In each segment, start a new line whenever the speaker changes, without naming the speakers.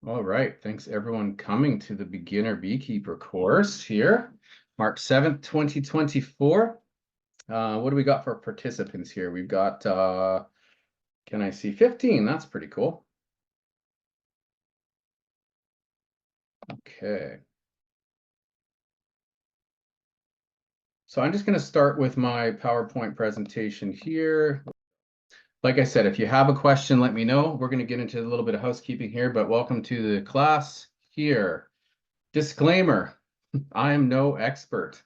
All right. Thanks everyone coming to the beginner beekeeper course here, March 7th, 2024. What do we got for participants here? We've got, can I see 15? That's pretty cool. Okay. So I'm just going to start with my PowerPoint presentation here. Like I said, if you have a question, let me know. We're going to get into a little bit of housekeeping here, but welcome to the class here. Disclaimer, I am no expert.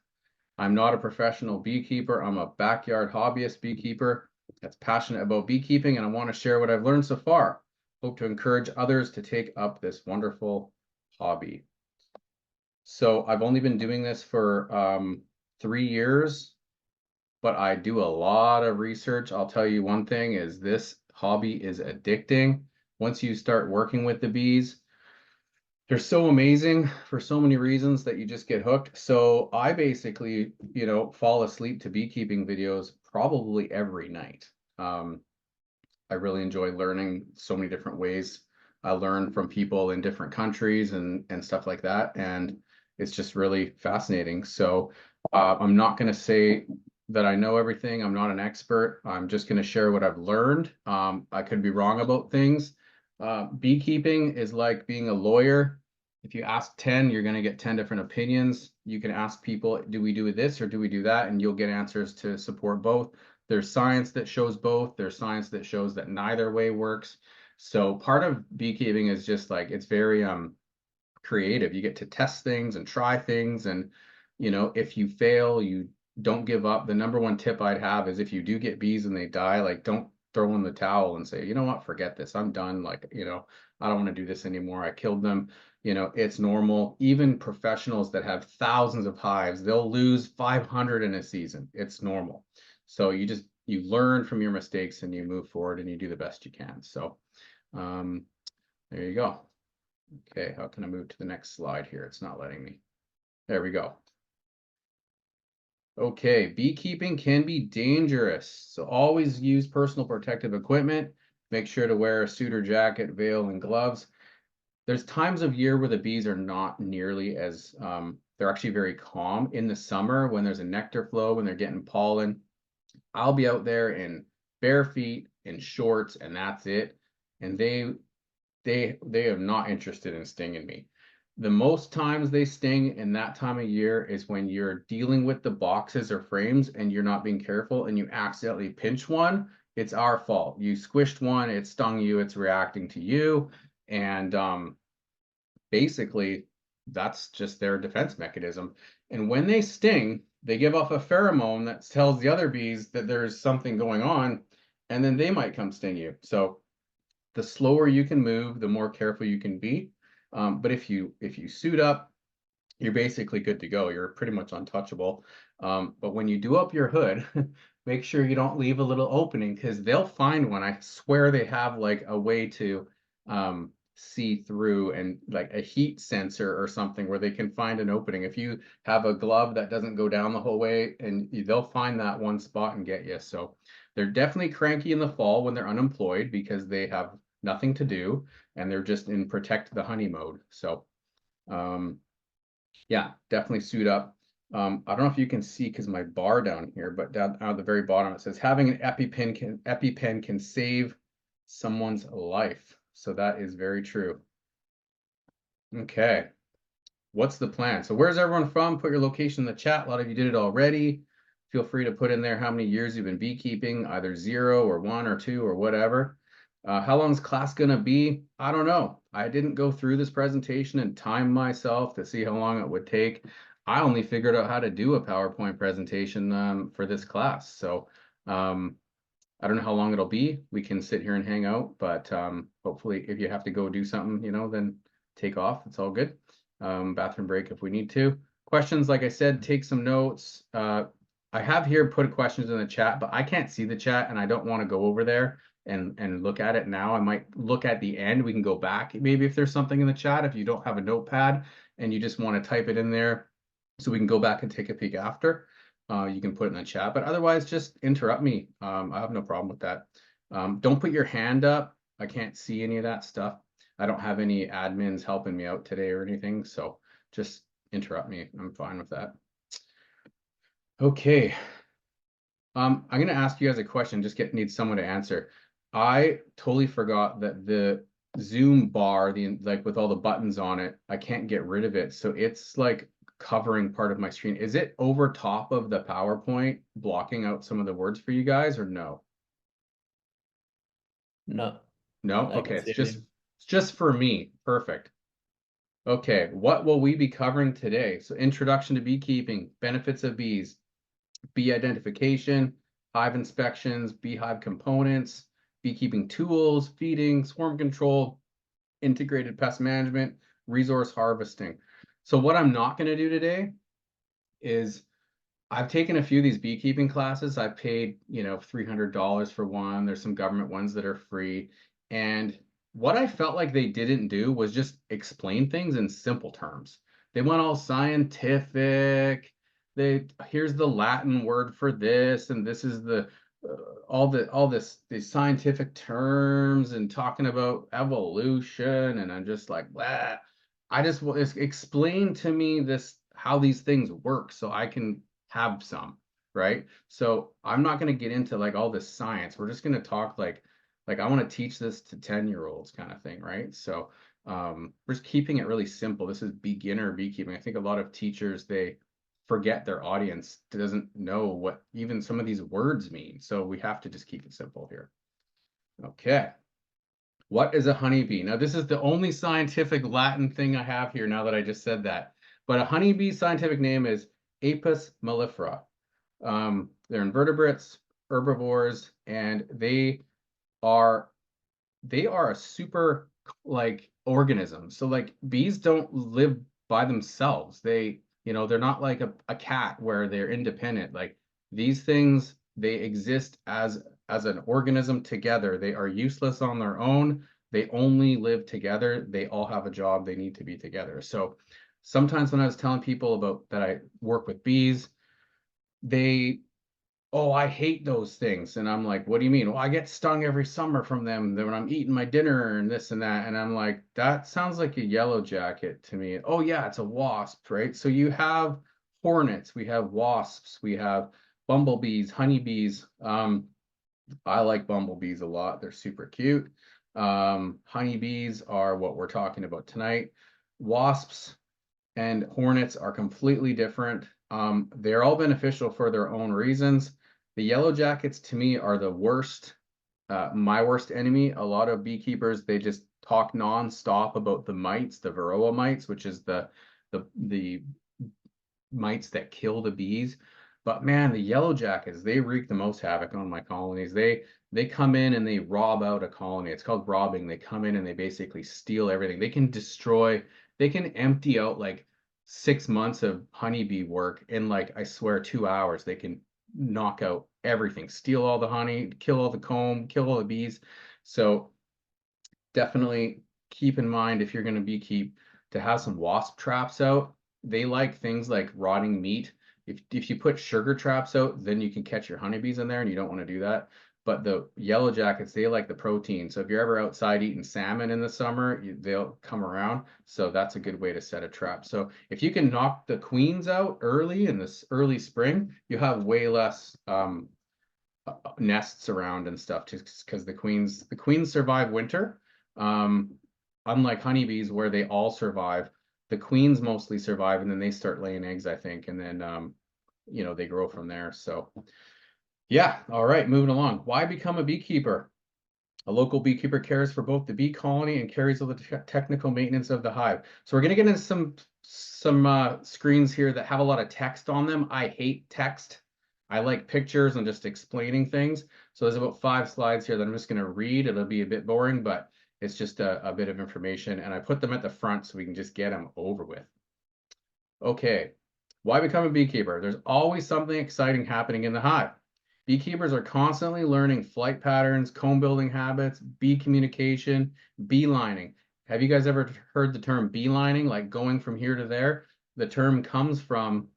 I'm not a professional beekeeper. I'm a backyard hobbyist beekeeper that's passionate about beekeeping, and I want to share what I've learned so far. Hope to encourage others to take up this wonderful hobby. So I've only been doing this for 3 years, but I do a lot of research. I'll tell you one thing is this hobby is addicting. Once you start working with the bees, they're so amazing for so many reasons that you just get hooked. So I basically, fall asleep to beekeeping videos probably every night. I really enjoy learning so many different ways. I learn from people in different countries and stuff like that, and it's just really fascinating. So I'm not going to say that I know everything. I'm not an expert. I'm just going to share what I've learned. I could be wrong about things. Beekeeping is like being a lawyer. If you ask 10, you're going to get 10 different opinions. You can ask people, do we do this or do we do that? And you'll get answers to support both. There's science that shows both. There's science that shows that neither way works. So part of beekeeping is just like it's very creative. You get to test things and try things, and if you fail, you don't give up. The number one tip I'd have is if you do get bees and they die, like don't throw in the towel and say, you know what, forget this. I'm done. Like, I don't want to do this anymore. I killed them. It's normal. Even professionals that have thousands of hives, they'll lose 500 in a season. It's normal. So you learn from your mistakes and you move forward and you do the best you can. So um, there you go. Okay, how can I move to the next slide here? It's not letting me. There we go. Okay, beekeeping can be dangerous. So always use personal protective equipment. Make sure to wear a suit or jacket, veil, and gloves. There's times of year where the bees are not nearly as, they're actually very calm. In the summer, when there's a nectar flow, when they're getting pollen, I'll be out there in bare feet, in shorts, and that's it. And they are not interested in stinging me. The most times they sting in that time of year is when you're dealing with the boxes or frames and you're not being careful and you accidentally pinch one. It's our fault. You squished one, it stung you, it's reacting to you. And basically, that's just their defense mechanism. And when they sting, they give off a pheromone that tells the other bees that there's something going on, and then they might come sting you. So the slower you can move, the more careful you can be. But if you suit up, you're basically good to go. You're pretty much untouchable. But when you do up your hood, make sure you don't leave a little opening because they'll find one. I swear they have like a way to see through and like a heat sensor or something where they can find an opening. If you have a glove that doesn't go down the whole way, and they'll find that one spot and get you. So they're definitely cranky in the fall when they're unemployed because they have nothing to do and they're just in protect the honey mode. So yeah, definitely suit up. I don't know if you can see because my bar down here, but down at the very bottom it says having an EpiPen can save someone's life. So that is very true. Okay, what's the plan? So where's everyone from? Put your location in the chat. A lot of you did it already. Feel free to put in there how many years you've been beekeeping, either 0 or 1 or 2 or whatever. How long is class gonna be? I don't know. I didn't go through this presentation and time myself to see how long it would take. I only figured out how to do a PowerPoint presentation for this class. So I don't know how long it'll be. We can sit here and hang out, but hopefully if you have to go do something, then take off. It's all good. Bathroom break if we need to. Questions, like I said, take some notes. I have here put questions in the chat, but I can't see the chat and I don't want to go over there and look at it now. I might look at the end. We can go back maybe if there's something in the chat, if you don't have a notepad and you just want to type it in there so we can go back and take a peek after. You can put it in the chat, but otherwise just interrupt me. I have no problem with that. Don't put your hand up. I can't see any of that stuff. I don't have any admins helping me out today or anything, so just interrupt me. I'm fine with that. Okay. I'm gonna ask you guys a question, just need someone to answer. I totally forgot that the Zoom bar, the like with all the buttons on it, I can't get rid of it. So it's like covering part of my screen. Is it over top of the PowerPoint, blocking out some of the words for you guys, or no?
No,
No?
I
Okay,
can see everything.
it's just for me. Perfect. Okay, what will we be covering today? So introduction to beekeeping, benefits of bees, bee identification, hive inspections, beehive components, beekeeping tools, feeding, swarm control, integrated pest management, resource harvesting. So what I'm not going to do today is I've taken a few of these beekeeping classes. I paid, $300 for one. There's some government ones that are free. And what I felt like they didn't do was just explain things in simple terms. They went all scientific. Here's the Latin word for this, and this is the all this these scientific terms and talking about evolution, and I'm just like, blah. I just explain to me this how these things work so I can have some, right? So I'm not going to get into like all this science. We're just going to talk like I want to teach this to 10-year-olds kind of thing, right? So we're just keeping it really simple. This is beginner beekeeping. I think a lot of teachers they forget their audience doesn't know what even some of these words mean. So we have to just keep it simple here. Okay. What is a honeybee? Now, this is the only scientific Latin thing I have here now that I just said that. But a honeybee scientific name is Apis mellifera. They're invertebrates, herbivores, and are they are a super like organism. So like bees don't live by themselves. They're not like a cat where they're independent. Like these things, they exist as an organism together. They are useless on their own. They only live together. They all have a job. They need to be together. So sometimes when I was telling people about that I work with bees, they oh, I hate those things. And I'm like, what do you mean? Well, I get stung every summer from them when I'm eating my dinner and this and that. And I'm like, that sounds like a yellow jacket to me. Oh, yeah, it's a wasp, right? So you have hornets, we have wasps, we have bumblebees, honeybees. I like bumblebees a lot. They're super cute. Honeybees are what we're talking about tonight. Wasps and hornets are completely different. They're all beneficial for their own reasons. The yellow jackets to me are the worst, my worst enemy. A lot of beekeepers, they just talk nonstop about the mites, the varroa mites, which is the mites that kill the bees. But man, the yellow jackets, they wreak the most havoc on my colonies. They come in and they rob out a colony. It's called robbing. They come in and they basically steal everything. They can empty out like 6 months of honeybee work in like, I swear, 2 hours. They can knock out everything, steal all the honey, kill all the comb, kill all the bees. So definitely keep in mind if you're going to beekeep to have some wasp traps out. They like things like rotting meat. If you put sugar traps out, then you can catch your honeybees in there, and you don't want to do that. But the yellow jackets, they like the protein. So if you're ever outside eating salmon in the summer, they'll come around. So that's a good way to set a trap. So if you can knock the queens out early in this early spring, you have way less nests around and stuff just because the queens survive winter. Um, Unlike honeybees where they all survive, the queens mostly survive and then they start laying eggs, I think, and then they grow from there. So yeah, all right, moving along. Why become a beekeeper? A local beekeeper cares for both the bee colony and carries out the technical maintenance of the hive. So we're going to get into some screens here that have a lot of text on them. I hate text. I like pictures and just explaining things. So there's about 5 slides here that I'm just going to read. It'll be a bit boring, but it's just a bit of information. And I put them at the front so we can just get them over with. Okay, why become a beekeeper? There's always something exciting happening in the hive. Beekeepers are constantly learning flight patterns, comb building habits, bee communication, beelining. Have you guys ever heard the term beelining, like going from here to there? The term comes from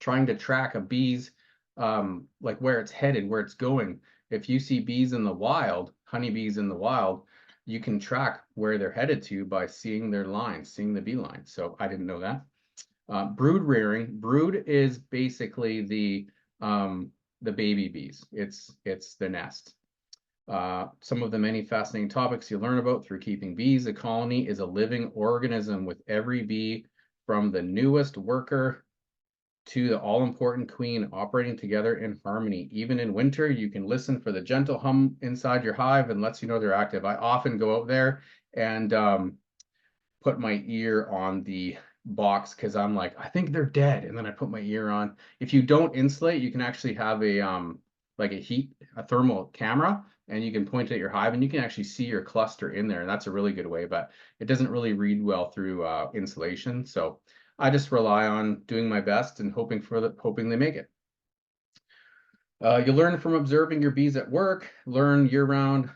trying to track a bee's like where it's headed, where it's going. If you see bees in the wild, honeybees in the wild, you can track where they're headed to by seeing their lines, seeing the bee line. So I didn't know that. Brood rearing. Brood is basically the baby bees. It's the nest. Some of the many fascinating topics you learn about through keeping bees. A colony is a living organism with every bee from the newest worker to the all-important queen operating together in harmony. Even in winter, you can listen for the gentle hum inside your hive and lets you know they're active. I often go out there and put my ear on the box because I'm like, I think they're dead. And then I put my ear on. If you don't insulate, you can actually have a like a thermal camera, and you can point it at your hive and you can actually see your cluster in there. And that's a really good way, but it doesn't really read well through insulation. So I just rely on doing my best and hoping they make it. You learn from observing your bees at work, learn year-round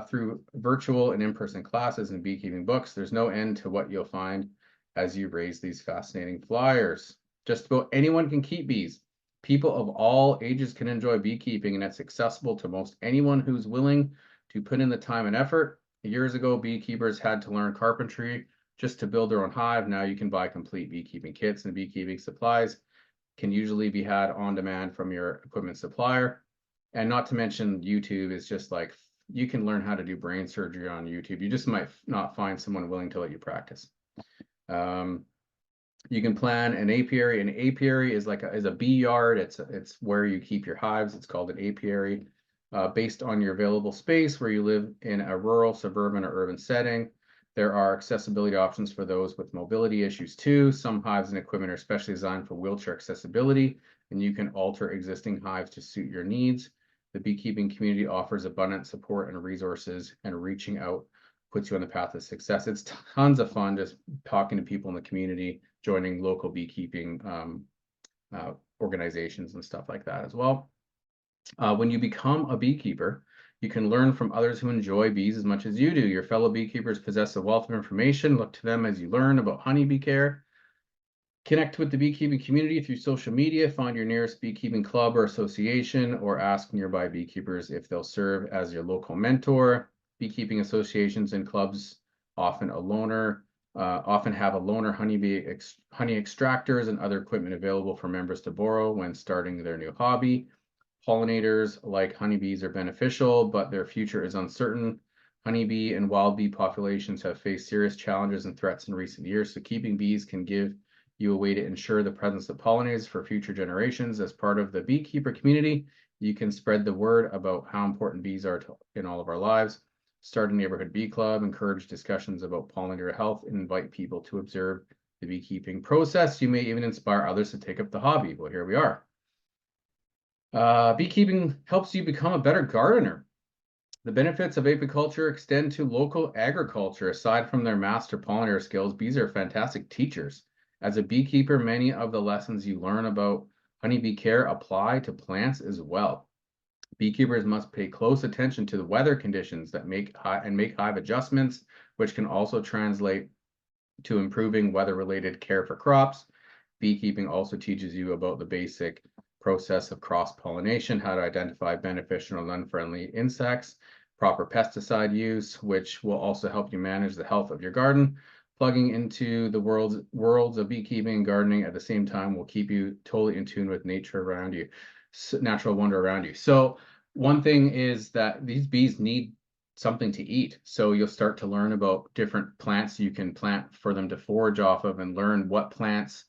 through virtual and in-person classes and beekeeping books. There's no end to what you'll find as you raise these fascinating flyers. Just about anyone can keep bees. People of all ages can enjoy beekeeping, and it's accessible to most anyone who's willing to put in the time and effort. Years ago, beekeepers had to learn carpentry just to build their own hive. Now you can buy complete beekeeping kits and beekeeping supplies can usually be had on demand from your equipment supplier. And not to mention YouTube is just like, you can learn how to do brain surgery on YouTube. You just might not find someone willing to let you practice. You can plan an apiary. An apiary is is a bee yard. It's where you keep your hives. It's called an apiary. Based on your available space, where you live in a rural, suburban, or urban setting. There are accessibility options for those with mobility issues too. Some hives and equipment are specially designed for wheelchair accessibility, and you can alter existing hives to suit your needs. The beekeeping community offers abundant support and resources, and reaching out puts you on the path of success. It's tons of fun just talking to people in the community, joining local beekeeping organizations and stuff like that as well. When you become a beekeeper, you can learn from others who enjoy bees as much as you do. Your fellow beekeepers possess a wealth of information. Look to them as you learn about honeybee care. Connect with the beekeeping community through social media. Find your nearest beekeeping club or association, or ask nearby beekeepers if they'll serve as your local mentor. Beekeeping associations and clubs often have a loner honey extractors and other equipment available for members to borrow when starting their new hobby. Pollinators like honeybees are beneficial, but their future is uncertain. Honeybee and wild bee populations have faced serious challenges and threats in recent years, so keeping bees can give you a way to ensure the presence of pollinators for future generations. As part of the beekeeper community, you can spread the word about how important bees are in all of our lives. Start a neighborhood bee club, encourage discussions about pollinator health, and invite people to observe the beekeeping process. You may even inspire others to take up the hobby. Well, here we are. Beekeeping helps you become a better gardener. The benefits of apiculture extend to local agriculture. Aside from their master pollinator skills, bees are fantastic teachers. As a beekeeper, many of the lessons you learn about honeybee care apply to plants as well. Beekeepers must pay close attention to the weather conditions that make hive adjustments, which can also translate to improving weather-related care for crops. Beekeeping also teaches you about the basic process of cross-pollination, how to identify beneficial and unfriendly insects, proper pesticide use, which will also help you manage the health of your garden. Plugging into the worlds of beekeeping and gardening at the same time will keep you totally in tune with nature around you, natural wonder around you. So one thing is that these bees need something to eat. So you'll start to learn about different plants you can plant for them to forage off of, and learn what plants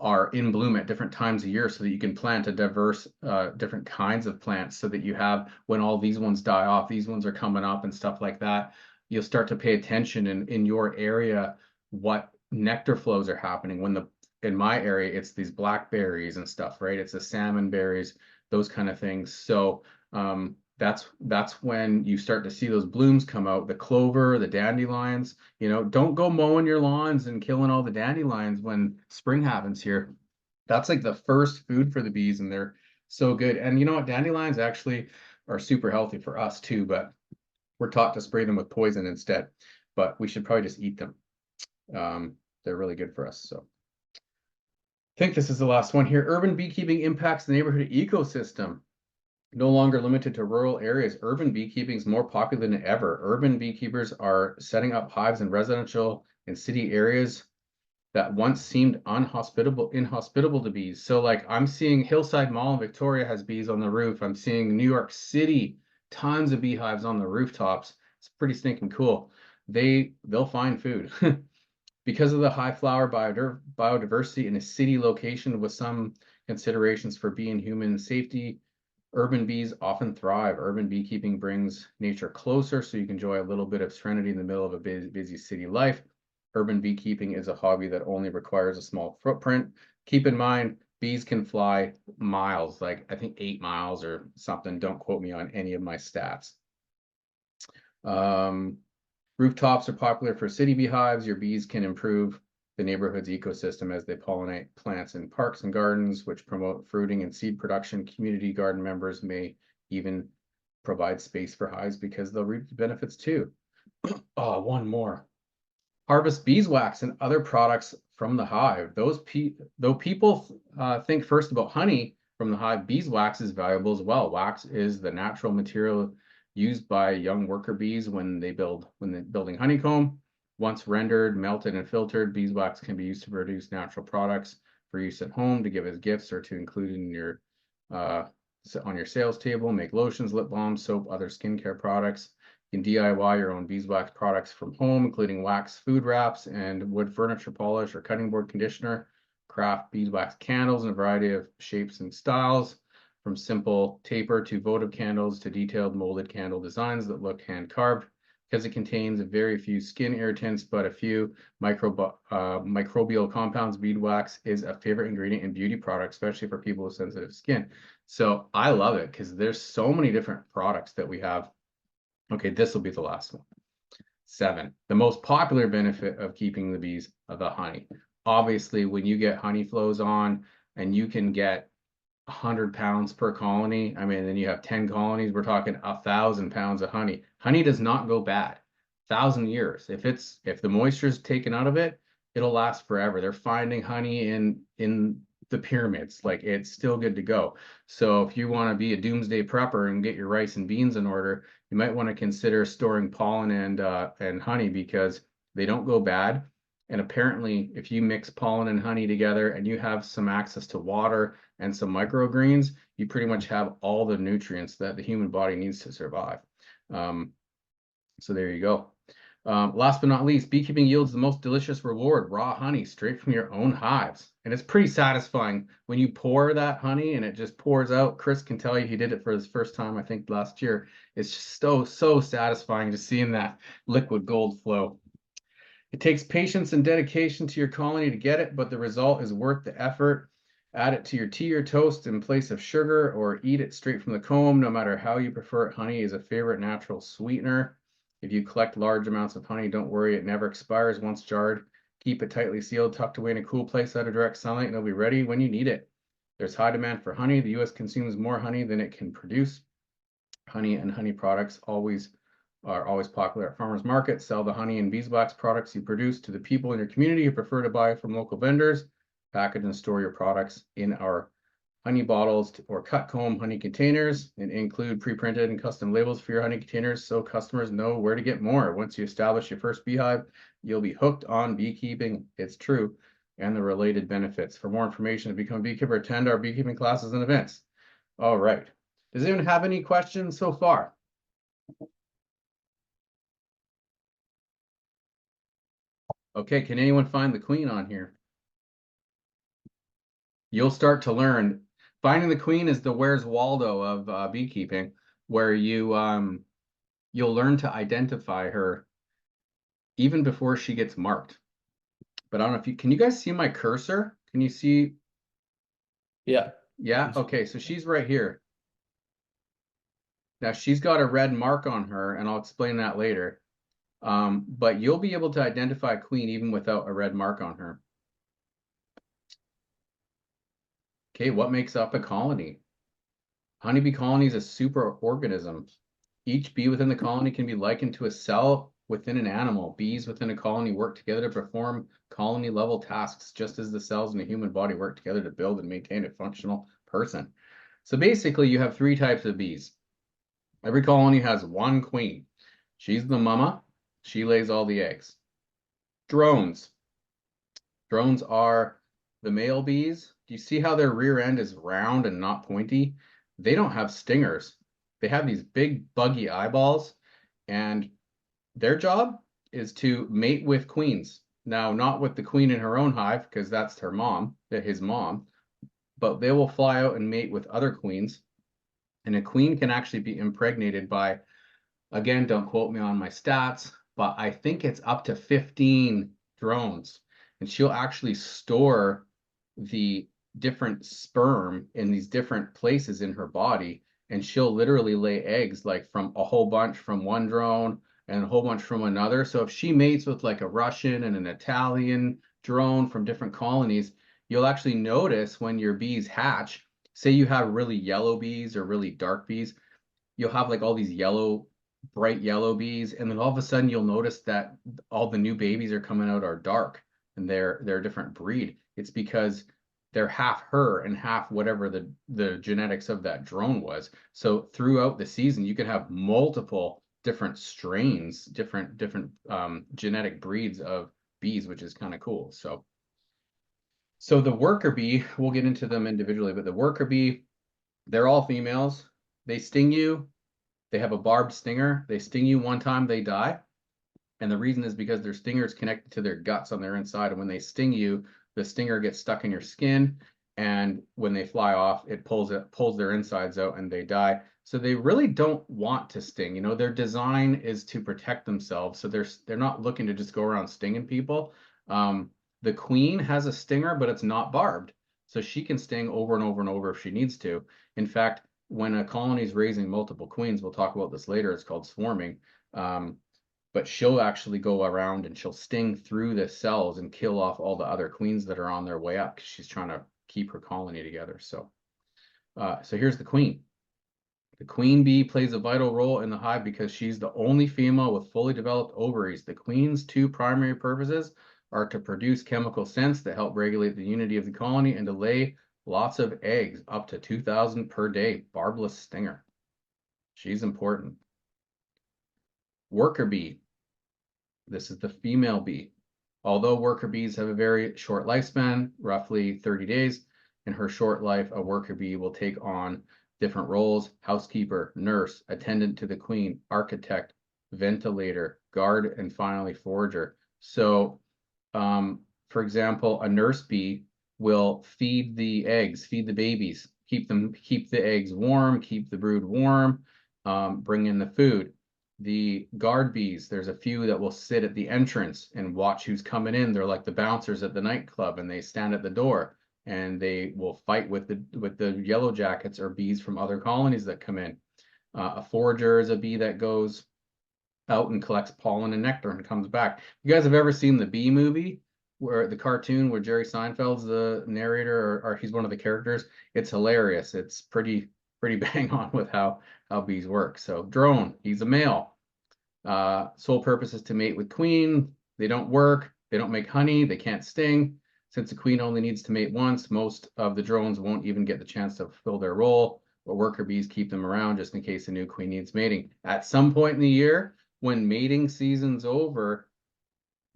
are in bloom at different times of year, so that you can plant a diverse different kinds of plants, so that you have, when all these ones die off, these ones are coming up and stuff like that. You'll start to pay attention in your area what nectar flows are happening. In my area, it's these blackberries and stuff, right? It's the salmon berries, those kind of things. So that's when you start to see those blooms come out. The clover, the dandelions, don't go mowing your lawns and killing all the dandelions when spring happens here. That's like the first food for the bees, and they're so good. And you know what? Dandelions actually are super healthy for us too, but we're taught to spray them with poison instead. But we should probably just eat them. They're really good for us. So I think this is the last one here. Urban beekeeping impacts the neighborhood ecosystem. No longer limited to rural areas, urban beekeeping is more popular than ever. Urban beekeepers are setting up hives in residential and city areas that once seemed inhospitable to bees. So like I'm seeing Hillside Mall in Victoria has bees on the roof. I'm seeing New York City, tons of beehives on the rooftops. It's pretty stinking cool. They'll find food. Because of the high flower biodiversity in a city location with some considerations for bee and human safety, urban bees often thrive. Urban beekeeping brings nature closer so you can enjoy a little bit of serenity in the middle of a busy city life. Urban beekeeping is a hobby that only requires a small footprint. Keep in mind, bees can fly miles, like I think 8 miles or something. Don't quote me on any of my stats. Um, Rooftops are popular for city beehives. Your bees can improve the neighborhood's ecosystem as they pollinate plants in parks and gardens, which promote fruiting and seed production. Community garden members may even provide space for hives because they'll reap the benefits too. Oh, one more. Harvest beeswax and other products from the hive. Though people think first about honey from the hive, beeswax is valuable as well. Wax is the natural material used by young worker bees when they're building honeycomb. Once rendered, melted, and filtered, beeswax can be used to produce natural products for use at home, to give as gifts, or to include in your uh, on your sales table. Make lotions, lip balms, soap, other skincare products. You can DIY your own beeswax products from home, including wax food wraps and wood furniture polish or cutting board conditioner. Craft beeswax candles in a variety of shapes and styles, from simple taper to votive candles to detailed molded candle designs that look hand carved. Because it contains very few skin irritants, but a few microbial compounds, beeswax is a favorite ingredient in beauty products, especially for people with sensitive skin. So I love it because there's so many different products that we have. Okay, this will be the last one. 7, the most popular benefit of keeping the bees of the honey. Obviously, when you get honey flows on and you can get 100 pounds per colony, I mean, then you have 10 colonies, we're talking 1,000 pounds of honey. Honey does not go bad. 1,000 years. If the moisture is taken out of it, it'll last forever. They're finding honey in the pyramids. Like it's still good to go. So if you want to be a doomsday prepper and get your rice and beans in order, you might want to consider storing pollen and honey because they don't go bad. And apparently, if you mix pollen and honey together and you have some access to water and some microgreens, you pretty much have all the nutrients that the human body needs to survive. So there you go. Last but not least, beekeeping yields the most delicious reward, raw honey straight from your own hives. And it's pretty satisfying when you pour that honey and it just pours out. Chris can tell you he did it for his first time, I think last year. It's just so satisfying to seeing that liquid gold flow. It takes patience and dedication to your colony to get it, but the result is worth the effort. Add it to your tea or toast in place of sugar, or eat it straight from the comb. No matter how you prefer it, honey is a favorite natural sweetener. If you collect large amounts of honey, don't worry, it never expires once jarred. Keep it tightly sealed, tucked away in a cool place out of direct sunlight, and it'll be ready when you need it. There's high demand for honey. The U.S. consumes more honey than it can produce. Honey and honey products are always popular at farmers markets. Sell the honey and beeswax products you produce to the people in your community who prefer to buy from local vendors. Package and store your products in our honey bottles or cut comb honey containers, and include pre-printed and custom labels for your honey containers so customers know where to get more. Once you establish your first beehive, you'll be hooked on beekeeping. It's true. And the related benefits. For more information to become a beekeeper, attend our beekeeping classes and events. All right. Does anyone have any questions so far? Okay, can anyone find the queen on here? You'll start to learn. Finding the queen is the Where's Waldo of beekeeping, where you'll learn to identify her even before she gets marked. But I don't know if can you guys see my cursor? Can you see?
Yeah.
Yeah, okay, so she's right here. Now she's got a red mark on her, and I'll explain that later. But you'll be able to identify a queen even without a red mark on her. Okay, what makes up a colony? Honeybee colony is a superorganism. Each bee within the colony can be likened to a cell within an animal. Bees within a colony work together to perform colony level tasks, just as the cells in a human body work together to build and maintain a functional person. So basically you have three types of bees. Every colony has one queen. She's the mama. She lays all the eggs. Drones. Drones are the male bees. Do you see how their rear end is round and not pointy? They don't have stingers. They have these big buggy eyeballs, and their job is to mate with queens. Now, not with the queen in her own hive, because that's her mom, his mom, but they will fly out and mate with other queens. And a queen can actually be impregnated by, again, don't quote me on my stats, but I think it's up to 15 drones. And she'll actually store the different sperm in these different places in her body. And she'll literally lay eggs like from a whole bunch from one drone and a whole bunch from another. So if she mates with like a Russian and an Italian drone from different colonies, you'll actually notice when your bees hatch, say you have really yellow bees or really dark bees, you'll have like all these yellow, bright yellow bees, and then all of a sudden you'll notice that all the new babies are coming out are dark and they're a different breed. It's because they're half her and half whatever the genetics of that drone was. So throughout the season, you can have multiple different strains, different genetic breeds of bees, which is kind of cool. So the worker bee, we'll get into them individually, but the worker bee, they're all females. They sting you. They have a barbed stinger. They sting you one time, they die. And the reason is because their stinger is connected to their guts on their inside. And when they sting you, the stinger gets stuck in your skin. And when they fly off, it pulls their insides out and they die. So they really don't want to sting. You know, their design is to protect themselves. So they're not looking to just go around stinging people. The queen has a stinger, but it's not barbed. So she can sting over and over and over if she needs to. In fact, when a colony is raising multiple queens, we'll talk about this later, it's called swarming. But she'll actually go around and she'll sting through the cells and kill off all the other queens that are on their way up because she's trying to keep her colony together. So here's the queen. The queen bee plays a vital role in the hive because she's the only female with fully developed ovaries. The queen's two primary purposes are to produce chemical scents that help regulate the unity of the colony and to lay lots of eggs, up to 2,000 per day. Barbless stinger. She's important. Worker bee. This is the female bee. Although worker bees have a very short lifespan, roughly 30 days, in her short life, a worker bee will take on different roles: housekeeper, nurse, attendant to the queen, architect, ventilator, guard, and finally forager. So, for example, a nurse bee will feed the eggs, feed the babies, keep the eggs warm, keep the brood warm, bring in the food. The guard bees, there's a few that will sit at the entrance and watch who's coming in. They're like the bouncers at the nightclub, and they stand at the door and they will fight with the yellow jackets or bees from other colonies that come in. A forager is a bee that goes out and collects pollen and nectar and comes back. You guys have ever seen the Bee Movie, where the cartoon where Jerry Seinfeld's the narrator, or he's one of the characters? It's hilarious. It's pretty bang on with how bees work. So drone, he's a male. Sole purpose is to mate with queen. They don't work. They don't make honey. They can't sting. Since the queen only needs to mate once, most of the drones won't even get the chance to fulfill their role, but worker bees keep them around just in case a new queen needs mating. At some point in the year, when mating season's over,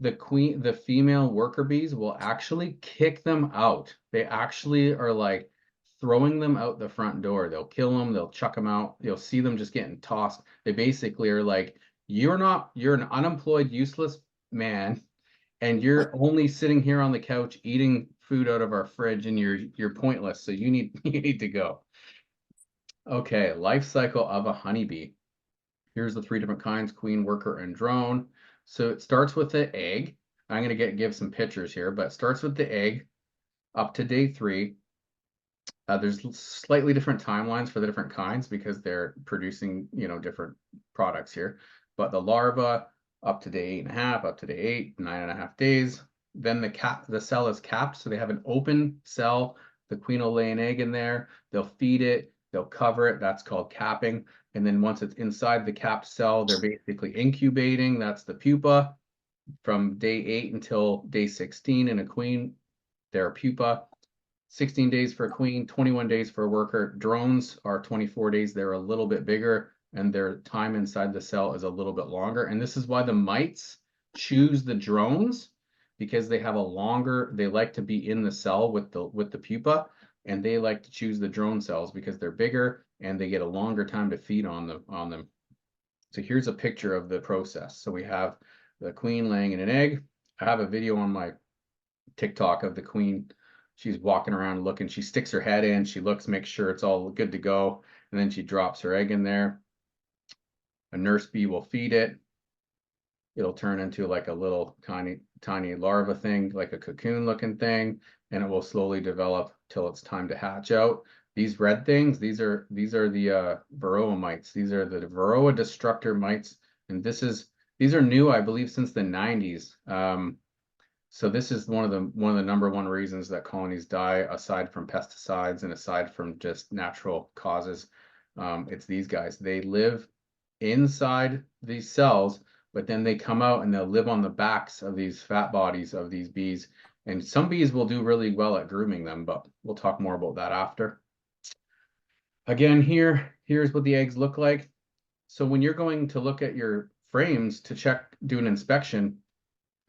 the female worker bees will actually kick them out. They actually are like throwing them out the front door. They'll kill them, they'll chuck them out. You'll see them just getting tossed. They basically are like, you're an unemployed, useless man, and you're only sitting here on the couch eating food out of our fridge, and you're pointless. So you need you need to go. Okay, life cycle of a honeybee. Here's the three different kinds: queen, worker, and drone. So it starts with the egg. I'm going to give some pictures here, but it starts with the egg up to day 3. There's slightly different timelines for the different kinds because they're producing, different products here. But the larva up to day 8.5, up to day 8, 9.5 days. Then the cell is capped, so they have an open cell. The queen will lay an egg in there. They'll feed it. They'll cover it. That's called capping. And then once it's inside the capped cell, they're basically incubating. That's the pupa. From day 8 until day 16 in a queen, they're a pupa. 16 days for a queen, 21 days for a worker. Drones are 24 days. They're a little bit bigger and their time inside the cell is a little bit longer. And this is why the mites choose the drones, because they have a longer, they like to be in the cell with the pupa, and they like to choose the drone cells because they're bigger and they get a longer time to feed on them. So here's a picture of the process. So we have the queen laying in an egg. I have a video on my TikTok of the queen. She's walking around looking. She sticks her head in. She looks, makes sure it's all good to go. And then she drops her egg in there. A nurse bee will feed it. It'll turn into like a little tiny larva thing, like a cocoon looking thing. And it will slowly develop till it's time to hatch out. These red things, these are the varroa mites. These are the varroa destructor mites. And these are new, I believe, since the 90s. So this is one of the number one reasons that colonies die, aside from pesticides and aside from just natural causes. It's these guys. They live inside these cells, but then they come out and they'll live on the backs of these fat bodies of these bees. And some bees will do really well at grooming them, but we'll talk more about that after. Again, here's what the eggs look like. So when you're going to look at your frames to do an inspection,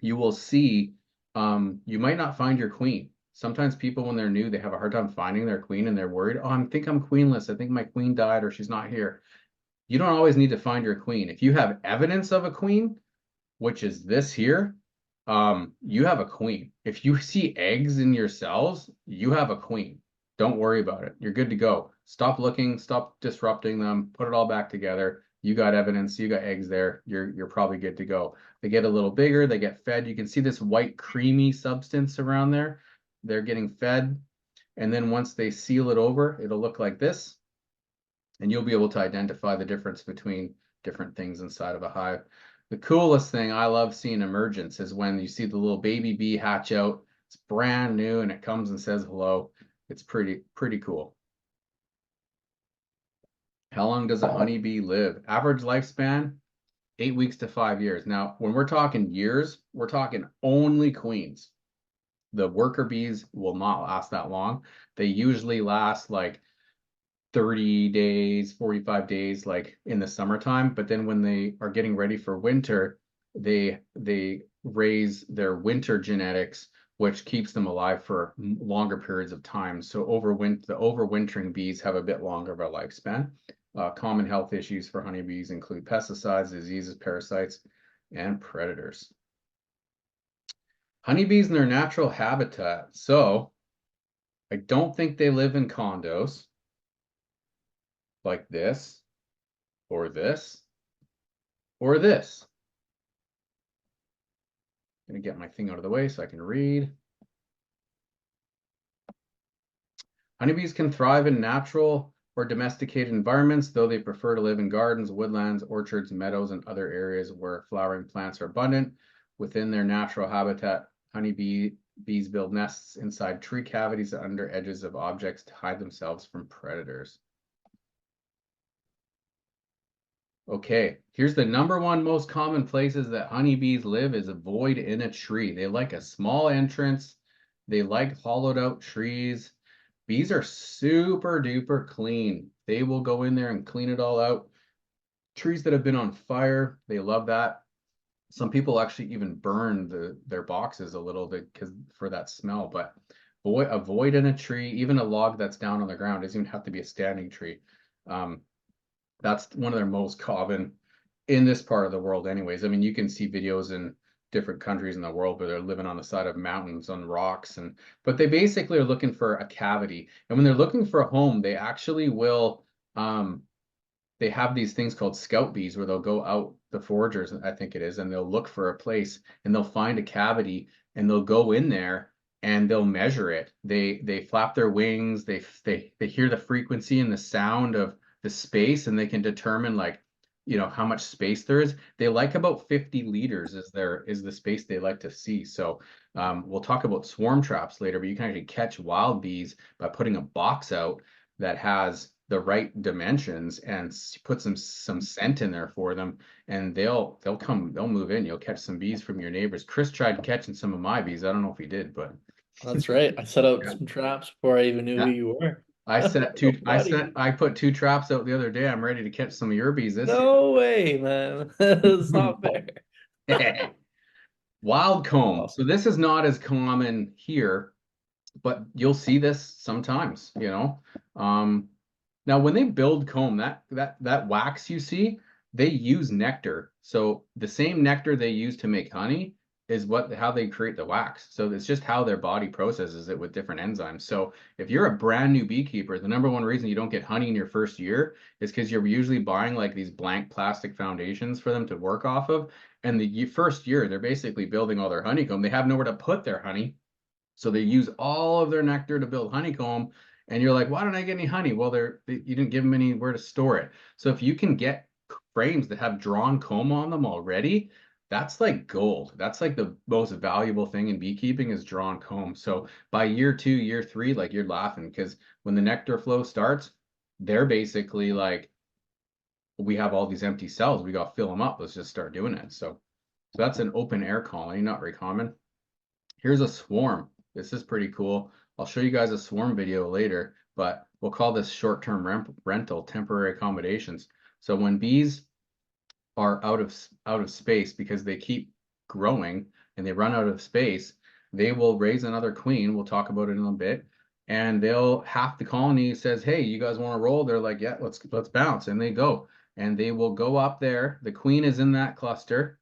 you will see you might not find your queen. Sometimes people, when they're new, they have a hard time finding their queen and they're worried, oh, I think I'm queenless. I think my queen died or she's not here. You don't always need to find your queen. If you have evidence of a queen, which is this here, you have a queen. If you see eggs in your cells, you have a queen. Don't worry about it. You're good to go. Stop looking, stop disrupting them, put it all back together. You got evidence, you got eggs there, you're probably good to go. They get a little bigger, they get fed. You can see this white creamy substance around there. They're getting fed. And then once they seal it over, it'll look like this. And you'll be able to identify the difference between different things inside of a hive. The coolest thing I love seeing emergence is when you see the little baby bee hatch out. It's brand new and it comes and says hello. It's pretty cool. How long does a honeybee live? Average lifespan, 8 weeks to 5 years. Now, when we're talking years, we're talking only queens. The worker bees will not last that long. They usually last like 30 days, 45 days, like in the summertime. But then when they are getting ready for winter, they raise their winter genetics, which keeps them alive for longer periods of time. So the overwintering bees have a bit longer of a lifespan. Common health issues for honeybees include pesticides, diseases, parasites, and predators. Honeybees in their natural habitat. So I don't think they live in condos like this, or this, or this. I'm gonna get my thing out of the way so I can read. Honeybees can thrive in natural or domesticated environments, though they prefer to live in gardens, woodlands, orchards, meadows, and other areas where flowering plants are abundant. Within their natural habitat, honeybees build nests inside tree cavities and under edges of objects to hide themselves from predators. Okay, here's the number one most common places that honeybees live is a void in a tree. They like a small entrance. They like hollowed out trees. Bees are super duper clean. They will go in there and clean it all out. Trees that have been on fire, they love that. Some people actually even burn their boxes a little bit for that smell. But a void in a tree, even a log that's down on the ground, doesn't even have to be a standing tree. That's one of their most common in this part of the world anyways. I mean, you can see videos in different countries in the world where they're living on the side of mountains on rocks, but they basically are looking for a cavity. And when they're looking for a home, they actually will they have these things called scout bees where they'll go out, the foragers I think it is, and they'll look for a place and they'll find a cavity and they'll go in there and they'll measure it. They flap their wings, they hear the frequency and the sound of the space, and they can determine, like, how much space there is. They like about 50 liters is the space they like to see. So we'll talk about swarm traps later, but you can actually catch wild bees by putting a box out that has the right dimensions and put some scent in there for them, and they'll move in. You'll catch some bees from your neighbors. Chris tried catching some of my bees. I don't know if he did, but
That's right. I set up
Yeah.
some traps before I even knew who
Yeah.
you were.
I
Buddy.
I put two traps out the other day. I'm ready to catch some of your bees this
No way, man. It's
year.
not fair.
Wild comb. So
Awesome.
this is not as common here, but you'll see this sometimes, Um, now when they build comb, that wax you see, they use nectar. So the same nectar they use to make honey is how they create the wax. So it's just how their body processes it with different enzymes. So if you're a brand new beekeeper, the number one reason you don't get honey in your first year is because you're usually buying like these blank plastic foundations for them to work off of. And the first year, they're basically building all their honeycomb. They have nowhere to put their honey, so they use all of their nectar to build honeycomb. And you're like, why don't I get any honey? Well, you didn't give them anywhere to store it. So if you can get frames that have drawn comb on them already, that's like gold. That's like the most valuable thing in beekeeping is drawn comb. So by year 2, year 3, like you're laughing because when the nectar flow starts, they're basically like, we have all these empty cells. We got to fill them up. Let's just start doing it. So that's an open air colony, not very common. Here's a swarm. This is pretty cool. I'll show you guys a swarm video later, but we'll call this short-term rental, temporary accommodations. So when bees are out of space because they keep growing and they run out of space, they will raise another queen. We'll talk about it in a bit. And they'll half the colony says, "Hey, you guys want to roll?" They're like, "Yeah, let's bounce." And they go. And they will go up there. The queen is in that cluster.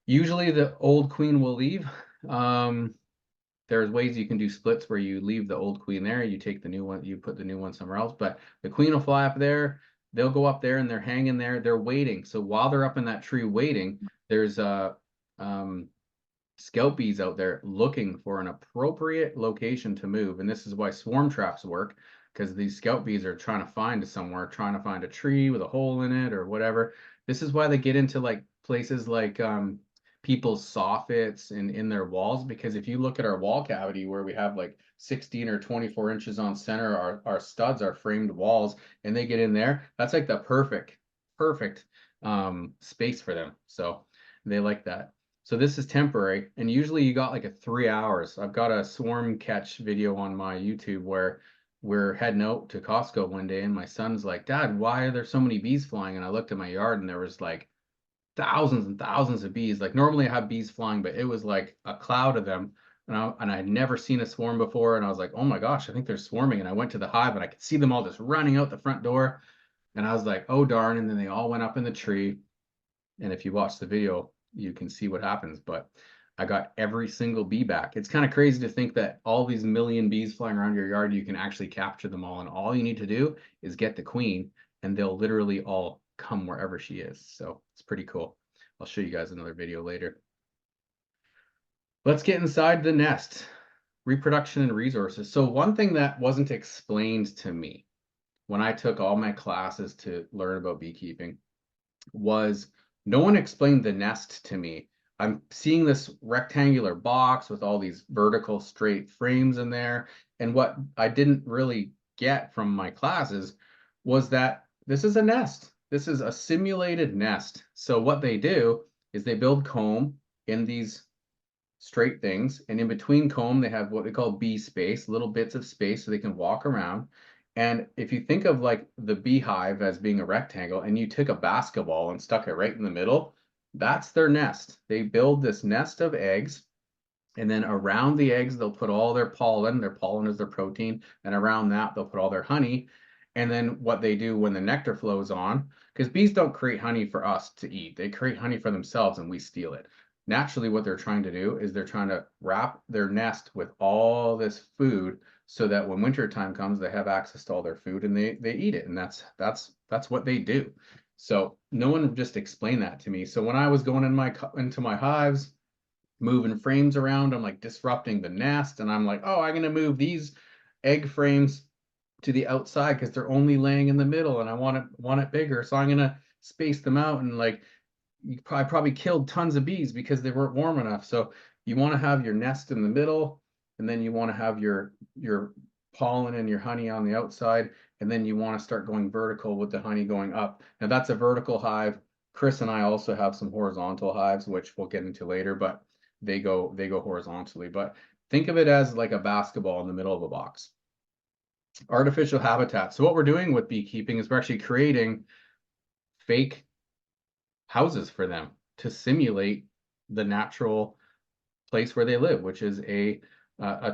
Usually the old queen will leave. Um, there's ways you can do splits where you leave the old queen there, you take the new one, you put the new one somewhere else, but the queen will fly up there, they'll go up there and they're hanging there, they're waiting. So while they're up in that tree waiting, there's um scout bees out there looking for an appropriate location to move. And this is why swarm traps work, because these scout bees are trying to find somewhere, trying to find a tree with a hole in it or whatever. This is why they get into like places like people's soffits and in their walls, because if you look at our wall cavity where we have like 16 or 24 inches on center, our studs are framed walls, and they get in there, that's like the perfect space for them. So they like that. So this is temporary, and usually you got like a 3 hours. I've got a swarm catch video on my YouTube where we're heading out to Costco one day, and my son's like, "Dad, why are there so many bees flying?" And I looked at my yard, and there was like thousands and thousands of bees. Like normally I have bees flying, but it was like a cloud of them. And I had never seen a swarm before. And I was like, oh my gosh, I think they're swarming. And I went to the hive and I could see them all just running out the front door. And I was like, oh darn. And then they all went up in the tree. And if you watch the video, you can see what happens. But I got every single bee back. It's kind of crazy to think that all these million bees flying around your yard, you can actually capture them all. And all you need to do is get the queen, and they'll literally all come wherever she is. So it's pretty cool. I'll show you guys another video later. Let's get inside the nest. Reproduction and resources. So one thing that wasn't explained to me when I took all my classes to learn about beekeeping was no one explained the nest to me. I'm seeing this rectangular box with all these vertical straight frames in there. And what I didn't really get from my classes was that this is a nest. This is a simulated nest. So what they do is they build comb in these straight things, and in between comb they have what they call bee space, little bits of space so they can walk around. And if you think of like the beehive as being a rectangle and you took a basketball and stuck it right in the middle, that's their nest. They build this nest of eggs, and then around the eggs they'll put all their pollen. Their pollen is their protein, and around that they'll put all their honey. And then what they do when the nectar flows on, because bees don't create honey for us to eat, they create honey for themselves and we steal it. Naturally, what they're trying to do is they're trying to wrap their nest with all this food so that when winter time comes, they have access to all their food and they eat it. And that's what they do. So no one just explained that to me. So when I was going into my hives, moving frames around, I'm like disrupting the nest, and I'm like, oh, I'm gonna move these egg frames to the outside because they're only laying in the middle, and I want it bigger, so I'm gonna space them out. And like I probably killed tons of bees because they weren't warm enough. So you want to have your nest in the middle, and then you want to have your pollen and your honey on the outside, and then you want to start going vertical with the honey going up. Now that's a vertical hive. Chris and I also have some horizontal hives, which we'll get into later, but they go horizontally. But think of it as like a basketball in the middle of a box. Artificial habitat. So what we're doing with beekeeping is we're actually creating fake houses for them to simulate the natural place where they live, which is a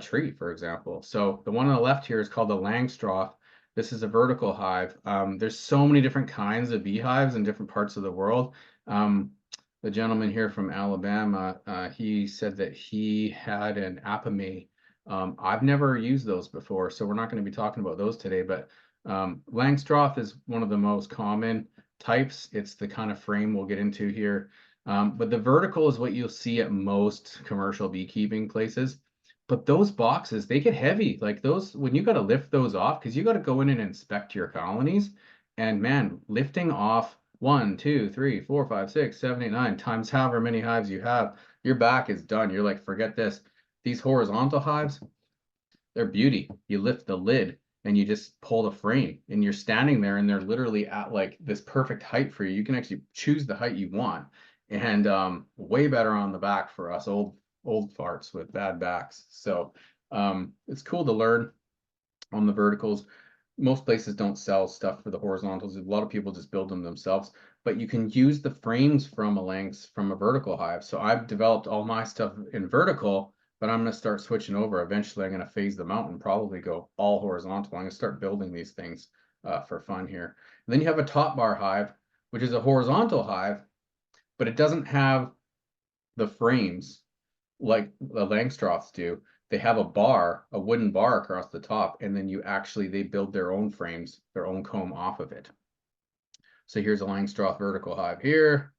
tree, for example. So the one on the left here is called the Langstroth. This is a vertical hive. There's so many different kinds of beehives in different parts of the world. The gentleman here from Alabama, he said that he had an Apame. I've never used those before, so we're not going to be talking about those today, but Langstroth is one of the most common types. It's the kind of frame we'll get into here. But the vertical is what you'll see at most commercial beekeeping places. But those boxes, they get heavy. Like those, when you got to lift those off, because you got to go in and inspect your colonies. And man, lifting off 1, 2, 3, 4, 5, 6, 7, 8, 9 times however many hives you have, your back is done. You're like, forget this. These horizontal hives, they're beauty. You lift the lid and you just pull the frame and you're standing there and they're literally at like this perfect height for you. You can actually choose the height you want, and way better on the back for us old farts with bad backs. So it's cool to learn on the verticals. Most places don't sell stuff for the horizontals. A lot of people just build them themselves, but you can use the frames from a vertical hive. So I've developed all my stuff in vertical, but I'm going to start switching over. Eventually, I'm going to phase them out and probably go all horizontal. I'm going to start building these things for fun here. And then you have a top bar hive, which is a horizontal hive, but it doesn't have the frames like the Langstroths do. They have a wooden bar across the top, and then they build their own frames, their own comb off of it. So here's a Langstroth vertical hive here.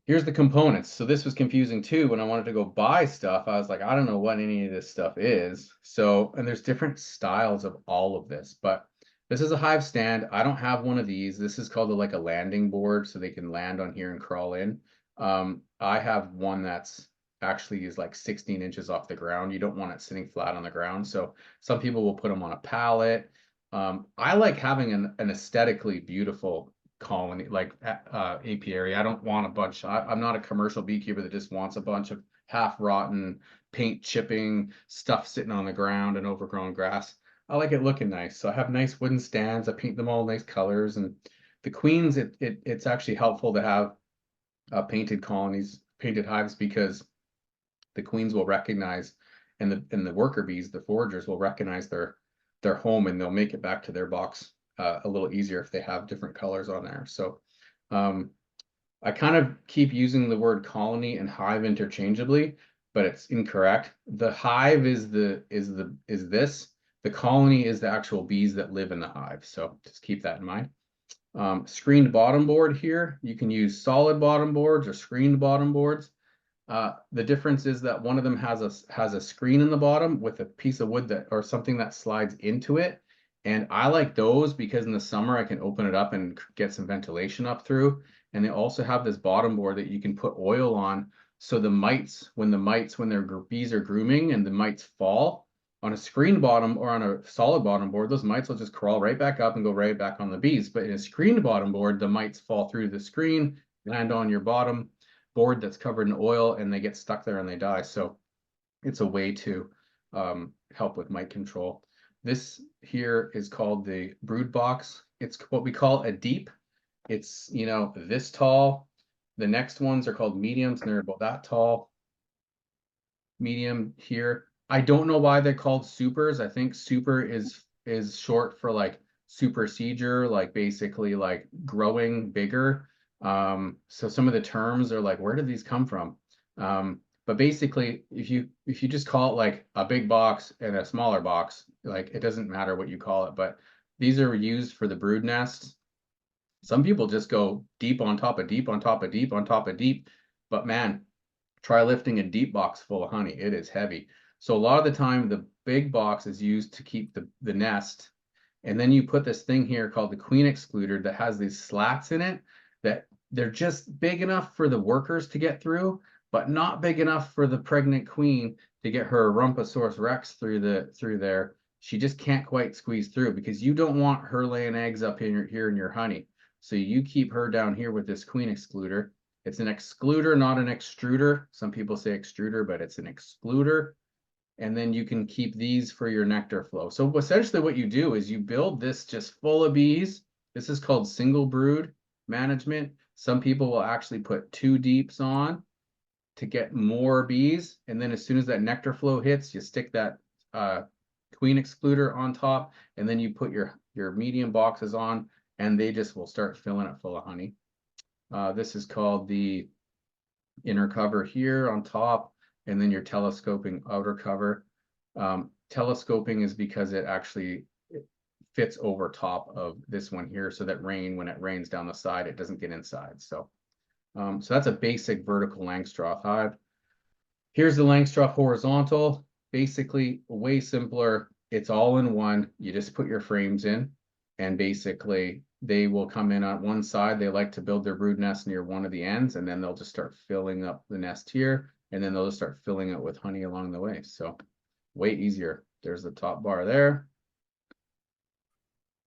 Here's the components. So this was confusing too. When I wanted to go buy stuff, I was like, I don't know what any of this stuff is. So, and there's different styles of all of this, but this is a hive stand. I don't have one of these. This is called like a landing board, so they can land on here and crawl in. I have one that's actually is like 16 inches off the ground. You don't want it sitting flat on the ground. So some people will put them on a pallet. I like having an aesthetically beautiful colony, like apiary. I don't want a bunch. I'm not a commercial beekeeper that just wants a bunch of half rotten paint chipping stuff sitting on the ground and overgrown grass. I like it looking nice. So I have nice wooden stands. I paint them all nice colors. And the queens, it's actually helpful to have painted colonies, painted hives, because the queens will recognize, and the worker bees, the foragers, will recognize their home, and they'll make it back to their box a little easier if they have different colors on there. So I kind of keep using the word colony and hive interchangeably, but it's incorrect. The hive is this. The colony is the actual bees that live in the hive. So just keep that in mind. Screened bottom board here. You can use solid bottom boards or screened bottom boards. The difference is that one of them has a screen in the bottom with a piece of wood or something that slides into it. And I like those because in the summer I can open it up and get some ventilation up through. And they also have this bottom board that you can put oil on. So the mites, when their bees are grooming and the mites fall on a screened bottom or on a solid bottom board, those mites will just crawl right back up and go right back on the bees. But in a screened bottom board, the mites fall through the screen, land on your bottom board that's covered in oil, and they get stuck there and they die. So it's a way to help with mite control. This here is called the brood box. It's what we call a deep. It's, this tall. The next ones are called mediums, and they're about that tall. Medium here. I don't know why they're called supers. I think super is short for like supersedure, like basically like growing bigger. So some of the terms are like, where did these come from? But basically, if you just call it like a big box and a smaller box, like it doesn't matter what you call it, but these are used for the brood nests. Some people just go deep on top of deep on top of deep on top of deep, but man, try lifting a deep box full of honey. It is heavy. So a lot of the time, the big box is used to keep the nest. And then you put this thing here called the queen excluder that has these slats in it that they're just big enough for the workers to get through, but not big enough for the pregnant queen to get her Rumposaurus rex through there. She just can't quite squeeze through because you don't want her laying eggs up here in your honey. So you keep her down here with this queen excluder. It's an excluder, not an extruder. Some people say extruder, but it's an excluder. And then you can keep these for your nectar flow. So essentially what you do is you build this just full of bees. This is called single brood management. Some people will actually put 2 deeps on to get more bees. And then as soon as that nectar flow hits, you stick that queen excluder on top, and then you put your medium boxes on, and they just will start filling it full of honey. This is called the inner cover here on top, and then your telescoping outer cover. Telescoping is because it actually fits over top of this one here, so that when it rains down the side, it doesn't get inside. So that's a basic vertical Langstroth hive. Here's the Langstroth horizontal. Basically, way simpler. It's all in one. You just put your frames in, and basically they will come in on one side. They like to build their brood nest near one of the ends, and then they'll just start filling up the nest here, and then they'll just start filling it with honey along the way. So way easier. There's the top bar there.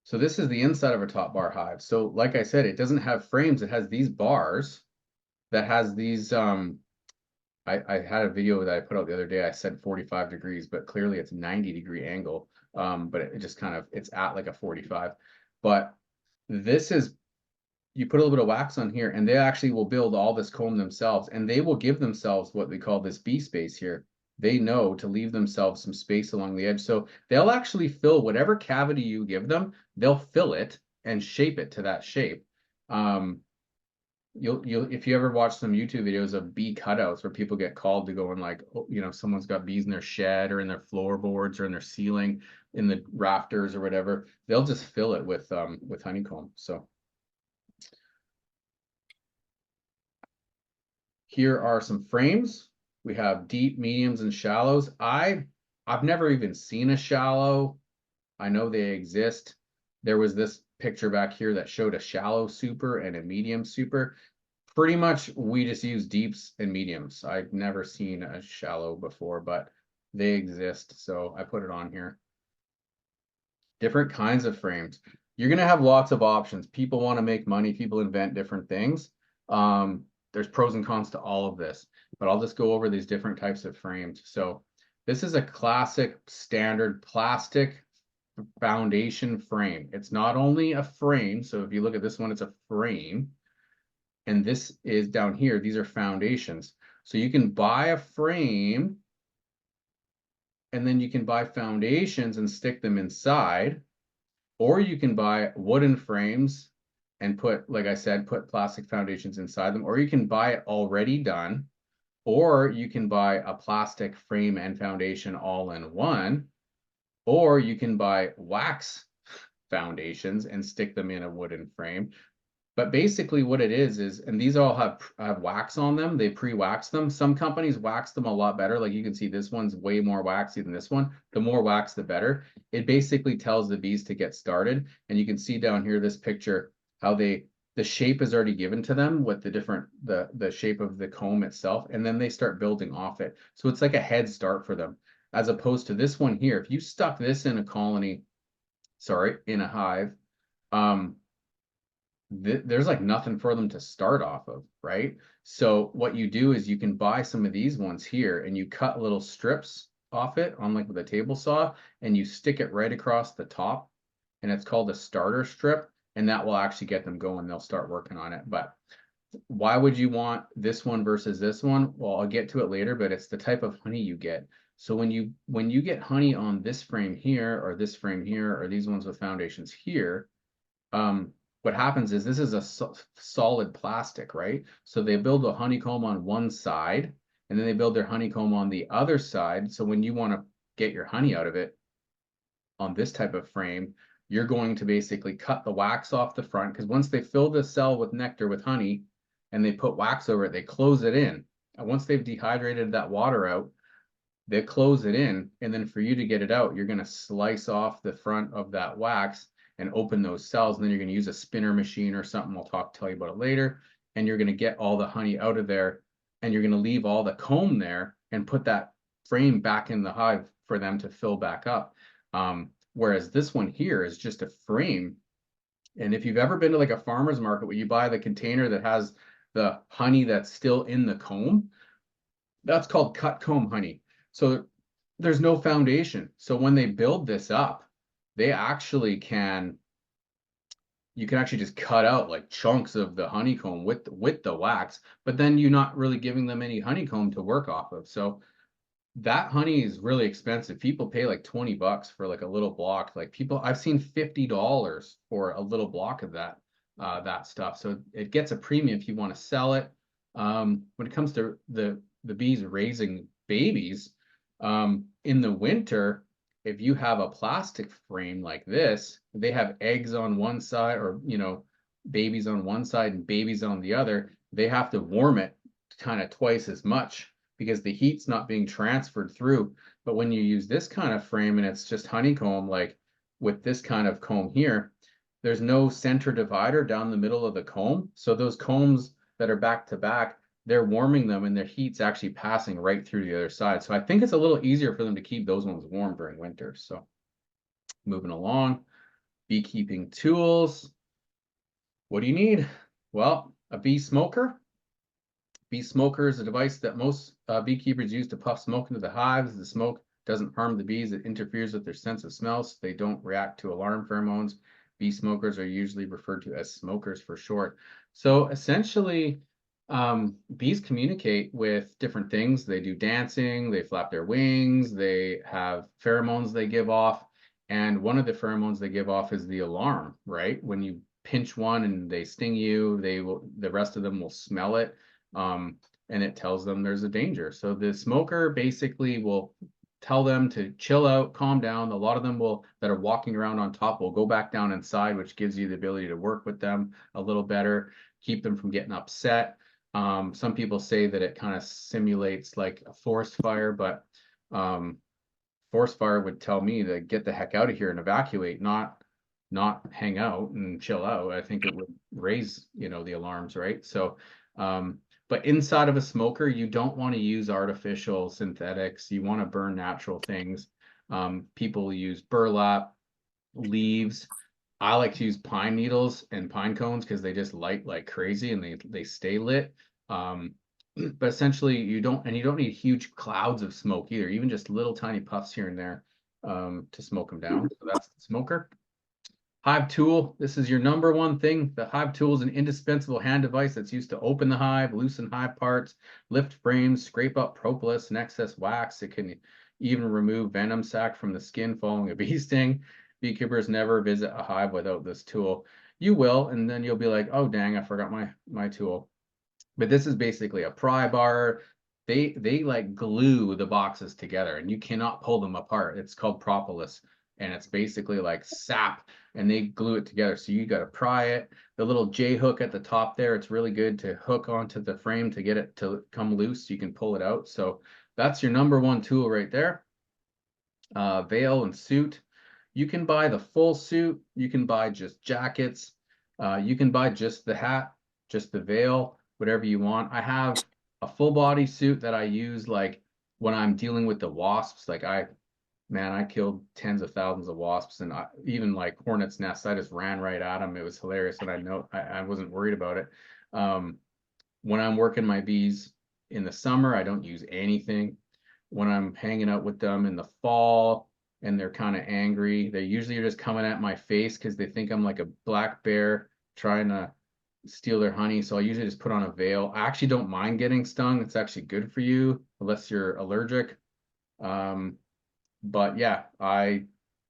So this is the inside of a top bar hive. So like I said, it doesn't have frames. It has these bars that has these, I had a video that I put out the other day. I said 45 degrees, but clearly it's 90-degree angle. But it just kind of, it's at like a 45. But this is, you put a little bit of wax on here, and they actually will build all this comb themselves, and they will give themselves what they call this bee space here. They know to leave themselves some space along the edge. So they'll actually fill whatever cavity you give them, they'll fill it and shape it to that shape. You'll if you ever watch some YouTube videos of bee cutouts where people get called to go and like, oh, you know, someone's got bees in their shed or in their floorboards or in their ceiling, in the rafters or whatever, they'll just fill it with honeycomb. So here are some frames. We have deep, mediums, and shallows. I've never even seen a shallow. I know they exist. There was this picture back here that showed a shallow super and a medium super. Pretty much we just use deeps and mediums. I've never seen a shallow before, but they exist, so I put it on here. Different kinds of frames. You're gonna have lots of options. People want to make money, people invent different things. There's pros and cons to all of this, but I'll just go over these different types of frames. So this is a classic standard plastic foundation frame. It's not only a frame, so if you look at this one, it's a frame, and this is down here, these are foundations. So you can buy a frame, and then you can buy foundations and stick them inside, or you can buy wooden frames and put, like I said, put plastic foundations inside them, or you can buy it already done, or you can buy a plastic frame and foundation all in one, or you can buy wax foundations and stick them in a wooden frame. But basically what it is, and these all have wax on them, they pre-wax them. Some companies wax them a lot better. Like you can see this one's way more waxy than this one. The more wax, the better. It basically tells the bees to get started. And you can see down here, this picture, how the shape is already given to them with the shape of the comb itself. And then they start building off it. So it's like a head start for them. As opposed to this one here, if you stuck this in a colony, sorry, in a hive, there's like nothing for them to start off of, right? So what you do is you can buy some of these ones here, and you cut little strips off it on like with a table saw, and you stick it right across the top, and it's called a starter strip, and that will actually get them going. They'll start working on it. But why would you want this one versus this one? Well, I'll get to it later, but it's the type of honey you get. So when you get honey on this frame here, or this frame here, or these ones with foundations here, what happens is this is a solid plastic, right? So they build a honeycomb on one side, and then they build their honeycomb on the other side. So when you want to get your honey out of it on this type of frame, you're going to basically cut the wax off the front, because once they fill the cell with nectar, with honey, and they put wax over it, they close it in. And once they've dehydrated that water out, they close it in, and then for you to get it out, you're going to slice off the front of that wax and open those cells, and then you're going to use a spinner machine or something. I'll tell you about it later, and you're going to get all the honey out of there, and you're going to leave all the comb there and put that frame back in the hive for them to fill back up. Whereas this one here is just a frame. And if you've ever been to like a farmer's market where you buy the container that has the honey that's still in the comb, that's called cut comb honey. So there's no foundation. So when they build this up, they actually can, you can actually just cut out like chunks of the honeycomb with the wax, but then you're not really giving them any honeycomb to work off of. So that honey is really expensive. People pay like 20 bucks for like a little block. Like people, I've seen $50 for a little block of that stuff. So it gets a premium if you want to sell it. When it comes to the bees raising babies, in the winter, if you have a plastic frame like this, they have eggs on one side, or babies on one side and babies on the other. They have to warm it kind of twice as much because the heat's not being transferred through. But when you use this kind of frame and it's just honeycomb, like with this kind of comb here, there's no center divider down the middle of the comb. So those combs that are back to back, they're warming them and their heat's actually passing right through the other side. So I think it's a little easier for them to keep those ones warm during winter. So moving along, beekeeping tools. What do you need? Well, a bee smoker. Bee smoker is a device that most beekeepers use to puff smoke into the hives. The smoke doesn't harm the bees. It interferes with their sense of smell, so they don't react to alarm pheromones. Bee smokers are usually referred to as smokers for short. So essentially, bees communicate with different things. They do dancing, they flap their wings, they have pheromones they give off. And one of the pheromones they give off is the alarm, right? When you pinch one and they sting you, the rest of them will smell it, and it tells them there's a danger. So the smoker basically will tell them to chill out, calm down. A lot of them that are walking around on top will go back down inside, which gives you the ability to work with them a little better, keep them from getting upset. Some people say that it kind of simulates like a forest fire, but forest fire would tell me to get the heck out of here and evacuate, not hang out and chill out. I think it would raise, the alarms, right? So, but inside of a smoker, you don't want to use artificial synthetics. You want to burn natural things. People use burlap, leaves. I like to use pine needles and pine cones because they just light like crazy and they stay lit. But essentially you don't need huge clouds of smoke either, even just little tiny puffs here and there to smoke them down. So that's the smoker. Hive tool, this is your number one thing. The hive tool is an indispensable hand device that's used to open the hive, loosen hive parts, lift frames, scrape up propolis and excess wax. It can even remove venom sac from the skin following a bee sting. Beekeepers never visit a hive without this tool. You will, and then you'll be like, oh dang, I forgot my tool. But this is basically a pry bar. They like glue the boxes together and you cannot pull them apart. It's called propolis and it's basically like sap and they glue it together. So you got to pry it. The little J hook at the top there, it's really good to hook onto the frame to get it to come loose so you can pull it out. So that's your number one tool right there. Veil and suit. You can buy the full suit. You can buy just jackets. You can buy just the hat, just the veil, whatever you want. I have a full body suit that I use like when I'm dealing with the wasps. Like I killed tens of thousands of wasps and even like hornets nests. I just ran right at them. It was hilarious, and I wasn't worried about it. When I'm working my bees in the summer, I don't use anything. When I'm hanging out with them in the fall and they're kind of angry, they usually are just coming at my face because they think I'm like a black bear trying to steal their honey. So I usually just put on a veil. I actually don't mind getting stung. It's actually good for you unless you're allergic. But yeah, I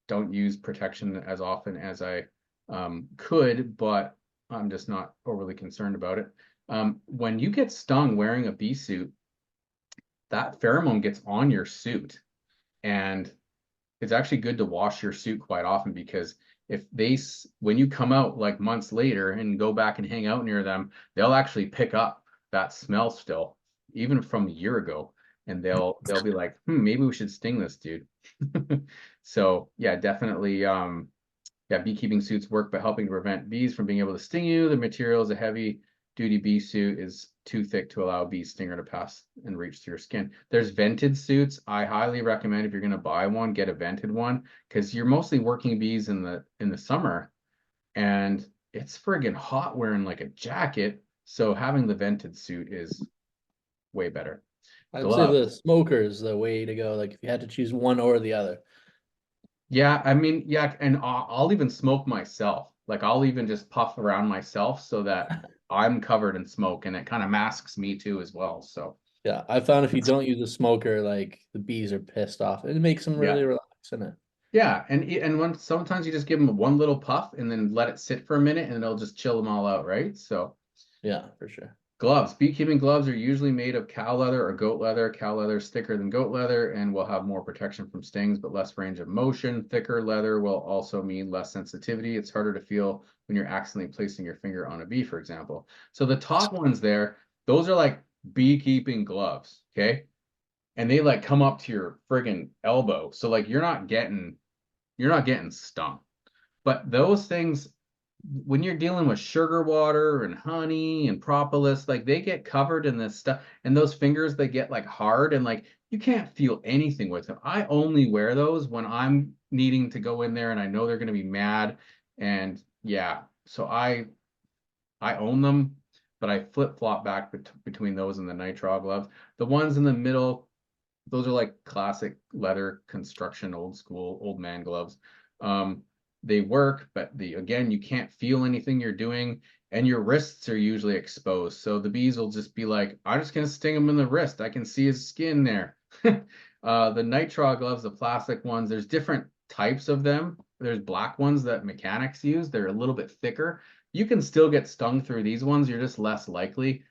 don't use protection as often as I could, but I'm just not overly concerned about it. When you get stung wearing a bee suit, that pheromone gets on your suit, and it's actually good to wash your suit quite often because when you come out like months later and go back and hang out near them, they'll actually pick up that smell still, even from a year ago, and they'll be like, maybe we should sting this dude. So yeah, definitely. Yeah, beekeeping suits work by helping to prevent bees from being able to sting you. The material is a heavy duty bee suit is too thick to allow a bee stinger to pass and reach through your skin. There's vented suits. I highly recommend if you're going to buy one, get a vented one because you're mostly working bees in the summer and it's friggin' hot wearing like a jacket So having the vented suit is way better.
I'd say
Glove.
the smoker is the way to go. Like if you had to choose one or the other.
Yeah, I mean, yeah, and I'll even smoke myself. Like I'll even just puff around myself so that I'm covered in smoke and it kind of masks me too as well. So
Yeah, I found if you don't use a smoker, like the bees are pissed off. It makes them
yeah.
really relax in it.
Yeah, and when sometimes you just give them one little puff and then let it sit for a minute and it'll just chill them all out, right? So
Yeah, for sure.
gloves. Beekeeping gloves are usually made of cow leather or goat leather. Cow leather is thicker than goat leather and will have more protection from stings, but less range of motion. Thicker leather will also mean less sensitivity. It's harder to feel when you're accidentally placing your finger on a bee, for example. So the top ones there, those are like beekeeping gloves, okay? And they like come up to your friggin' elbow. So like you're not getting stung. But those things, when you're dealing with sugar water and honey and propolis, like they get covered in this stuff, and those fingers they get like hard and like you can't feel anything with them. I only wear those when I'm needing to go in there and I know they're going to be mad. And yeah, so I own them, but I flip flop back between those and the nitrile gloves. The ones in the middle, those are like classic leather construction, old school, old man gloves. Um, they work, but again, you can't feel anything you're doing, and your wrists are usually exposed. So the bees will just be like, I'm just gonna sting him in the wrist. I can see his skin there. The nitrile gloves, the plastic ones, there's different types of them. There's black ones that mechanics use. They're a little bit thicker. You can still get stung through these ones. You're just less likely.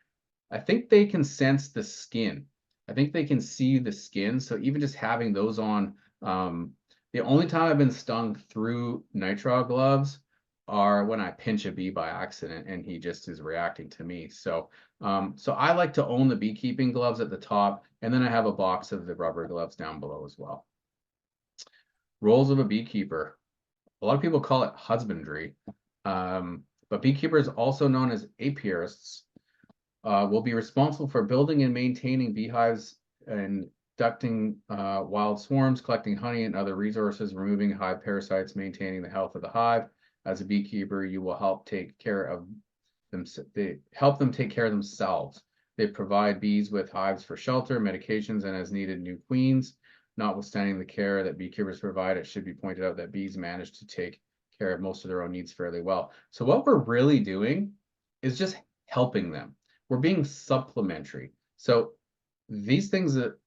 I think they can sense the skin. I think they can see the skin. So even just having those on, the only time I've been stung through nitrile gloves are when I pinch a bee by accident and he just is reacting to me. So I like to own the beekeeping gloves at the top, and then I have a box of the rubber gloves down below as well. Roles of a beekeeper. A lot of people call it husbandry, but beekeepers, also known as apiarists, will be responsible for building and maintaining beehives and ducting wild swarms, collecting honey and other resources, removing hive parasites, maintaining the health of the hive. As a beekeeper, you will help take care of them. They help them take care of themselves. They provide bees with hives for shelter, medications, and as needed, new queens. Notwithstanding the care that beekeepers provide, it should be pointed out that bees manage to take care of most of their own needs fairly well. So what we're really doing is just helping them. We're being supplementary. So these things that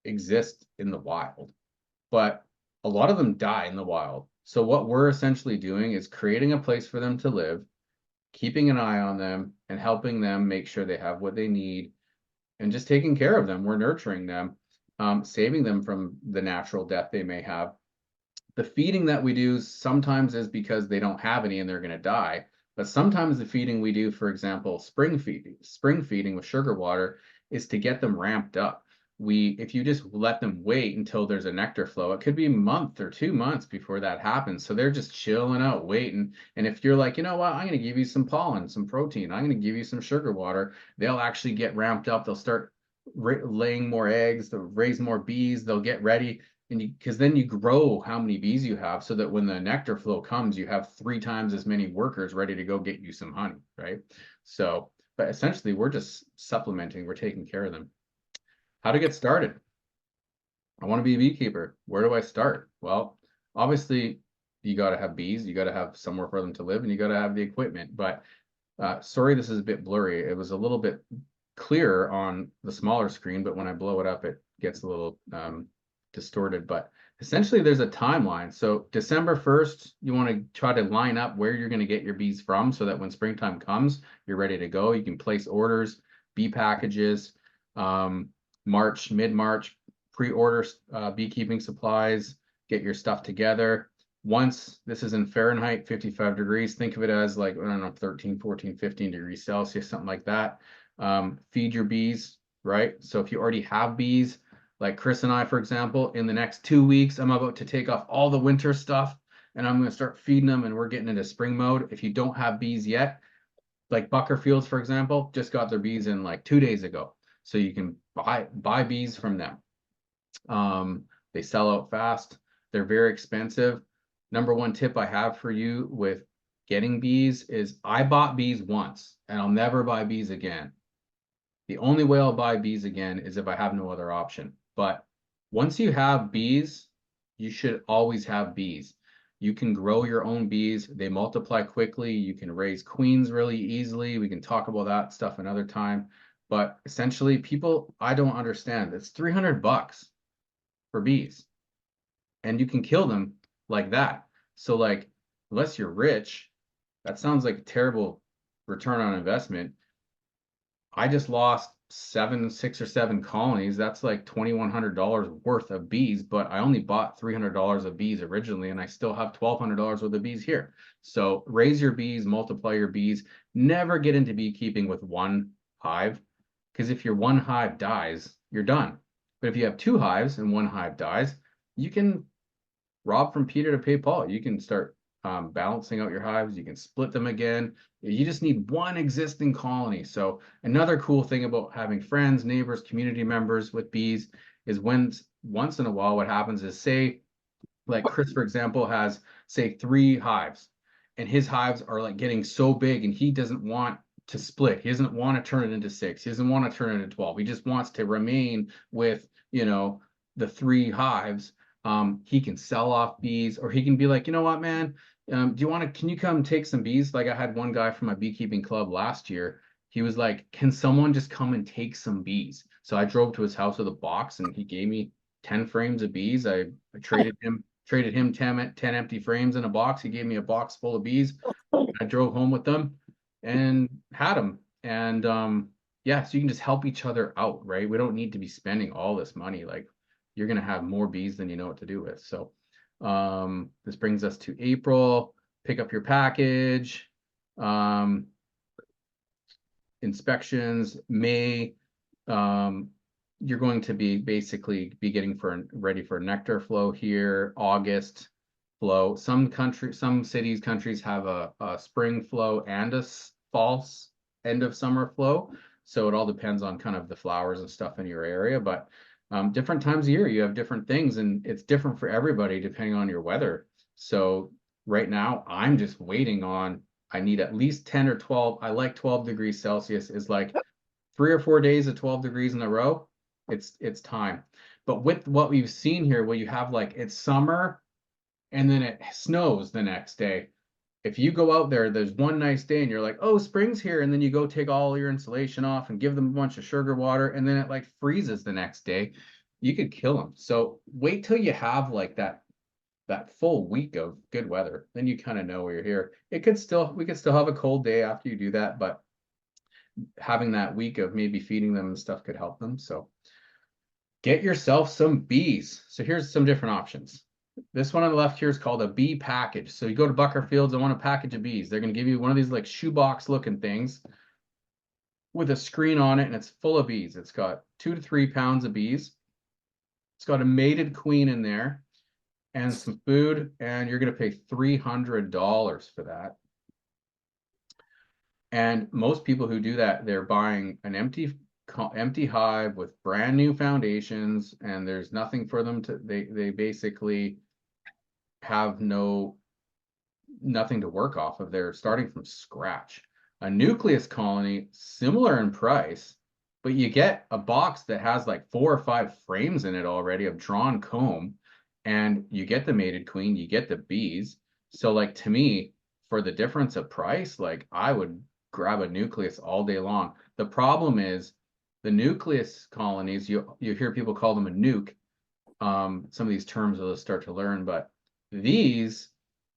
exist in the wild, but a lot of them die in the wild. So what we're essentially doing is creating a place for them to live, keeping an eye on them, and helping them make sure they have what they need, and just taking care of them. We're nurturing them, saving them from the natural death they may have. The feeding that we do sometimes is because they don't have any and they're going to die. But sometimes the feeding we do, for example, spring feeding with sugar water, is to get them ramped up. If you just let them wait until there's a nectar flow, it could be a month or 2 months before that happens. So they're just chilling out, waiting. And if you're like, you know what, I'm going to give you some pollen, some protein, I'm going to give you some sugar water, they'll actually get ramped up. They'll start laying more eggs, they'll raise more bees, they'll get ready, and because then you grow how many bees you have so that when the nectar flow comes, you have 3 times as many workers ready to go get you some honey, right? So, but essentially we're just supplementing, we're taking care of them. How to get started? I want to be a beekeeper. Where do I start? Well, obviously you got to have bees, you got to have somewhere for them to live, and you got to have the equipment. But sorry, this is a bit blurry. It was a little bit clearer on the smaller screen, but when I blow it up, it gets a little distorted. But essentially, there's a timeline. So December 1st, you want to try to line up where you're going to get your bees from so that when springtime comes, you're ready to go. You can place orders, bee packages, mid-March, pre-order beekeeping supplies, get your stuff together. Once this is in Fahrenheit, 55 degrees, think of it as like, I don't know, 13, 14, 15 degrees Celsius, something like that. Feed your bees, right? So if you already have bees, like Chris and I, for example, in the next 2 weeks, I'm about to take off all the winter stuff and I'm going to start feeding them and we're getting into spring mode. If you don't have bees yet, like Buckerfields, for example, just got their bees in like 2 days ago. So you can buy bees from them. They sell out fast. They're very expensive. Number one tip I have for you with getting bees is I bought bees once and I'll never buy bees again. The only way I'll buy bees again is if I have no other option. But once you have bees, you should always have bees. You can grow your own bees. They multiply quickly. You can raise queens really easily. We can talk about that stuff another time. But essentially, people, I don't understand. It's $300 for bees, and you can kill them like that. So like, unless you're rich, that sounds like a terrible return on investment. I just lost 6 or 7 colonies. That's like $2,100 worth of bees, but I only bought $300 of bees originally, and I still have $1,200 worth of bees here. So raise your bees, multiply your bees. Never get into beekeeping with one hive, because if your one hive dies, you're done. But if you have 2 hives and one hive dies, you can rob from Peter to pay Paul. You can start balancing out your hives. You can split them again. You just need one existing colony. So another cool thing about having friends, neighbors, community members with bees is when once in a while what happens is, say like Chris, for example, has say 3 hives, and his hives are like getting so big and he doesn't want to split. He doesn't want to turn it into 6. He doesn't want to turn it into 12. He just wants to remain with, the 3 hives. He can sell off bees, or he can be like, you know what, man, can you come take some bees? Like I had one guy from my beekeeping club last year. He was like, can someone just come and take some bees? So I drove to his house with a box and he gave me 10 frames of bees. I traded him 10 empty frames in a box. He gave me a box full of bees. I drove home with them and had them. And yeah, so you can just help each other out, right? We don't need to be spending all this money. Like you're gonna have more bees than you know what to do with. So this brings us to April. Pick up your package. Um, inspections, May. Um, you're going to be basically be getting ready for nectar flow here. August flow. Some cities, countries have a spring flow and a false end of summer flow. So it all depends on kind of the flowers and stuff in your area. But different times of year, you have different things, and it's different for everybody depending on your weather. So right now, I'm just waiting on. I need at least 10 or 12. I like 12 degrees Celsius is like 3 or 4 days at 12 degrees in a row. It's time. But with what we've seen here, where you have like it's summer and then it snows the next day. If you go out there, there's one nice day and you're like, oh, spring's here. And then you go take all your insulation off and give them a bunch of sugar water. And then it like freezes the next day. You could kill them. So wait till you have like that full week of good weather. Then you kind of know where you're here. We could still have a cold day after you do that, but having that week of maybe feeding them and stuff could help them. So get yourself some bees. So here's some different options. This one on the left here is called a bee package. So you go to Buckerfields, I want a package of bees. They're going to give you one of these like shoebox looking things with a screen on it, and it's full of bees. It's got 2 to 3 pounds of bees. It's got a mated queen in there and some food, and you're going to pay $300 for that. And most people who do that, they're buying an empty hive with brand new foundations, and there's nothing for them to. They basically have nothing to work off of. They're starting from scratch. A nucleus colony, similar in price, but you get a box that has like 4 or 5 frames in it already of drawn comb, and you get the mated queen, you get the bees. So like to me, for the difference of price, like I would grab a nucleus all day long. The problem is the nucleus colonies, you hear people call them a nuke. Some of these terms we'll start to learn, but these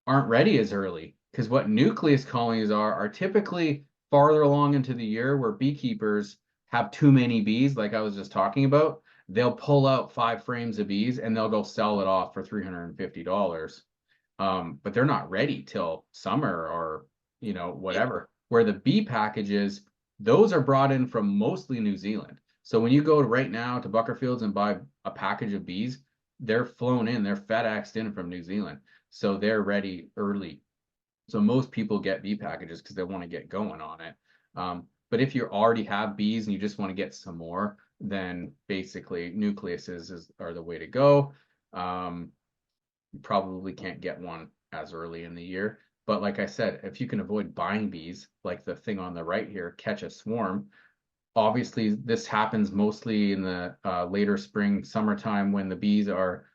aren't ready as early, because what nucleus colonies are typically farther along into the year, where beekeepers have too many bees, like I was just talking about. They'll pull out 5 frames of bees and they'll go sell it off for $350. But they're not ready till summer or whatever. Where the bee packages, those are brought in from mostly New Zealand. So when you go right now to Buckerfields and buy a package of bees, they're flown in, they're FedExed in from New Zealand. So they're ready early. So most people get bee packages because they want to get going on it. But if you already have bees and you just want to get some more, then basically nucleuses are the way to go. You probably can't get one as early in the year. But like I said, if you can avoid buying bees, like the thing on the right here, catch a swarm. Obviously, this happens mostly in the later spring, summertime when the bees are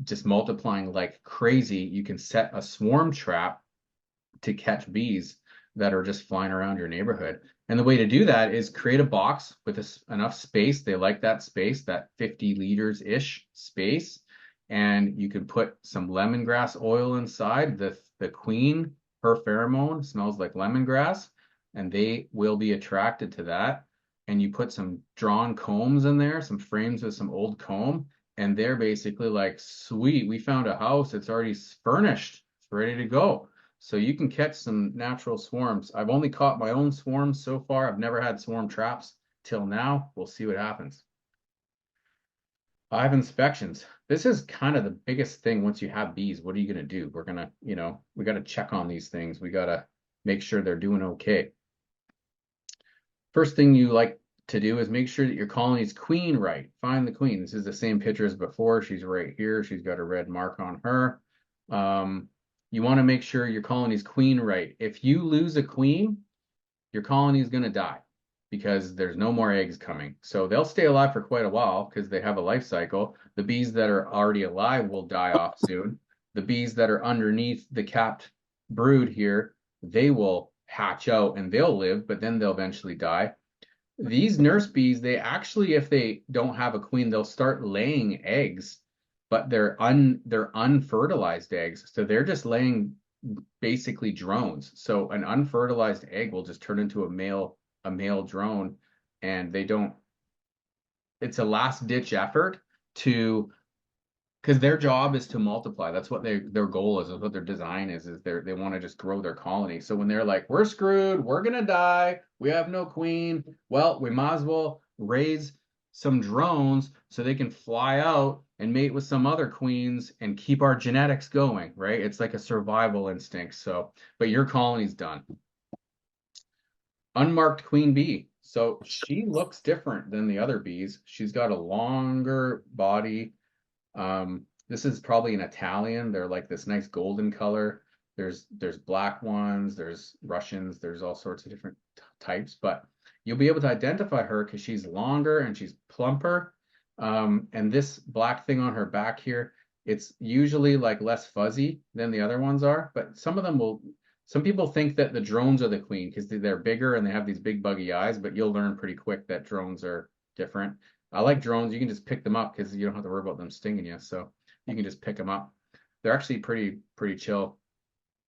just multiplying like crazy. You can set a swarm trap to catch bees that are just flying around your neighborhood. And the way to do that is create a box with enough space. They like that space, that 50 liters ish space. And you can put some lemongrass oil inside. The queen, her pheromone smells like lemongrass, and they will be attracted to that. And you put some drawn combs in there, some frames with some old comb, and they're basically like, sweet, we found a house. It's already furnished. It's ready to go. So you can catch some natural swarms. I've only caught my own swarms so far. I've never had swarm traps till now. We'll see what happens. Hive inspections. This is kind of the biggest thing once you have bees. What are you going to do? We're going to, we got to check on these things. We got to make sure they're doing okay. First thing you like to do is make sure that your colony's queen right. Find the queen. This is the same picture as before. She's right here. She's got a red mark on her. You want to make sure your colony's queen right. If you lose a queen, your colony is going to die because there's no more eggs coming. So they'll stay alive for quite a while because they have a life cycle. The bees that are already alive will die off soon. The bees that are underneath the capped brood here, they will hatch out and they'll live, but then they'll eventually die. These nurse bees, they actually, if they don't have a queen, they'll start laying eggs, but they're unfertilized eggs. So they're just laying basically drones. So an unfertilized egg will just turn into a male drone, and they don't. It's a last ditch effort to because their job is to multiply. That's what their goal is what their design is they want to just grow their colony. So when they're like, we're screwed, we're gonna die, we have no queen, well, we might as well raise some drones so they can fly out and mate with some other queens and keep our genetics going, right? It's like a survival instinct. So, but your colony's done. Unmarked queen bee. So she looks different than the other bees. She's got a longer body. This is probably an Italian. They're like this nice golden color. There's black ones, there's Russians, there's all sorts of different types, but you'll be able to identify her because she's longer and she's plumper. And this black thing on her back here, it's usually like less fuzzy than the other ones are, but some people think that the drones are the queen because they're bigger and they have these big buggy eyes, but you'll learn pretty quick that drones are different. I like drones. You can just pick them up because you don't have to worry about them stinging you. So you can just pick them up. They're actually pretty chill.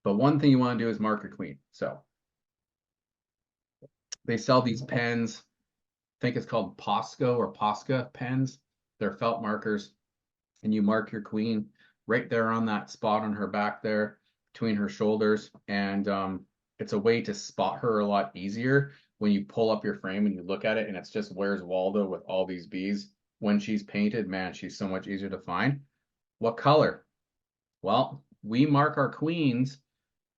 But one thing you want to do is mark your queen. So they sell these pens. I think it's called Posco or Posca pens. They're felt markers. And you mark your queen right there on that spot on her back there between her shoulders. And it's a way to spot her a lot easier when you pull up your frame and you look at it and it's just Where's Waldo with all these bees. When she's painted, man, she's so much easier to find. What color? Well, we mark our queens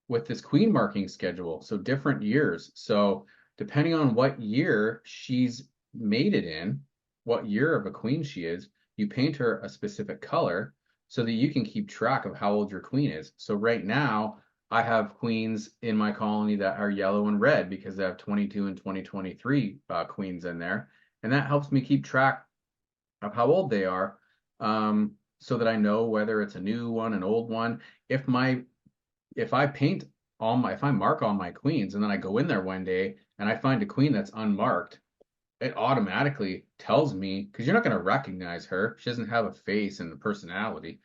with this queen marking schedule. So different years. So depending on what year she's mated in, what year of a queen she is, you paint her a specific color so that you can keep track of how old your queen is. So right now, I have queens in my colony that are yellow and red because I have 22 and 2023 queens in there. And that helps me keep track of how old they are so that I know whether it's a new one, an old one. If I paint if I mark all my queens and then I go in there one day and I find a queen that's unmarked, it automatically tells me because you're not going to recognize her. She doesn't have a face and a personality,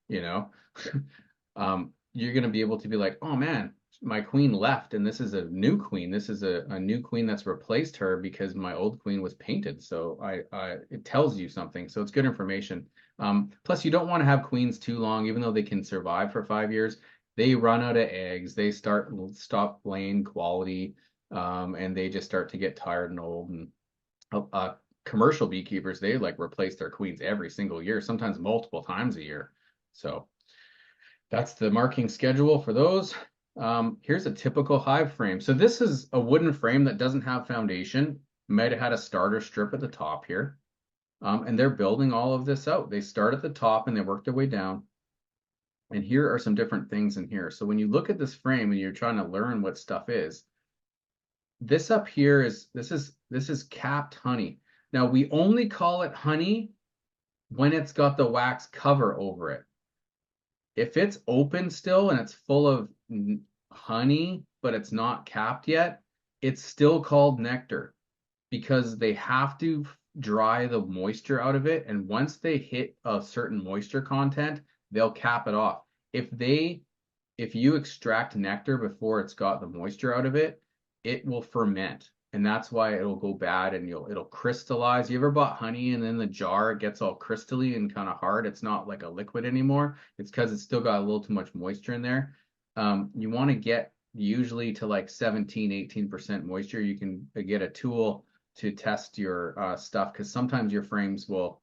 you know. You're going to be able to be like, oh man, my queen left and this is a new queen. This is a new queen that's replaced her because my old queen was painted. So it tells you something. So it's good information. Plus, you don't want to have queens too long, even though they can survive for 5 years. They run out of eggs. They stop laying quality, and they just start to get tired and old. And commercial beekeepers, they like replace their queens every single year, sometimes multiple times a year. So that's the marking schedule for those. Here's a typical hive frame. So this is a wooden frame that doesn't have foundation. Might have had a starter strip at the top here. And they're building all of this out. They start at the top and they work their way down. And here are some different things in here. So when you look at this frame and you're trying to learn what stuff is, this up here is this is capped honey. Now we only call it honey when it's got the wax cover over it. If it's open still and it's full of honey, but it's not capped yet, it's still called nectar because they have to dry the moisture out of it. And once they hit a certain moisture content, they'll cap it off. If you extract nectar before it's got the moisture out of it, it will ferment. And that's why it'll go bad and it'll crystallize. You ever bought honey and then the jar it gets all crystally and kind of hard? It's not like a liquid anymore. It's because it's still got a little too much moisture in there. You want to get usually to like 17, 18% moisture. You can get a tool to test your stuff because sometimes your frames will,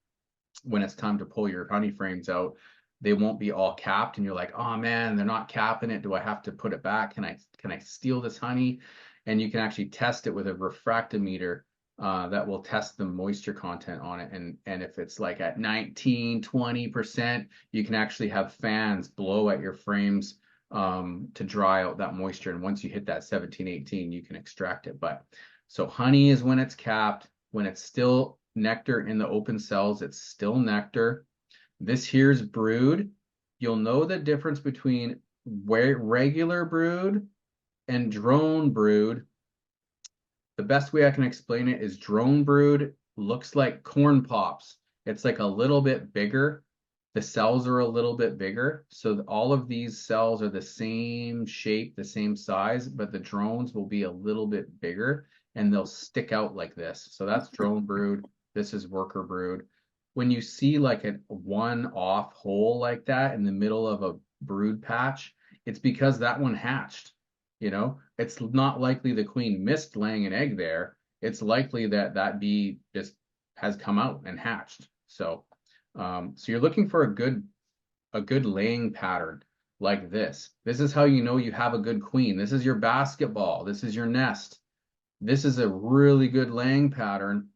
when it's time to pull your honey frames out, they won't be all capped and you're like, oh man, they're not capping it. Do I have to put it back? Can I steal this honey? And you can actually test it with a refractometer that will test the moisture content on it. And if it's like at 19, 20%, you can actually have fans blow at your frames to dry out that moisture. And once you hit that 17, 18, you can extract it. But so honey is when it's capped, when it's still nectar in the open cells, it's still nectar. This here's brood. You'll know the difference between regular brood and drone brood. The best way I can explain it is drone brood looks like corn pops. It's like a little bit bigger. The cells are a little bit bigger. So all of these cells are the same shape, the same size, but the drones will be a little bit bigger and they'll stick out like this. So that's drone brood. This is worker brood. When you see like a one-off hole like that in the middle of a brood patch, it's because that one hatched. You know, it's not likely the queen missed laying an egg there. It's likely that that bee just has come out and hatched. So, so you're looking for a good laying pattern like this. This is how you know you have a good queen. This is your basketball. This is your nest. This is a really good laying pattern.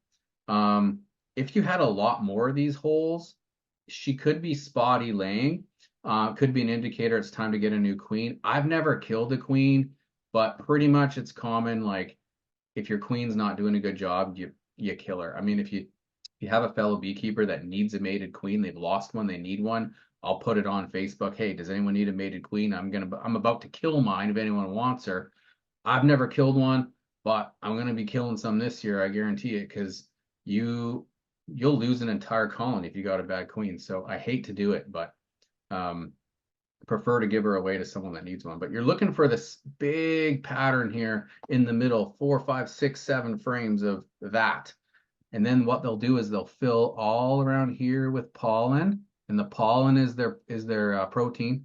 If you had a lot more of these holes, she could be spotty laying. Could be an indicator it's time to get a new queen. I've never killed a queen, but pretty much it's common. Like if your queen's not doing a good job, you kill her. I mean, if you have a fellow beekeeper that needs a mated queen, they've lost one, they need one. I'll put it on Facebook. Hey, does anyone need a mated queen? I'm about to kill mine if anyone wants her. I've never killed one, but I'm gonna be killing some this year. I guarantee it, because you'll lose an entire colony if you got a bad queen. So I hate to do it, but prefer to give her away to someone that needs one. But you're looking for this big pattern here in the middle, 4, 5, 6, 7 frames of that. And then what they'll do is they'll fill all around here with pollen, and the pollen is their protein.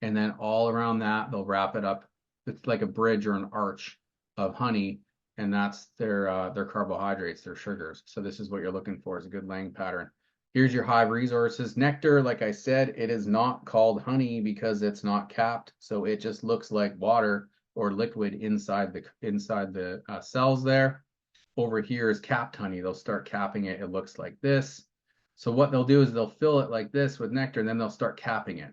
And then all around that, they'll wrap it up. It's like a bridge or an arch of honey, and that's their carbohydrates, their sugars. So this is what you're looking for, is a good laying pattern. Here's your hive resources. Nectar, like I said, it is not called honey because it's not capped. So it just looks like water or liquid inside the cells there. Over here is capped honey. They'll start capping it. It looks like this. So what they'll do is they'll fill it like this with nectar, and then they'll start capping it.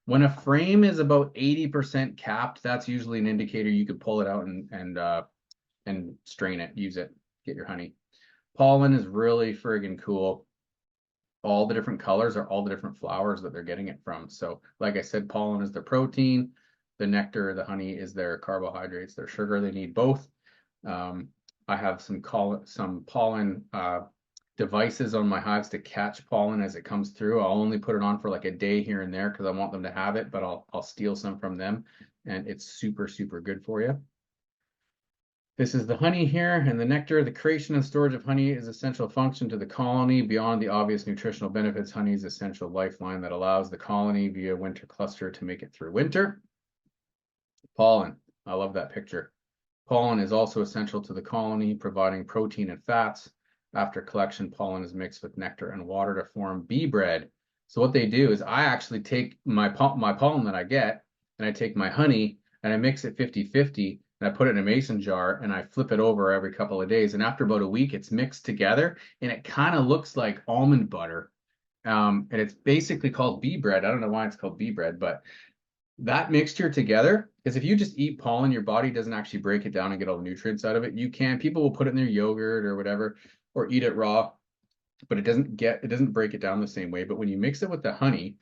When a frame is about 80% capped, that's usually an indicator you could pull it out and strain it, use it, get your honey. Pollen is really friggin' cool. All the different colors are all the different flowers that they're getting it from. So like I said, pollen is their protein. The nectar, the honey is their carbohydrates, their sugar. They need both. I have some pollen devices on my hives to catch pollen as it comes through. I'll only put it on for like a day here and there because I want them to have it, but I'll steal some from them, and it's super, super good for you. This is the honey here and the nectar. The creation and storage of honey is essential function to the colony. Beyond the obvious nutritional benefits, honey is essential lifeline that allows the colony via winter cluster to make it through winter. Pollen. I love that picture. Pollen is also essential to the colony, providing protein and fats. After collection, pollen is mixed with nectar and water to form bee bread. So what they do is I actually take my pollen that I get, and I take my honey and I mix it 50-50, and I put it in a mason jar and I flip it over every couple of days. And after about a week, it's mixed together and it kind of looks like almond butter. And it's basically called bee bread. I don't know why it's called bee bread, but that mixture together, because if you just eat pollen, your body doesn't actually break it down and get all the nutrients out of it. You can, people will put it in their yogurt or whatever, or eat it raw, but it doesn't break it down the same way. But when you mix it with the honey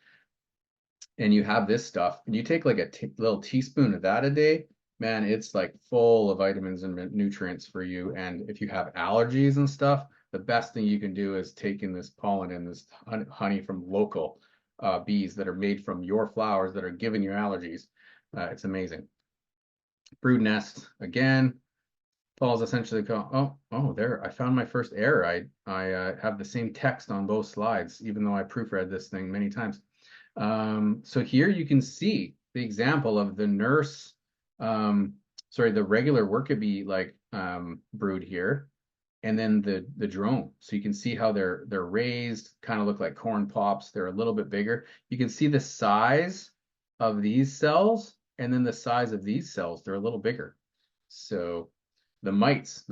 and you have this stuff, and you take like a little teaspoon of that a day, man, it's like full of vitamins and nutrients for you. And if you have allergies and stuff, the best thing you can do is taking this pollen and this honey from local bees that are made from your flowers that are giving you allergies. It's amazing. Brood nest again. Paul's essentially there. I found my first error. I have the same text on both slides, even though I proofread this thing many times. So here you can see the example of the nurse, the regular worker bee brood here, and then the drone. So you can see how they're raised, kind of look like corn pops. They're a little bit bigger. You can see the size of these cells, and then the size of these cells. They're a little bigger. So the mites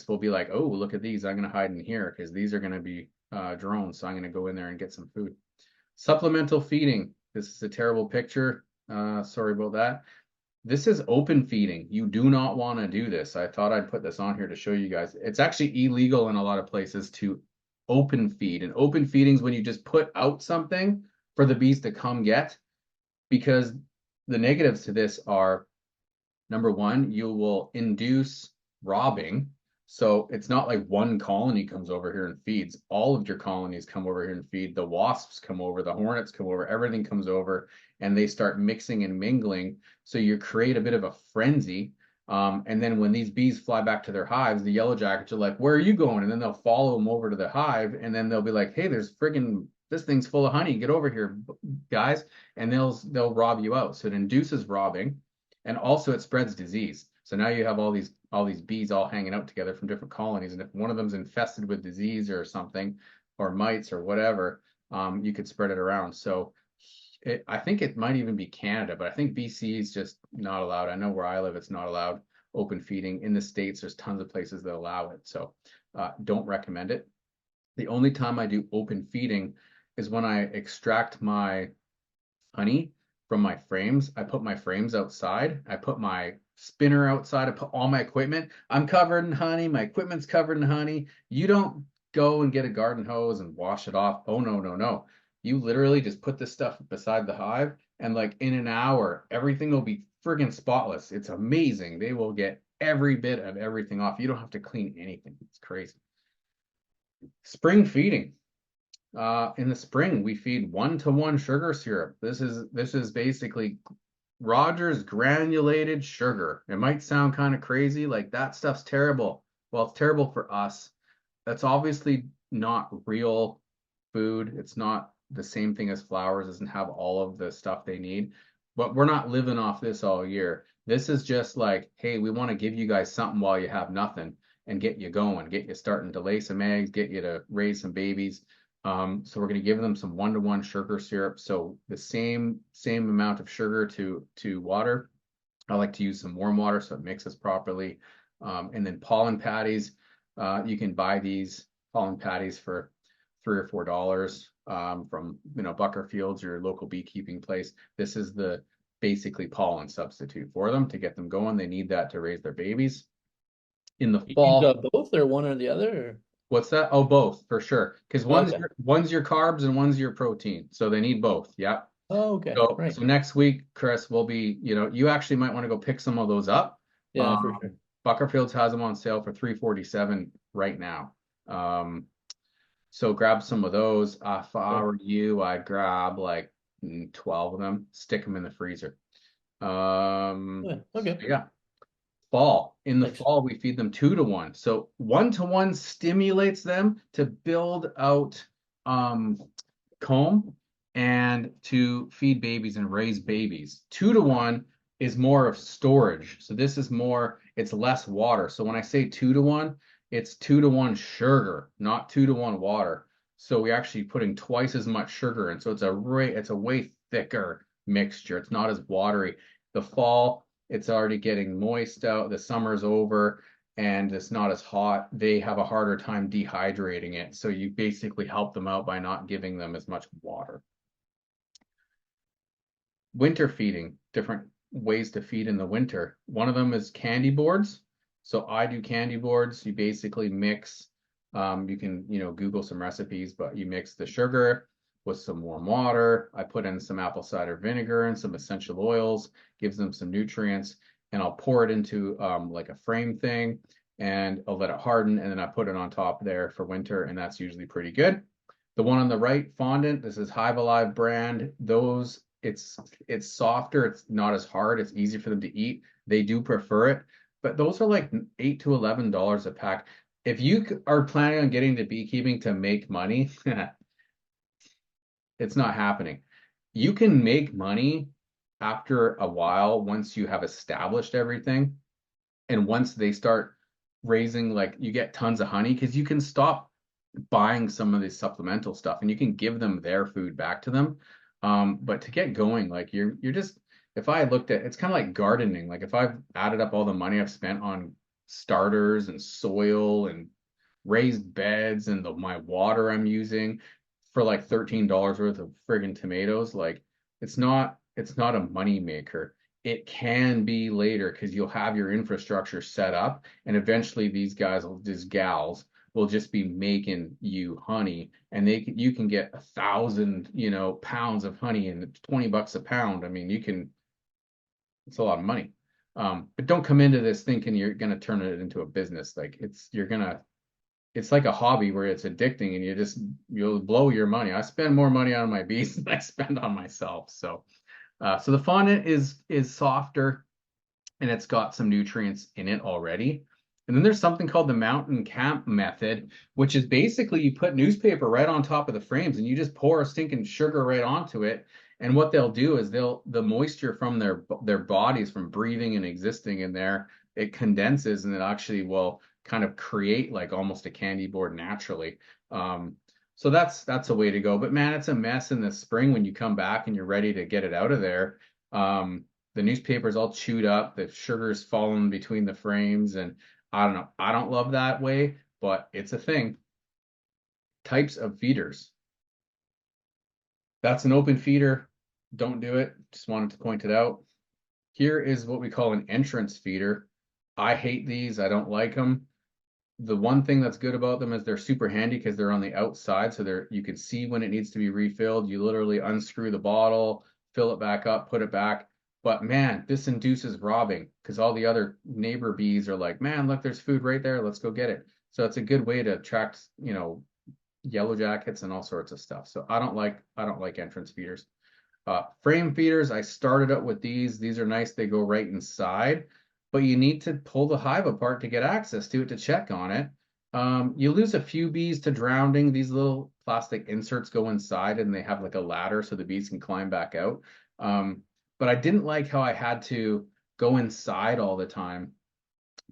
will be like, oh, look at these. I'm going to hide in here because these are going to be drones. So I'm going to go in there and get some food. Supplemental feeding. This is a terrible picture. Sorry about that. This is open feeding. You do not want to do this. I thought I'd put this on here to show you guys. It's actually illegal in a lot of places to open feed. And open feeding is when you just put out something for the bees to come get, because the negatives to this are, number one, you will induce robbing. So it's not like one colony comes over here and feeds. All of your colonies come over here and feed. The wasps come over, the hornets come over, everything comes over, and they start mixing and mingling. So you create a bit of a frenzy. And then when these bees fly back to their hives, the yellow jackets are like, where are you going? And then they'll follow them over to the hive, and then they'll be like, hey, there's friggin' this thing's full of honey. Get over here, guys. And they'll rob you out. So it induces robbing, and also it spreads disease. So now you have all these bees all hanging out together from different colonies, and if one of them's infested with disease or something, or mites or whatever, you could spread it around. So I think it might even be Canada, but I think BC is just not allowed. I know where I live, it's not allowed open feeding. In the States, there's tons of places that allow it. So don't recommend it. The only time I do open feeding is when I extract my honey from my frames. I put my frames outside. I put my spinner outside. I put all my equipment. I'm covered in honey. My equipment's covered in honey. You don't go and get a garden hose and wash it off. Oh, no, no, no. You literally just put this stuff beside the hive, and like in an hour, everything will be friggin' spotless. It's amazing. They will get every bit of everything off. You don't have to clean anything. It's crazy. Spring feeding. In the spring, we feed 1-to-1 sugar syrup. This is basically Rogers granulated sugar. It might sound kind of crazy, like that stuff's terrible. Well, it's terrible for us. That's obviously not real food. It's not the same thing as flowers. It doesn't have all of the stuff they need. But we're not living off this all year. This is just like, hey, we want to give you guys something while you have nothing and get you going, get you starting to lay some eggs, get you to raise some babies. So we're going to give them some 1-to-1 sugar syrup. So the same amount of sugar to water. I like to use some warm water so it mixes properly. And then pollen patties. You can buy these pollen patties for $3 or $4 from Buckerfields, your local beekeeping place. This is the basically pollen substitute for them to get them going. They need that to raise their babies. In the
You use
fall,
both or one or the other? Or?
what's that? Oh, both for sure. Because
Okay.
one's your carbs and one's your protein. So they need both. Yeah.
Oh, okay.
So
Right.
next week, Chris, will be, you actually might want to go pick some of those up.
Yeah, for sure.
Buckerfields has them on sale for $347 right now. So grab some of those. If I were you, I'd grab like 12 of them, stick them in the freezer.
Yeah, okay.
Yeah. Fall. In the
Thanks.
fall, we feed them 2-to-1. So 1-to-1 stimulates them to build out comb and to feed babies and raise babies. 2-to-1 is more of storage. So this is more, it's less water. So when I say 2-to-1, it's 2-to-1 sugar, not 2-to-1 water. So we're actually putting twice as much sugar in. So it's a way thicker mixture. It's not as watery. The fall, it's already getting moist out. The summer's over. and it's not as hot, they have a harder time dehydrating it. So you basically help them out by not giving them as much water. Winter feeding, different ways to feed in the winter. One of them is candy boards. So I do candy boards. You basically mix, you can, Google some recipes, but you mix the sugar with some warm water. I put in some apple cider vinegar and some essential oils, gives them some nutrients, and I'll pour it into like a frame thing and I'll let it harden. And then I put it on top there for winter, and that's usually pretty good. The one on the right, fondant, this is Hive Alive brand. Those, it's softer, it's not as hard, it's easy for them to eat. They do prefer it, but those are like $8 to $11 a pack. If you are planning on getting to beekeeping to make money, it's not happening. You can make money after a while once you have established everything, and once they start raising, like you get tons of honey, because you can stop buying some of this supplemental stuff and you can give them their food back to them. But to get going, like you're just, if I looked at, it's kind of like gardening. Like if I've added up all the money I've spent on starters and soil and raised beds and my water I'm using for like $13 worth of friggin' tomatoes, like it's not a money maker. It can be later because you'll have your infrastructure set up, and eventually these gals will just be making you honey, and you can get 1,000 pounds of honey, and it's $20 a pound. I mean, it's a lot of money. But don't come into this thinking you're gonna turn it into a business. Like it's like a hobby where it's addicting, and you'll blow your money. I spend more money on my bees than I spend on myself. So the fondant is softer, and it's got some nutrients in it already. And then there's something called the mountain camp method, which is basically you put newspaper right on top of the frames and you just pour a stinking sugar right onto it. And what they'll do is the moisture from their bodies from breathing and existing in there, it condenses and it actually will kind of create like almost a candy board naturally. So that's a way to go. But man, it's a mess in the spring when you come back and you're ready to get it out of there. The newspaper's all chewed up, the sugar's fallen between the frames, and I don't know. I don't love that way, but it's a thing. Types of feeders. That's an open feeder. Don't do it. Just wanted to point it out. Here is what we call an entrance feeder. I hate these. I don't like them. The one thing that's good about them is they're super handy because they're on the outside, so you can see when it needs to be refilled. You literally unscrew the bottle, fill it back up, put it back. But man, this induces robbing because all the other neighbor bees are like, man, look, there's food right there. Let's go get it. So it's a good way to attract, yellow jackets and all sorts of stuff. So I don't like entrance feeders. Frame feeders, I started out with these. These are nice. They go right inside, but you need to pull the hive apart to get access to it to check on it. You lose a few bees to drowning. These little plastic inserts go inside and they have like a ladder so the bees can climb back out. But I didn't like how I had to go inside all the time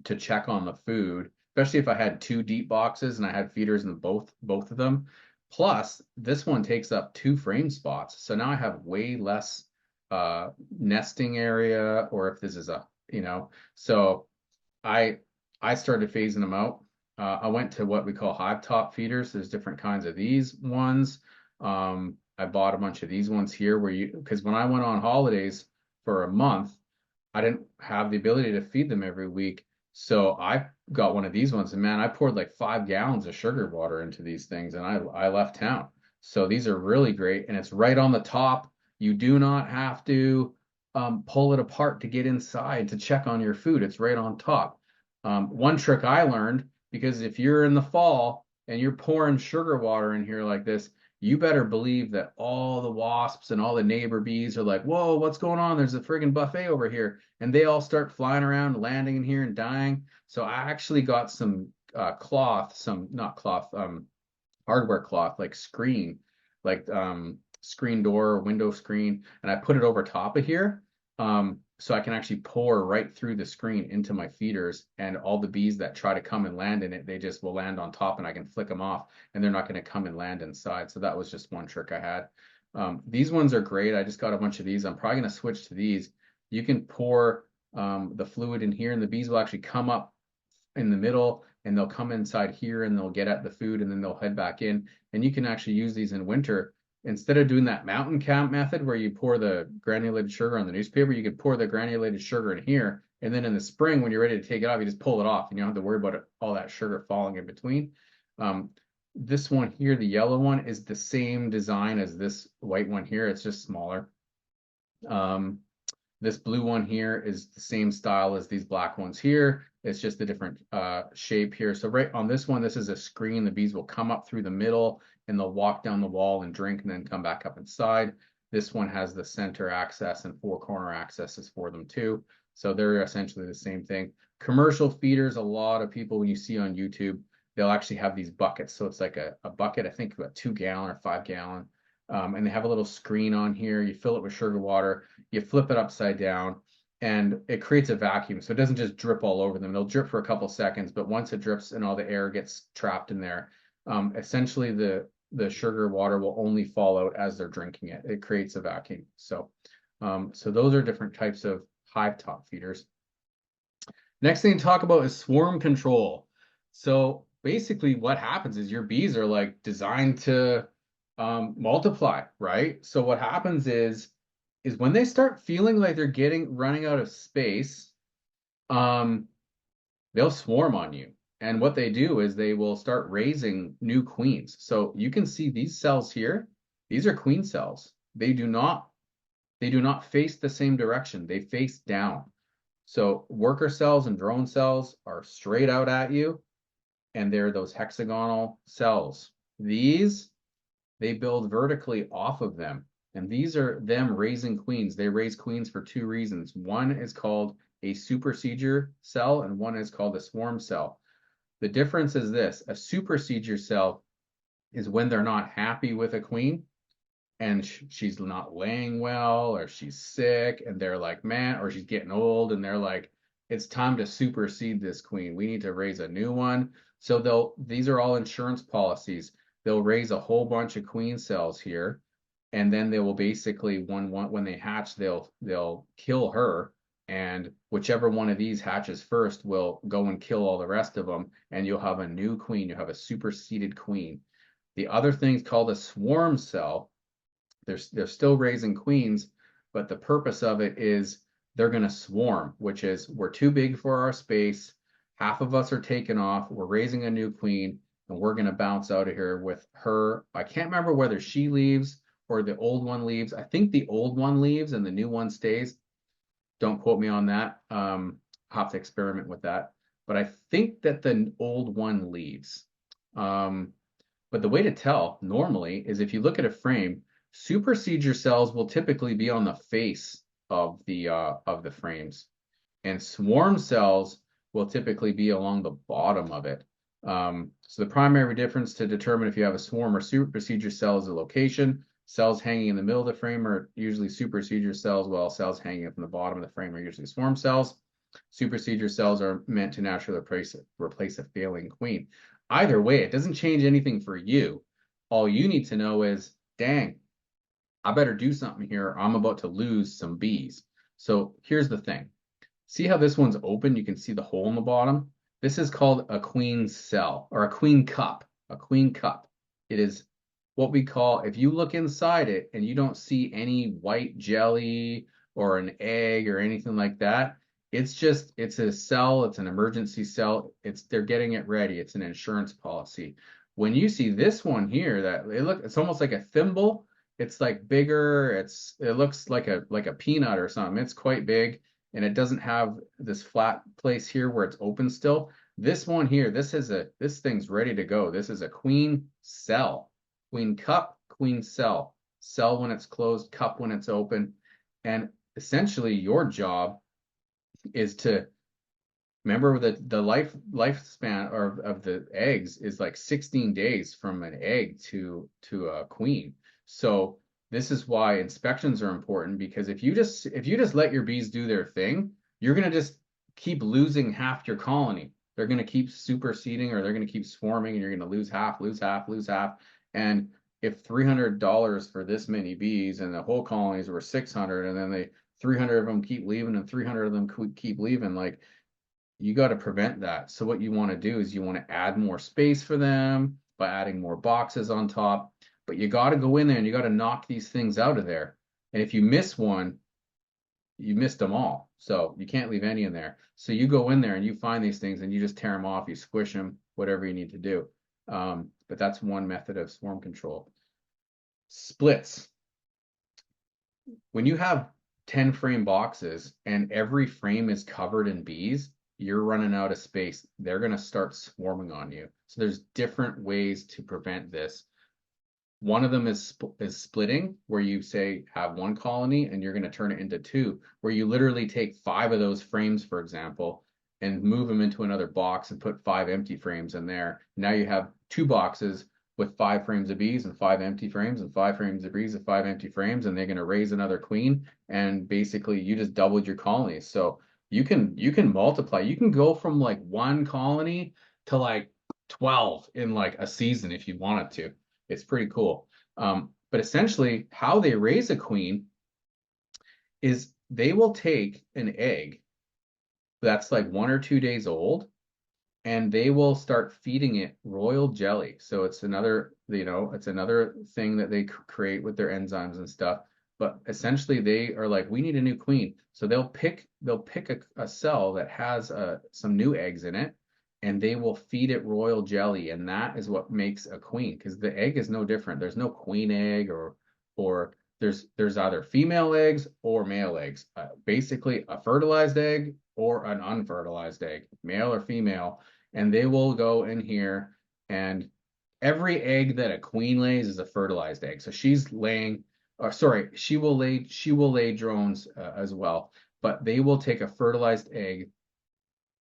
to check on the food, especially if I had two deep boxes and I had feeders in both of them. Plus, this one takes up 2 frame spots. So now I have way less nesting area, or if this is so I started phasing them out. I went to what we call hive top feeders. There's different kinds of these ones. I bought a bunch of these ones here because when I went on holidays for a month, I didn't have the ability to feed them every week. So I got one of these ones, and man, I poured like 5 gallons of sugar water into these things, and I left town. So these are really great, and it's right on the top. You do not have to pull it apart to get inside to check on your food. It's right on top. One trick I learned, because if you're in the fall and you're pouring sugar water in here like this, you better believe that all the wasps and all the neighbor bees are like, whoa, what's going on? There's a friggin' buffet over here. And they all start flying around, landing in here and dying. So I actually got some not cloth, hardware cloth, like like screen door, window screen, and I put it over top of here. So I can actually pour right through the screen into my feeders, and all the bees that try to come and land in it, they just will land on top and I can flick them off and they're not going to come and land inside. So that was just one trick I had. These ones are great. I just got a bunch of these. I'm probably going to switch to these. You can pour the fluid in here and the bees will actually come up in the middle, and they'll come inside here and they'll get at the food, and then they'll head back in. And you can actually use these in winter. Instead of doing that mountain camp method where you pour the granulated sugar on the newspaper, you could pour the granulated sugar in here. And then in the spring, when you're ready to take it off, you just pull it off and you don't have to worry about it, all that sugar falling in between. This one here, the yellow one, is the same design as this white one here. It's just smaller. This blue one here is the same style as these black ones here. It's just a different shape here. So right on this one, this is a screen. The bees will come up through the middle and they'll walk down the wall and drink and then come back up inside. This one has the center access and four corner accesses for them too. So they're essentially the same thing. Commercial feeders, a lot of people, when you see on YouTube, they'll actually have these buckets. So it's like a bucket, I think about 2 gallon or 5 gallon. And they have a little screen on here. You fill it with sugar water, you flip it upside down, and it creates a vacuum. So it doesn't just drip all over them. It'll drip for a couple seconds, but once it drips and all the air gets trapped in there, essentially the sugar water will only fall out as they're drinking it. It creates a vacuum. So, so those are different types of hive top feeders. Next thing to talk about is swarm control. So basically what happens is your bees are like designed to multiply, right? So what happens is when they start feeling like they're running out of space, they'll swarm on you. And what they do is they will start raising new queens. So you can see these cells here. These are queen cells. They do not face the same direction. They face down. So worker cells and drone cells are straight out at you, and they're those hexagonal cells. These, they build vertically off of them. And these are them raising queens. They raise queens for 2 reasons. One is called a supersedure cell, and one is called a swarm cell. The difference is this: a supersedure cell is when they're not happy with a queen and she's not laying well, or she's sick, and they're like, man, or she's getting old, and they're like, it's time to supersede this queen. We need to raise a new one. So these are all insurance policies. They'll raise a whole bunch of queen cells here, and then they will basically, when they hatch, they'll kill her, and whichever one of these hatches first will go and kill all the rest of them, and you'll have a new queen. You'll have a superseded queen. The other thing's called a swarm cell. They're still raising queens, but the purpose of it is they're going to swarm, which is we're too big for our space. Half of us are taken off. We're raising a new queen, and we're going to bounce out of here with her. I can't remember whether she leaves or the old one leaves. I think the old one leaves and the new one stays. Don't quote me on that. I'll have to experiment with that. But I think that the old one leaves. But the way to tell normally is if you look at a frame, supersedure cells will typically be on the face of the frames, and swarm cells will typically be along the bottom of it. So the primary difference to determine if you have a swarm or supersedure cell is the location. Cells hanging in the middle of the frame are usually supersedure cells, while cells hanging from the bottom of the frame are usually swarm cells. Supersedure cells are meant to naturally replace a failing queen. Either way, it doesn't change anything for you. All you need to know is, dang, I better do something here. I'm about to lose some bees. So here's the thing. See how this one's open? You can see the hole in the bottom. This is called a queen cell, or a queen cup. A queen cup. It is what we call, if you look inside it and you don't see any white jelly or an egg or anything like that, it's a cell. It's an emergency cell. They're getting it ready. It's an insurance policy. When you see this one here, it's almost like a thimble. It's like bigger. It looks like a peanut or something. It's quite big, and it doesn't have this flat place here where it's open still. This one here, this thing's ready to go. This is a queen cell, queen cup, queen cell. Cell when it's closed, cup when it's open, and essentially your job is to remember that the lifespan of the eggs is like 16 days from an egg to a queen. So this is why inspections are important, because if you just let your bees do their thing, you're going to just keep losing half your colony. They're going to keep superseding, or they're going to keep swarming, and you're going to lose half, lose half, lose half. And if $300 for this many bees and the whole colonies were 600, and then 300 of them keep leaving and 300 of them keep leaving, like, you got to prevent that. So what you want to do is you want to add more space for them by adding more boxes on top. But you got to go in there and you got to knock these things out of there. And if you miss one, you missed them all. So you can't leave any in there. So you go in there and you find these things and you just tear them off, you squish them, whatever you need to do. But that's one method of swarm control. Splits. When you have 10 frame boxes and every frame is covered in bees, you're running out of space. They're going to start swarming on you. So there's different ways to prevent this. One of them is splitting, where you say have one colony and you're going to turn it into two, where you literally take 5 of those frames, for example, and move them into another box and put 5 empty frames in there. Now you have 2 boxes with 5 frames of bees and 5 empty frames and 5 frames of bees and 5 empty frames, and they're going to raise another queen. And basically you just doubled your colonies. So you can multiply. You can go from like 1 colony to like 12 in like a season if you wanted to. It's pretty cool. But essentially how they raise a queen is they will take an egg that's like 1 or 2 days old and they will start feeding it royal jelly. So it's another, it's another thing that they create with their enzymes and stuff. But essentially they are like, we need a new queen. So they'll pick a cell that has some new eggs in it, and they will feed it royal jelly, and that is what makes a queen, because the egg is no different. There's no queen egg or there's either female eggs or male eggs. Basically a fertilized egg or an unfertilized egg, male or female, and they will go in here, and every egg that a queen lays is a fertilized egg. So she's laying, she will lay drones as well, but they will take a fertilized egg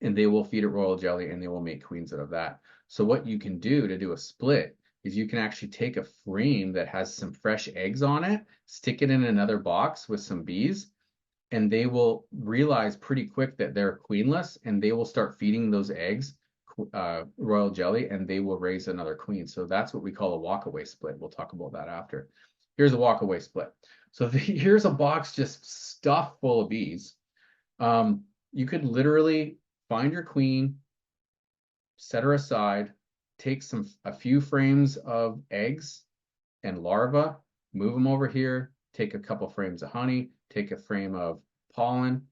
and they will feed it royal jelly and they will make queens out of that. So what you can do to do a split is you can actually take a frame that has some fresh eggs on it, stick it in another box with some bees, and they will realize pretty quick that they're queenless, and they will start feeding those eggs royal jelly, and they will raise another queen. So that's what we call a walkaway split. We'll talk about that after. Here's a walkaway split. So here's a box just stuffed full of bees. You could literally find your queen, set her aside, take a few frames of eggs and larvae, move them over here, take a couple frames of honey, take a frame of pollen,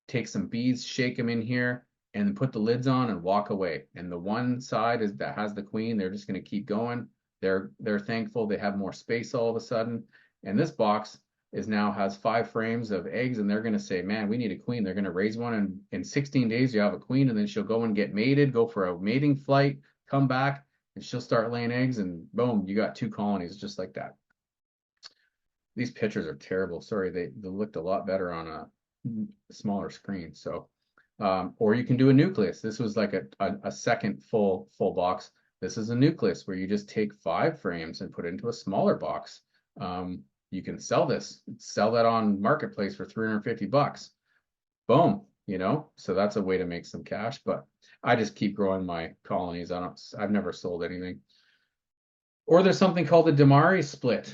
take some bees, shake them in here, and put the lids on and walk away. And the one side that has the queen, they're just going to keep going. They're thankful they have more space all of a sudden. And this box now has 5 frames of eggs, and they're going to say, man, we need a queen. They're going to raise one, and in 16 days you have a queen, and then she'll go and get mated, go for a mating flight, come back, and she'll start laying eggs, and boom, you got 2 colonies just like that. These pictures are terrible. Sorry, they looked a lot better on a smaller screen. So, or you can do a nucleus. This was like a second full box. This is a nucleus where you just take 5 frames and put it into a smaller box. You can sell that on Marketplace for $350. Boom, so that's a way to make some cash. But I just keep growing my colonies. I've never sold anything. Or there's something called a Damari split,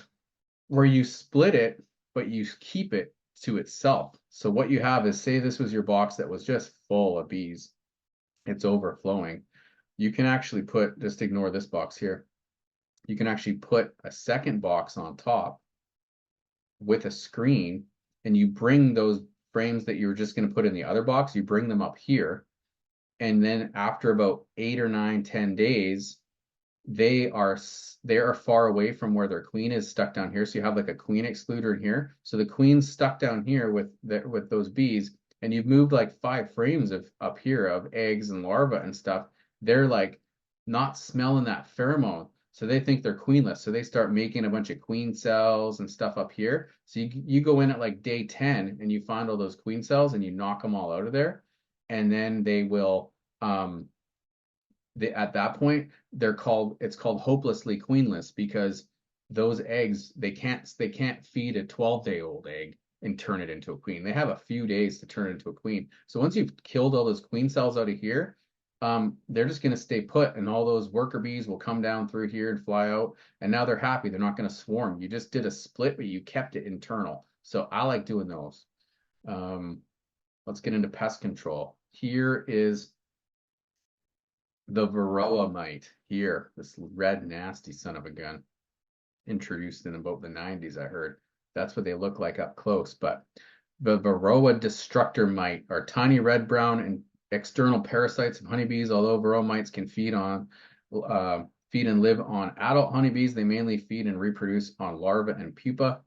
where you split it, but you keep it to itself. So what you have is, say this was your box that was just full of bees. It's overflowing. You can actually just ignore this box here. You can actually put a second box on top with a screen, and you bring those frames that you were just going to put in the other box, you bring them up here. And then after about 8 or 9, 10 days, they are far away from where their queen is stuck down here. So you have like a queen excluder in here. So the queen's stuck down here with those bees, and you've moved like 5 frames up here of eggs and larvae and stuff. They're like not smelling that pheromone. So they think they're queenless. So they start making a bunch of queen cells and stuff up here. So you go in at like day 10 and you find all those queen cells and you knock them all out of there. And then they will, at that point, it's called hopelessly queenless, because those eggs, they can't feed a 12-day-old egg and turn it into a queen. They have a few days to turn it into a queen. So once you've killed all those queen cells out of here, they're just going to stay put, and all those worker bees will come down through here and fly out, and now they're happy. They're not going to swarm. You just did a split, but you kept it internal. So I like doing those. Let's get into pest control. here is the varroa mite here, this red nasty son of a gun, introduced in about the 90s, I heard. That's what they look like up close. But the varroa destructor mite are tiny red, brown, and external parasites of honeybees. Although varroa mites can feed and live on adult honeybees, they mainly feed and reproduce on larvae and pupa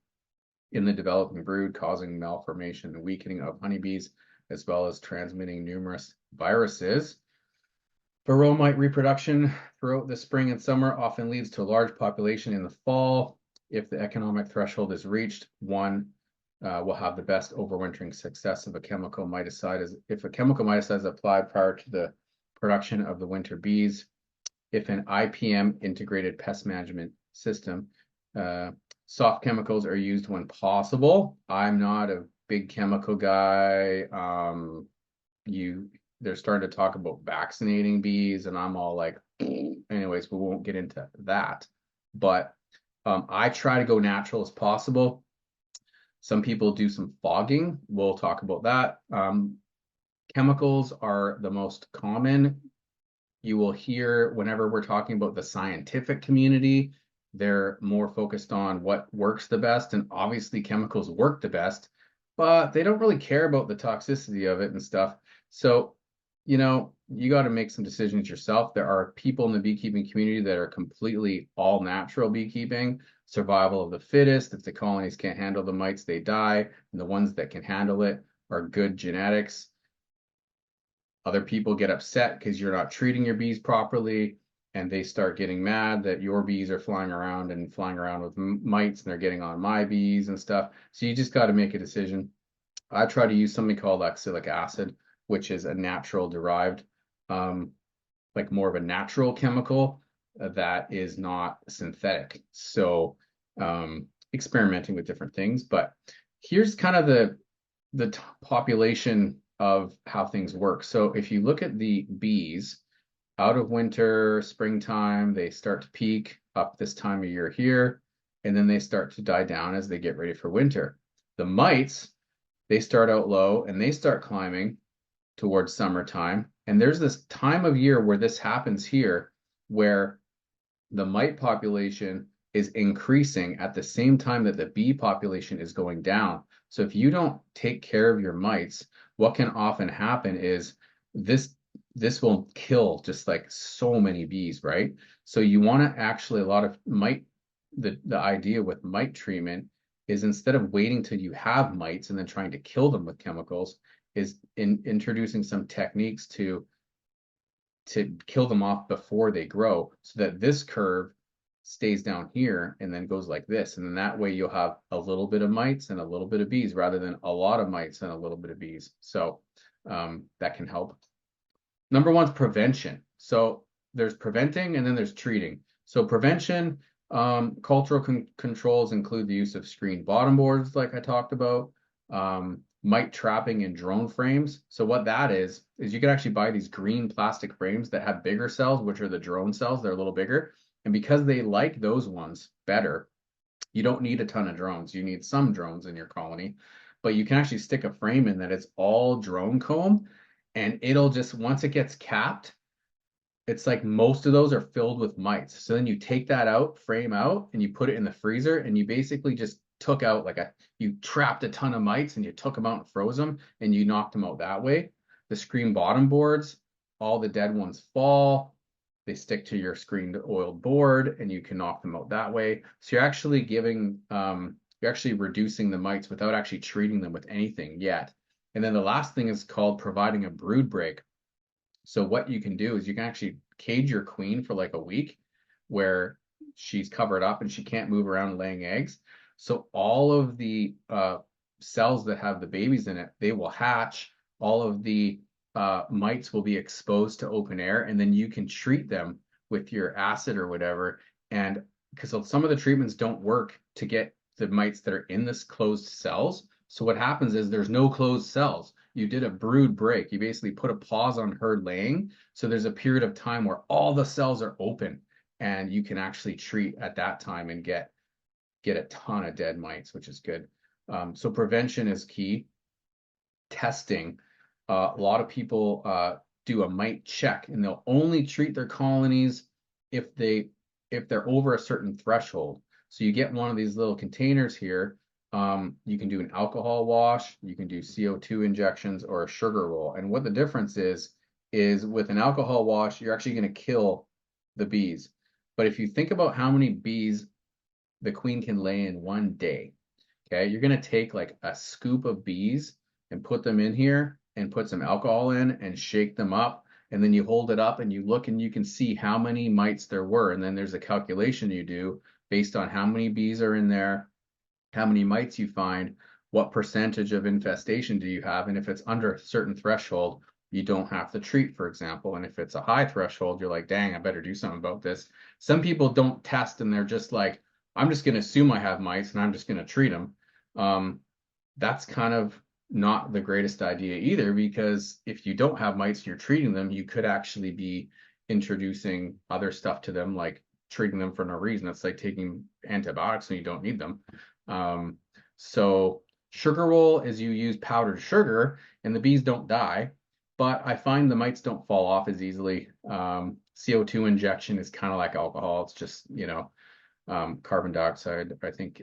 in the developing brood, causing malformation and weakening of honeybees, as well as transmitting numerous viruses. Varroa mite reproduction throughout the spring and summer often leads to a large population in the fall. If the economic threshold is reached, one will have the best overwintering success of a chemical miticide if a chemical miticide is applied prior to the production of the winter bees. If an IPM, integrated pest management system, soft chemicals are used when possible. I'm not a big chemical guy. They're starting to talk about vaccinating bees, and I'm all like, anyways, we won't get into that. But I try to go natural as possible. Some people do some fogging. We'll talk about that. Chemicals are the most common. You will hear whenever we're talking about the scientific community, they're more focused on what works the best. And obviously chemicals work the best, but they don't really care about the toxicity of it and stuff. So, you got to make some decisions yourself. There are people in the beekeeping community that are completely all natural beekeeping, survival of the fittest. If the colonies can't handle the mites, they die. And the ones that can handle it are good genetics. Other people get upset because you're not treating your bees properly, and they start getting mad that your bees are flying around with mites, and they're getting on my bees and stuff. So you just got to make a decision. I try to use something called oxalic acid, which is a natural derived, like more of a natural chemical that is not synthetic. So experimenting with different things. But here's kind of the population of how things work. So if you look at the bees out of winter, springtime, they start to peak up this time of year here, and then they start to die down as they get ready for winter. The mites, they start out low and they start climbing towards summertime. And there's this time of year where this happens here, where the mite population is increasing at the same time that the bee population is going down. So if you don't take care of your mites, what can often happen is this will kill just like so many bees, right? So you want to actually, a lot of mite, the idea with mite treatment is, instead of waiting till you have mites and then trying to kill them with chemicals, is introducing some techniques to kill them off before they grow, so that this curve stays down here and then goes like this. And then that way you'll have a little bit of mites and a little bit of bees, rather than a lot of mites and a little bit of bees. So that can help. Number one's prevention. So there's preventing and then there's treating. So prevention, cultural controls include the use of screened bottom boards, like I talked about, mite trapping in drone frames. So what that is you can actually buy these green plastic frames that have bigger cells, which are the drone cells. They're a little bigger. And because they like those ones better, you don't need a ton of drones. You need some drones in your colony, but you can actually stick a frame in that it's all drone comb, and it'll just, once it gets capped, it's like most of those are filled with mites. So then you take that out, frame out, and you put it in the freezer, and you basically just took out you trapped a ton of mites and you took them out and froze them, and you knocked them out that way. The screen bottom boards, all the dead ones fall, they stick to your screened oiled board, and you can knock them out that way. So you're actually you're actually reducing the mites without actually treating them with anything yet. And then the last thing is called providing a brood break. So what you can do is you can actually cage your queen for like a week, where she's covered up and she can't move around laying eggs. So all of the cells that have the babies in it, they will hatch. All of the mites will be exposed to open air, and then you can treat them with your acid or whatever. And because some of the treatments don't work to get the mites that are in this closed cells. So what happens is there's no closed cells. You did a brood break. You basically put a pause on her laying. So there's a period of time where all the cells are open, and you can actually treat at that time and get a ton of dead mites, which is good. So prevention is key. Testing. A lot of people do a mite check, and they'll only treat their colonies if they're over a certain threshold. So you get one of these little containers here. You can do an alcohol wash, you can do CO2 injections, or a sugar roll. And what the difference is with an alcohol wash, you're actually going to kill the bees. But if you think about how many bees the queen can lay in one day, okay, you're going to take like a scoop of bees and put them in here and put some alcohol in and shake them up. And then you hold it up and you look and you can see how many mites there were. And then there's a calculation you do based on how many bees are in there, how many mites you find, what percentage of infestation do you have. And if it's under a certain threshold, you don't have to treat, for example. And if it's a high threshold, you're like, dang, I better do something about this. Some people don't test and they're just like, I'm just going to assume I have mites and I'm just going to treat them. That's kind of not the greatest idea either, because if you don't have mites and you're treating them, you could actually be introducing other stuff to them, like treating them for no reason. It's like taking antibiotics when you don't need them. So sugar roll is you use powdered sugar and the bees don't die, but I find the mites don't fall off as easily. CO2 injection is kind of like alcohol. It's just, carbon dioxide. I think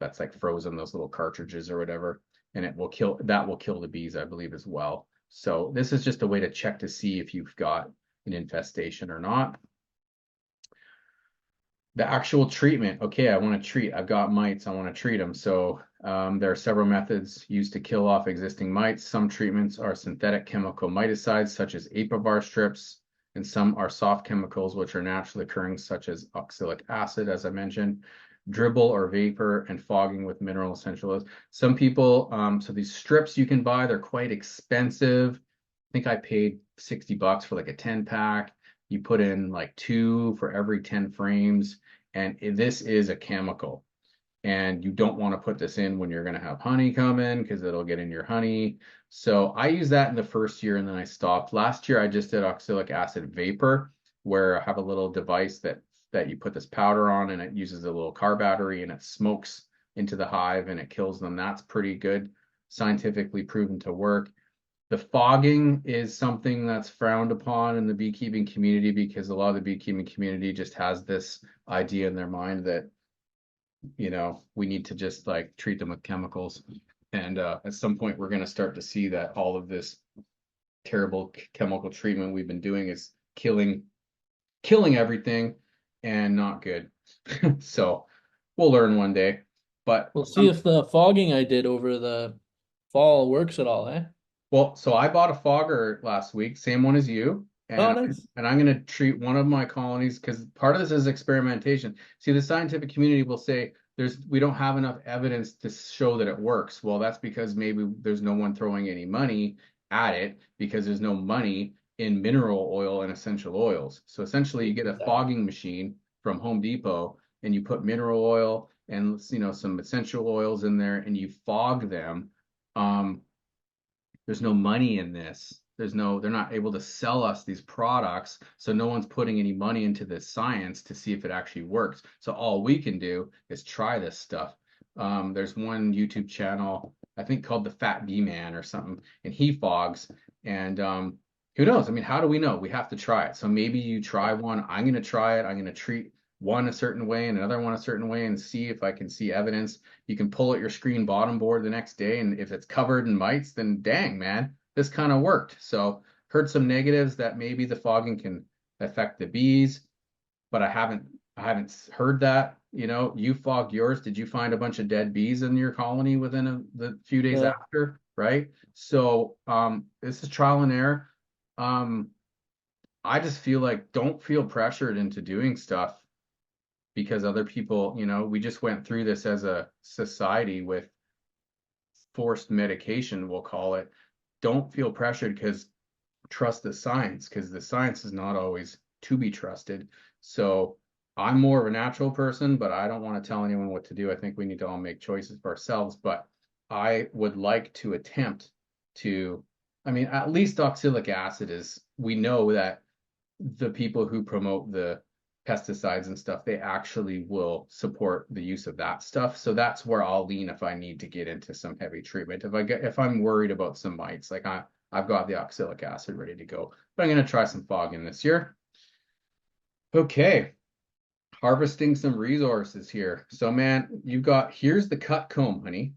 that's like frozen, those little cartridges or whatever, and it will kill the bees, I believe, as well. So this is just a way to check to see if you've got an infestation or not. The actual treatment, okay, I want to treat, I've got mites, I want to treat them. So there are several methods used to kill off existing mites. Some treatments are synthetic chemical miticides, such as apivar strips, and some are soft chemicals, which are naturally occurring, such as oxalic acid, as I mentioned, dribble or vapor, and fogging with mineral essential oils. Some people, so these strips you can buy, they're quite expensive. I think I paid $60 for like a 10 pack. You put in like 2 for every 10 frames, and this is a chemical. And you don't want to put this in when you're going to have honey come in because it'll get in your honey. So I used that in the first year and then I stopped. Last year I just did oxalic acid vapor, where I have a little device that you put this powder on and it uses a little car battery and it smokes into the hive and it kills them. That's pretty good, scientifically proven to work. The fogging is something that's frowned upon in the beekeeping community because a lot of the beekeeping community just has this idea in their mind that, we need to just like treat them with chemicals. And at some point, we're going to start to see that all of this terrible chemical treatment we've been doing is killing everything and not good. So we'll learn one day. But
We'll see if the fogging I did over the fall works at all, eh?
well, so I bought a fogger last week, same one as you,
Oh,
and
nice.
I'm going to treat one of my colonies because part of this is experimentation. See, the scientific community will say we don't have enough evidence to show that it works. Well, that's because maybe there's no one throwing any money at it because there's no money in mineral oil and essential oils. So essentially, you get a fogging machine from Home Depot and you put mineral oil and some essential oils in there and you fog them. There's no money in this. They're not able to sell us these products. So no one's putting any money into this science to see if it actually works. So all we can do is try this stuff. There's one YouTube channel, I think called the Fat Bee Man or something, and he fogs. And who knows? I mean, how do we know? We have to try it. So maybe you try one. I'm going to try it. I'm going to treat one a certain way and another one a certain way and see if I can see evidence. You can pull at your screen bottom board the next day, and if it's covered in mites, then dang, man, this kind of worked. So heard some negatives that maybe the fogging can affect the bees, but I haven't heard that. You fogged yours. Did you find a bunch of dead bees in your colony within the few days
Yeah.
after? Right. So this is trial and error. I just feel like don't feel pressured into doing stuff because other people, we just went through this as a society with forced medication, we'll call it. Don't feel pressured because trust the science, because the science is not always to be trusted. So I'm more of a natural person, but I don't want to tell anyone what to do. I think we need to all make choices for ourselves, but I would like to attempt to, I mean, at least oxalic acid we know that the people who promote the pesticides and stuff, they actually will support the use of that stuff. So that's where I'll lean if I need to get into some heavy treatment. If I'm worried about some mites, like I've got the oxalic acid ready to go. But I'm going to try some fog in this year. Okay, harvesting some resources here. So man, here's the cut comb honey,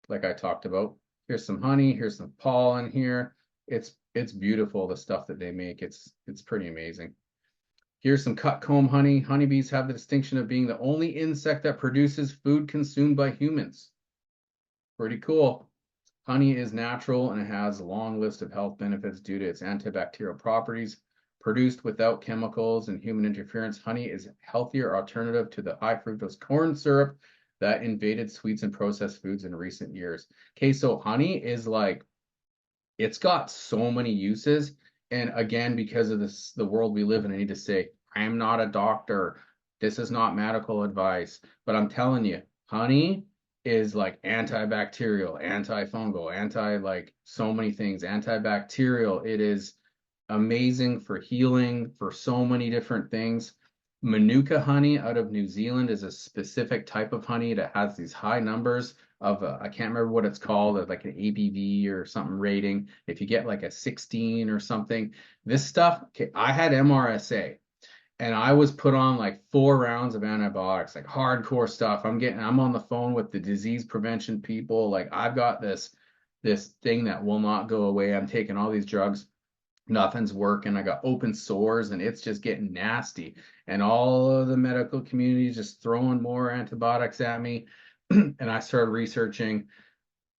like I talked about. Here's some honey, here's some pollen here. It's beautiful, the stuff that they make. It's pretty amazing. Here's some cut comb honey. Honeybees have the distinction of being the only insect that produces food consumed by humans. Pretty cool. Honey is natural and it has a long list of health benefits due to its antibacterial properties. Produced without chemicals and human interference, honey is a healthier alternative to the high fructose corn syrup that invaded sweets and processed foods in recent years. Okay, so honey is like, it's got so many uses. And again, because of this, the world we live in, I need to say, I am not a doctor. This is not medical advice, but I'm telling you, honey is like antibacterial, antifungal, like so many things, antibacterial. It is amazing for healing, for so many different things. Manuka honey out of New Zealand is a specific type of honey that has these high numbers of, I can't remember what it's called, like an ABV or something rating. If you get like a 16 or something, this stuff, okay, I had MRSA and I was put on like 4 rounds of antibiotics, like hardcore stuff. I'm on the phone with the disease prevention people. Like I've got this thing that will not go away. I'm taking all these drugs. Nothing's working. I got open sores and it's just getting nasty. And all of the medical community is just throwing more antibiotics at me. And I started researching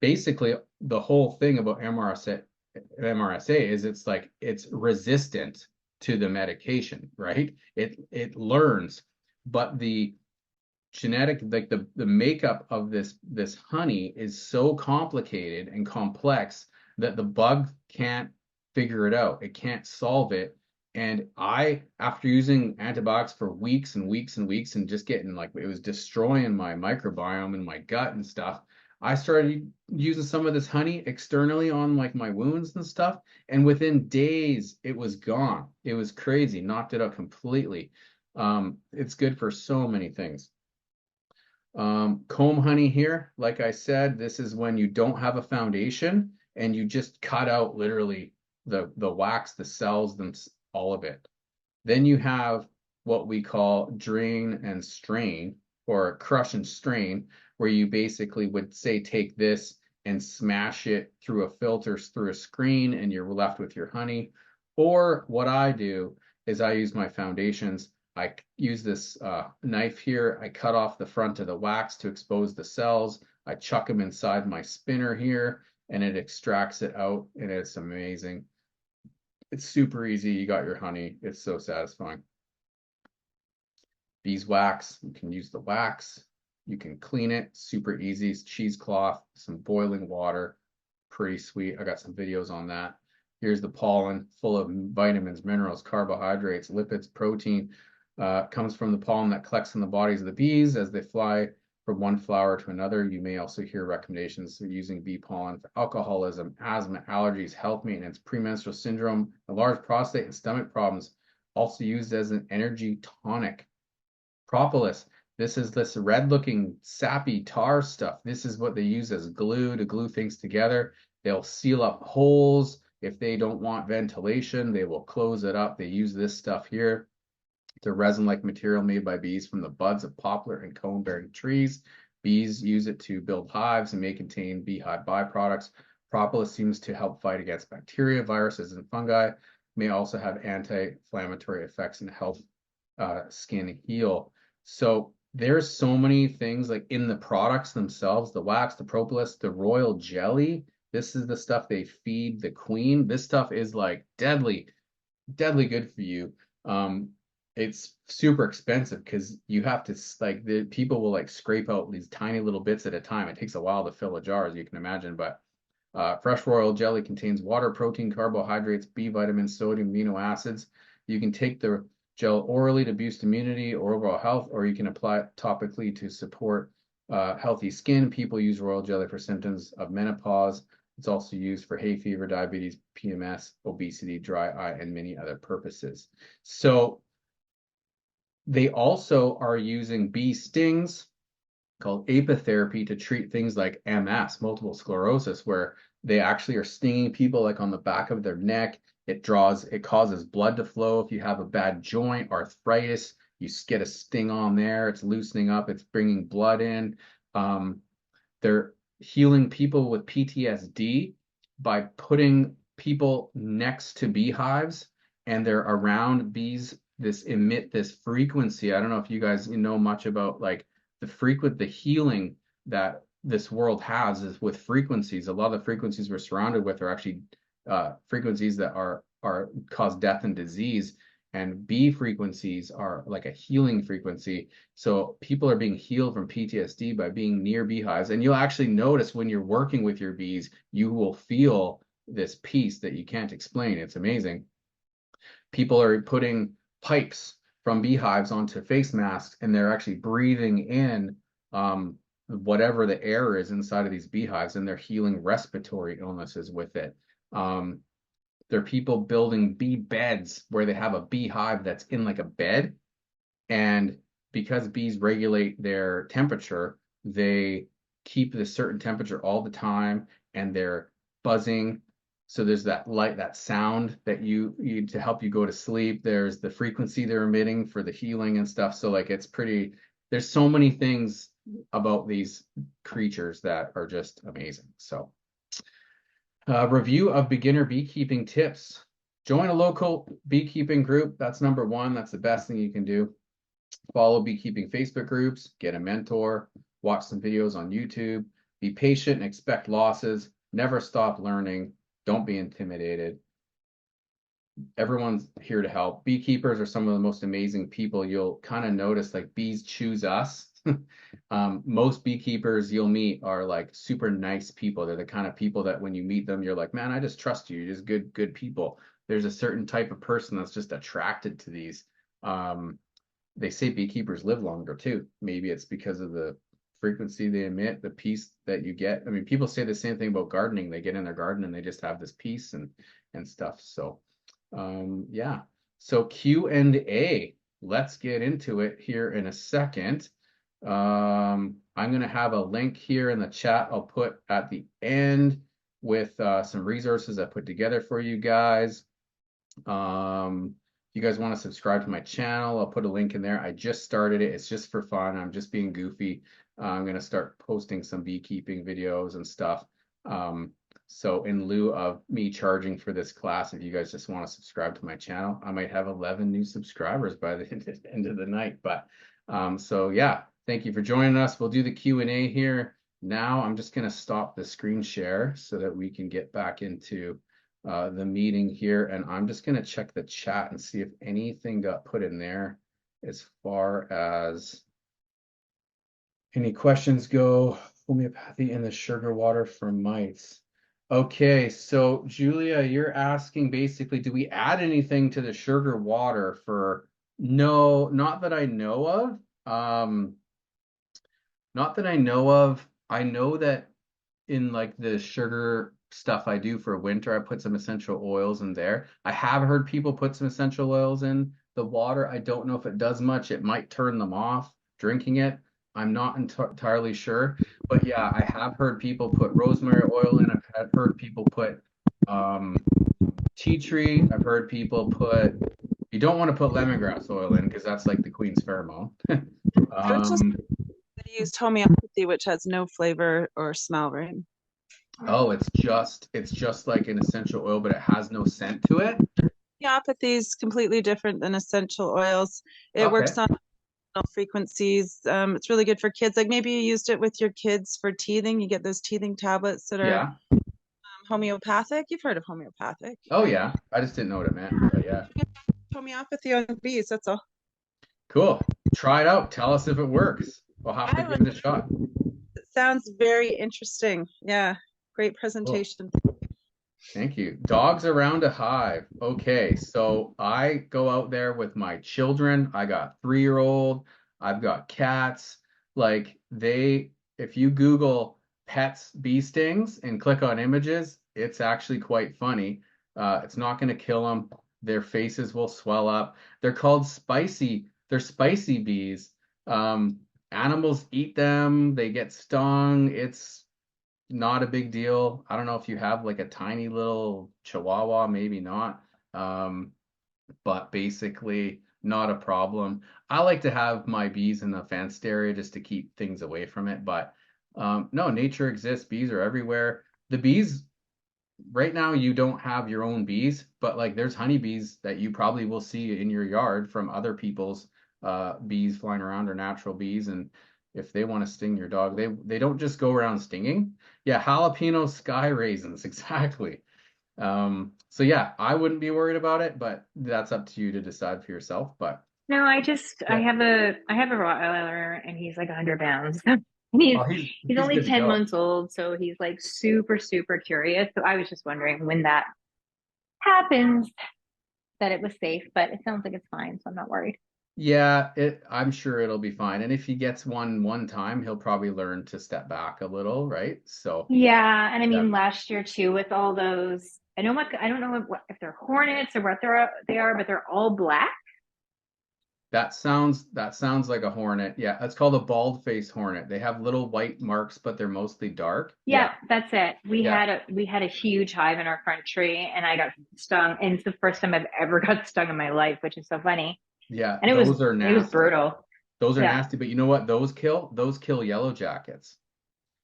basically the whole thing about MRSA is it's like it's resistant to the medication, right? It learns, but the genetic, like the makeup of this honey is so complicated and complex that the bug can't figure it out. It can't solve it. And after using antibiotics for weeks and weeks and weeks and just getting like, it was destroying my microbiome and my gut and stuff, I started using some of this honey externally on like my wounds and stuff. And within days, it was gone. It was crazy, knocked it out completely. It's good for so many things. Comb honey here, like I said, this is when you don't have a foundation and you just cut out literally the wax, the cells, all of it. Then you have what we call drain and strain, or crush and strain, where you basically would say take this and smash it through a filter, through a screen, and you're left with your honey. Or what I do is I use my foundations. I use this knife here. I cut off the front of the wax to expose the cells. I chuck them inside my spinner here, and it extracts it out, and it's amazing. It's super easy. You got your honey. It's so satisfying. Beeswax, you can use the wax. You can clean it, super easy. It's cheesecloth, some boiling water, pretty sweet. I got some videos on that. Here's the pollen, full of vitamins, minerals, carbohydrates, lipids, protein. Comes from the pollen that collects in the bodies of the bees as they fly from one flower to another. You may also hear recommendations for using bee pollen for alcoholism, asthma, allergies, health maintenance, premenstrual syndrome, enlarged prostate, and stomach problems. Also used as an energy tonic. Propolis. This is this red-looking sappy tar stuff. This is what they use as glue to glue things together. They'll seal up holes. If they don't want ventilation, they will close it up. They use this stuff here. It's a resin-like material made by bees from the buds of poplar and cone-bearing trees. Bees use it to build hives and may contain beehive byproducts. Propolis seems to help fight against bacteria, viruses, and fungi. May also have anti-inflammatory effects and help skin heal. So there's so many things like in the products themselves, the wax, the propolis, the royal jelly. This is the stuff they feed the queen. This stuff is like deadly good for you. It's super expensive because you have to like the people will like scrape out these tiny little bits at a time. It takes a while to fill a jar, as you can imagine, but fresh royal jelly contains water, protein, carbohydrates, B vitamins, sodium, amino acids. You can take the gel orally to boost immunity or overall health, or you can apply it topically to support healthy skin. People use royal jelly for symptoms of menopause. It's also used for hay fever, diabetes, PMS, obesity, dry eye, and many other purposes. So they also are using bee stings called apitherapy to treat things like MS, multiple sclerosis, where They actually are stinging people like on the back of their neck. It causes blood to flow. If you have a bad joint, arthritis, you get a sting on there. It's loosening up. It's bringing blood in. Um, they're healing people with PTSD by putting people next to beehives, and they're around bees. This emit this frequency. I don't know if you guys know much about like the healing that this world has is with frequencies. A lot of the frequencies we're surrounded with are actually frequencies that are cause death and disease. And bee frequencies are like a healing frequency. So people are being healed from PTSD by being near beehives. And you'll actually notice when you're working with your bees, you will feel this peace that you can't explain. It's amazing. People are putting pipes from beehives onto face masks, and they're actually breathing in whatever the air is inside of these beehives, and they're healing respiratory illnesses with it. There are people building bee beds where they have a beehive that's in like a bed, and because bees regulate their temperature, they keep this certain temperature all the time, and they're buzzing. So there's that light, that sound that you to help you go to sleep. There's the frequency they're emitting for the healing and stuff. So like it's pretty, there's so many things about these creatures that are just amazing. So review of beginner beekeeping tips. Join a local beekeeping group. That's number one. That's the best thing you can do. Follow beekeeping Facebook groups, get a mentor, watch some videos on YouTube, be patient and expect losses, never stop learning, don't be intimidated. Everyone's here to help. Beekeepers are some of the most amazing people. You'll kind of notice like bees choose us. Most beekeepers you'll meet are like super nice people. They're the kind of people that when you meet them, you're like, man, I just trust you. You're just good people. There's a certain type of person that's just attracted to these. They say beekeepers live longer too. Maybe it's because of the frequency they emit, the peace that you get. I mean, people say the same thing about gardening. They get in their garden and they just have this peace and stuff. So yeah. So Q&A. Let's get into it here in a second. I'm going to have a link here in the chat I'll put at the end with some resources I put together for you guys. If you guys want to subscribe to my channel, I'll put a link in there. I just started it. It's just for fun. I'm just being goofy. I'm going to start posting some beekeeping videos and stuff. So in lieu of me charging for this class, if you guys just want to subscribe to my channel, I might have 11 new subscribers by the end of the night. But so yeah, thank you for joining us. We'll do the Q&A here. Now I'm just going to stop the screen share so that we can get back into the meeting here, and I'm just going to check the chat and see if anything got put in there as far as any questions go. Homeopathy in the sugar water for mites. Okay, so Julia, you're asking basically, do we add anything to the sugar water for? No, not that I know of. Not that I know of. I know that in like the sugar stuff I do for winter, I put some essential oils in there. I have heard people put some essential oils in the water. I don't know if it does much. It might turn them off drinking it. I'm not entirely sure. But yeah, I have heard people put rosemary oil in. I've heard people put tea tree. I've heard people put, you don't want to put lemongrass oil in because that's like the queen's pheromone.
I was just used homeopathy, which has no flavor or smell, right?
Oh, it's just like an essential oil, but it has no scent to it.
Homeopathy is completely different than essential oils. It works
Okay.
on frequencies. It's really good for kids. Like maybe you used it with your kids for teething. You get those teething tablets that are
Yeah.
homeopathic. You've heard of homeopathic.
Oh yeah. I just didn't know what it meant, but yeah.
Homeopathy on bees, that's all.
Cool. Try it out. Tell us if it works. We'll have to give it a shot.
It sounds very interesting. Yeah. Great
Cool.
presentation.
Thank you. Dogs around a hive. Okay, so I go out there with my children. I got 3-year-old. I've got cats. Like if you Google pets bee stings and click on images, it's actually quite funny. It's not going to kill them. Their faces will swell up. They're called spicy. They're spicy bees. Animals eat them. They get stung. not a big deal. I don't know if you have like a tiny little chihuahua, maybe not. But basically not a problem. I like to have my bees in the fenced area just to keep things away from it. But no, nature exists. Bees are everywhere. The bees, right now, you don't have your own bees, but like there's honeybees that you probably will see in your yard from other people's bees flying around or natural bees. And if they want to sting your dog, they don't just go around stinging. Yeah, jalapeno sky raisins, exactly. So yeah, I wouldn't be worried about it, but that's up to you to decide for yourself. But
No, I
yeah,
have a Rottweiler and he's like 100 pounds. And
oh,
he's
he's
only
good to
10
go.
months old, so he's like super, super curious. So I was just wondering when that happens that it was safe, but it sounds like it's fine, so I'm not worried.
Yeah, I'm sure it'll be fine. And if he gets one time, he'll probably learn to step back a little, right? So
Yeah, and I
yeah,
mean last year too with all those, I don't know if they're hornets or what they are, but they're all black.
that sounds like a hornet. Yeah, that's called a bald face hornet. They have little white marks, but they're mostly dark. Yeah,
Yeah, that's it.
yeah,
We had a huge hive in our front tree and I got stung, and it's the first time I've ever got stung in my life, which is so funny.
yeah.
And
Those are
it was
nasty.
brutal.
Those are
Yeah.
nasty, but you know what? Those kill yellow jackets.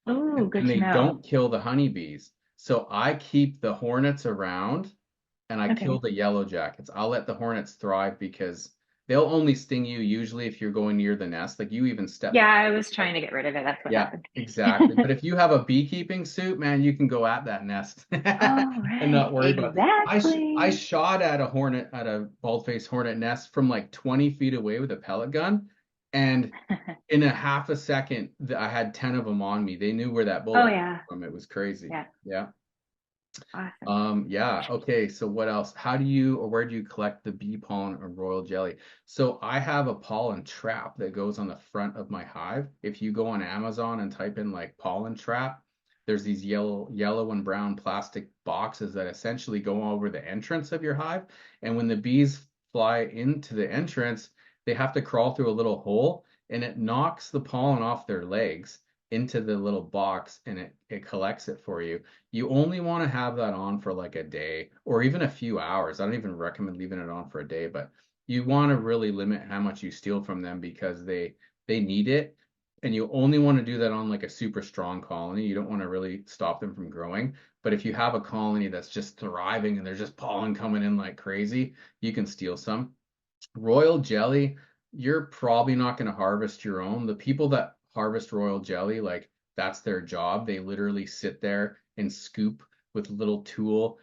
Oh, good
And
to
they
know.
don't kill the honeybees. So I keep the hornets around and I kill
Okay.
the yellow jackets. I'll let the hornets thrive because they'll only sting you usually if you're going near the nest. Like you even step.
Yeah, I was trying to get rid of it. That's what
Yeah,
happened.
exactly. But if you have a beekeeping suit, man, you can go at that nest
All
and not
right,
worry about it. I
exactly.
shot at a bald-faced hornet nest from like 20 feet away with a pellet gun, and in a half a second, I had 10 of them on me. They knew where that
Oh
bullet came
yeah.
from. It was crazy.
Yeah.
Yeah.
Awesome.
Yeah. Okay. So what else? How do you or where do you collect the bee pollen or royal jelly? So I have a pollen trap that goes on the front of my hive. If you go on Amazon and type in like pollen trap, there's these yellow and brown plastic boxes that essentially go over the entrance of your hive. And when the bees fly into the entrance, they have to crawl through a little hole and it knocks the pollen off their legs into the little box and it collects it for you. You only want to have that on for like a day or even a few hours. I don't even recommend leaving it on for a day, but you want to really limit how much you steal from them because they need it. And you only want to do that on like a super strong colony. You don't want to really stop them from growing. But if you have a colony that's just thriving and there's just pollen coming in like crazy, you can steal some. Royal jelly, you're probably not going to harvest your own. The people that harvest royal jelly, like that's their job. They literally sit there and scoop with a little tool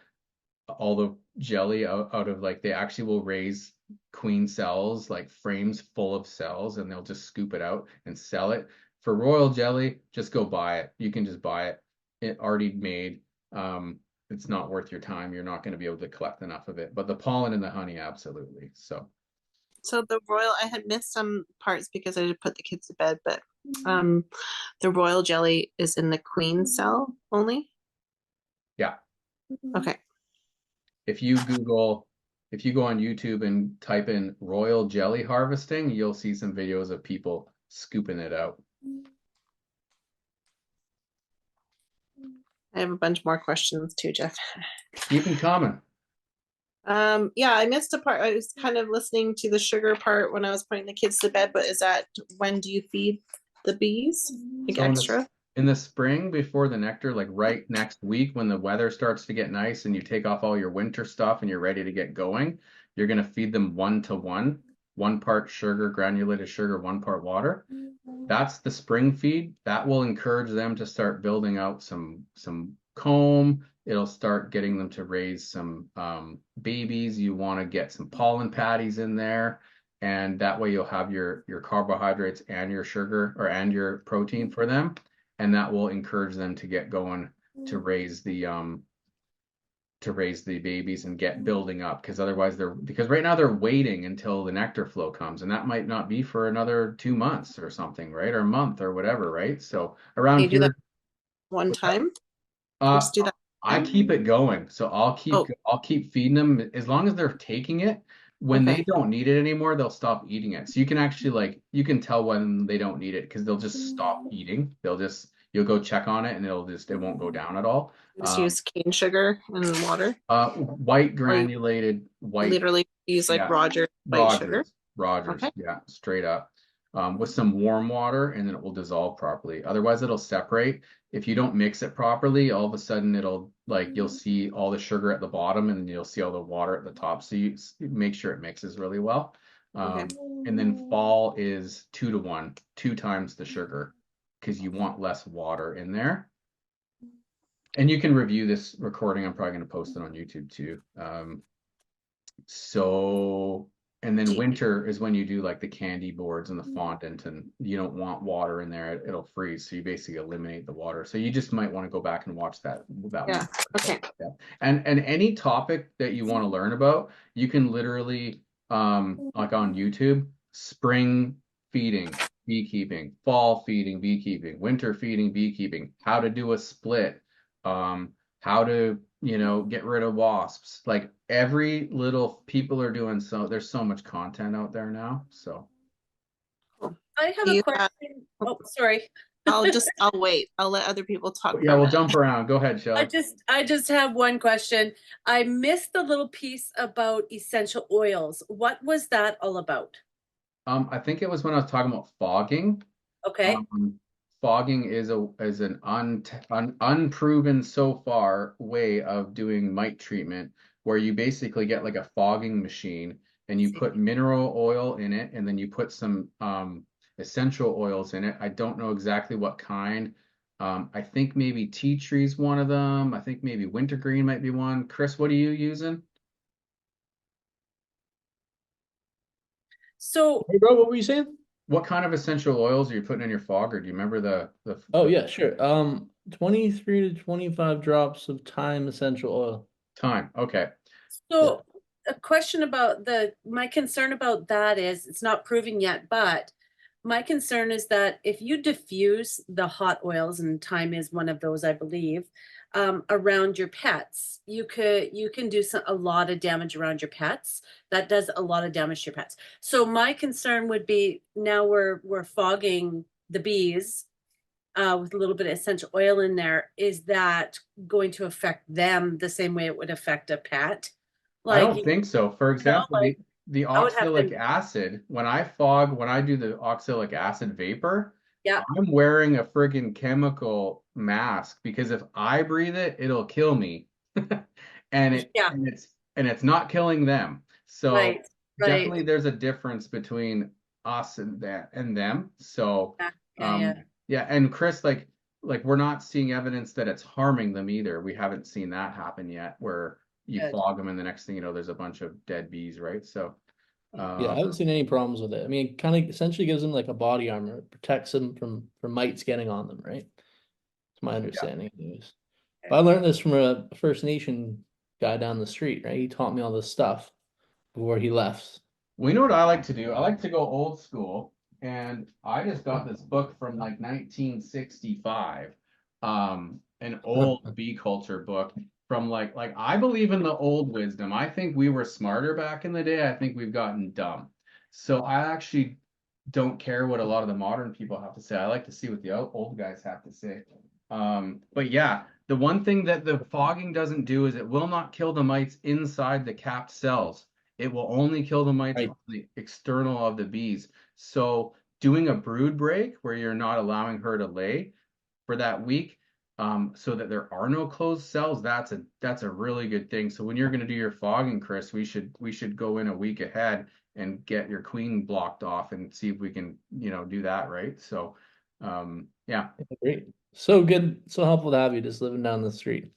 all the jelly out of like they actually will raise queen cells, like frames full of cells, and they'll just scoop it out and sell it. For royal jelly, just go buy it. You can just buy it already made. It's not worth your time. You're not going to be able to collect enough of it. But the pollen and the honey, absolutely. So
So the royal, I had missed some parts because I did put the kids to bed, but um, the royal jelly is in the queen cell only.
yeah.
Okay.
If you Google, if you go on YouTube and type in royal jelly harvesting, you'll see some videos of people scooping it out.
I have a bunch more questions too, Jeff.
Keep them coming.
Yeah, I missed a part. I was kind of listening to the sugar part when I was putting the kids to bed, but is that when do you feed the bees? Like
So
extra?
in the spring before the nectar, like right next week when the weather starts to get nice and you take off all your winter stuff and you're ready to get going, you're going to feed them 1-to-1, 1 part sugar, granulated sugar, 1 part water. That's the spring feed. That will encourage them to start building out some comb. It'll start getting them to raise some babies. You want to get some pollen patties in there, and that way you'll have your carbohydrates and your sugar and your protein for them, and that will encourage them to get going to raise the babies and get building up because otherwise because right now they're waiting until the nectar flow comes and that might not be for another 2 months or something, right? Or a month or whatever, right? So around
You do that
here,
one time? You
uh,
just do that
I
one time?
keep it going. So
Oh,
I'll keep feeding them as long as they're taking it. When they
okay.
don't need it anymore, they'll stop eating it. So you can actually you can tell when they don't need it because they'll just stop eating. They'll just you'll go check on it and it won't go down at all.
Just use cane sugar and water.
White granulated white.
Literally use like
Yeah.
Roger white sugar.
Rogers,
Okay.
yeah, straight up. With some warm water, and then it will dissolve properly. Otherwise, it'll separate. If you don't mix it properly, all of a sudden it'll you'll see all the sugar at the bottom, and you'll see all the water at the top. So you make sure it mixes really well.
Okay.
And then fall is 2 to 1, 2 times the sugar, because you want less water in there. And you can review this recording. I'm probably going to post it on YouTube too. And then winter is when you do like the candy boards and the fondant, and you don't want water in there, it'll freeze. So you basically eliminate the water. So you just might want to go back and watch that
Yeah.
one.
Okay.
Yeah. And any topic that you want to learn about, you can literally like on YouTube, spring feeding, beekeeping, fall feeding, beekeeping, winter feeding, beekeeping, how to do a split, how to, get rid of wasps. Like every little people are doing, so there's so much content out there now. So
I have
You
a question. Oh, sorry.
I'll wait. I'll let other people talk.
yeah, we'll jump around. Go ahead, Shelley.
I just have one question. I missed the little piece about essential oils. What was that all about?
I think it was when I was talking about fogging.
Okay.
Fogging is an unproven so far way of doing mite treatment, where you basically get like a fogging machine and you put mineral oil in it, and then you put some essential oils in it. I don't know exactly what kind. I think maybe tea tree's one of them. I think maybe wintergreen might be one. Chris, what are you using?
So
Hey, bro, what were you saying?
What kind of essential oils are you putting in your fogger? Do you remember the
Oh yeah, sure. 23 to 25 drops of thyme essential oil.
time? Okay.
So a question about my concern about that is it's not proven yet, but my concern is that if you diffuse the hot oils, and thyme is one of those, I believe, around your pets, you can do a lot of damage around your pets. That does a lot of damage to your pets. So my concern would be, now we're fogging the bees with a little bit of essential oil in there. Is that going to affect them the same way it would affect a pet?
I don't think so. For example,
like,
the
I would have
oxalic
to-
acid, when I do the oxalic acid vapor,
Yeah.
I'm wearing a friggin' chemical mask, because if I breathe it, it'll kill me. And
Yeah.
it's not killing them. So
Right.
definitely there's a difference between us and them. So
Yeah.
yeah, and Chris, like we're not seeing evidence that it's harming them either. We haven't seen that happen yet, where you
Good.
fog them and the next thing you know, there's a bunch of dead bees, right? So
Yeah, I haven't seen any problems with it. I mean, it kind of essentially gives them like a body armor. It protects them from mites getting on them, right? It's my understanding anyways. But I learned this from a First Nation guy down the street, right? He taught me all this stuff before he left.
we know what I like to do. I like to go old school, and I just got this book from like 1965, an old bee culture book from like I believe in the old wisdom. I think we were smarter back in the day. I think we've gotten dumb. So I actually don't care what a lot of the modern people have to say. I like to see what the old guys have to say. But yeah, the one thing that the fogging doesn't do is it will not kill the mites inside the capped cells. It will only kill the mites
Right.
on the external of the bees. So doing a brood break where you're not allowing her to lay for that week, so that there are no closed cells, that's a really good thing. So when you're going to do your fogging, Chris, we should go in a week ahead and get your queen blocked off and see if we can, do that, right? So yeah.
Great. So good, so helpful to have you just living down the street.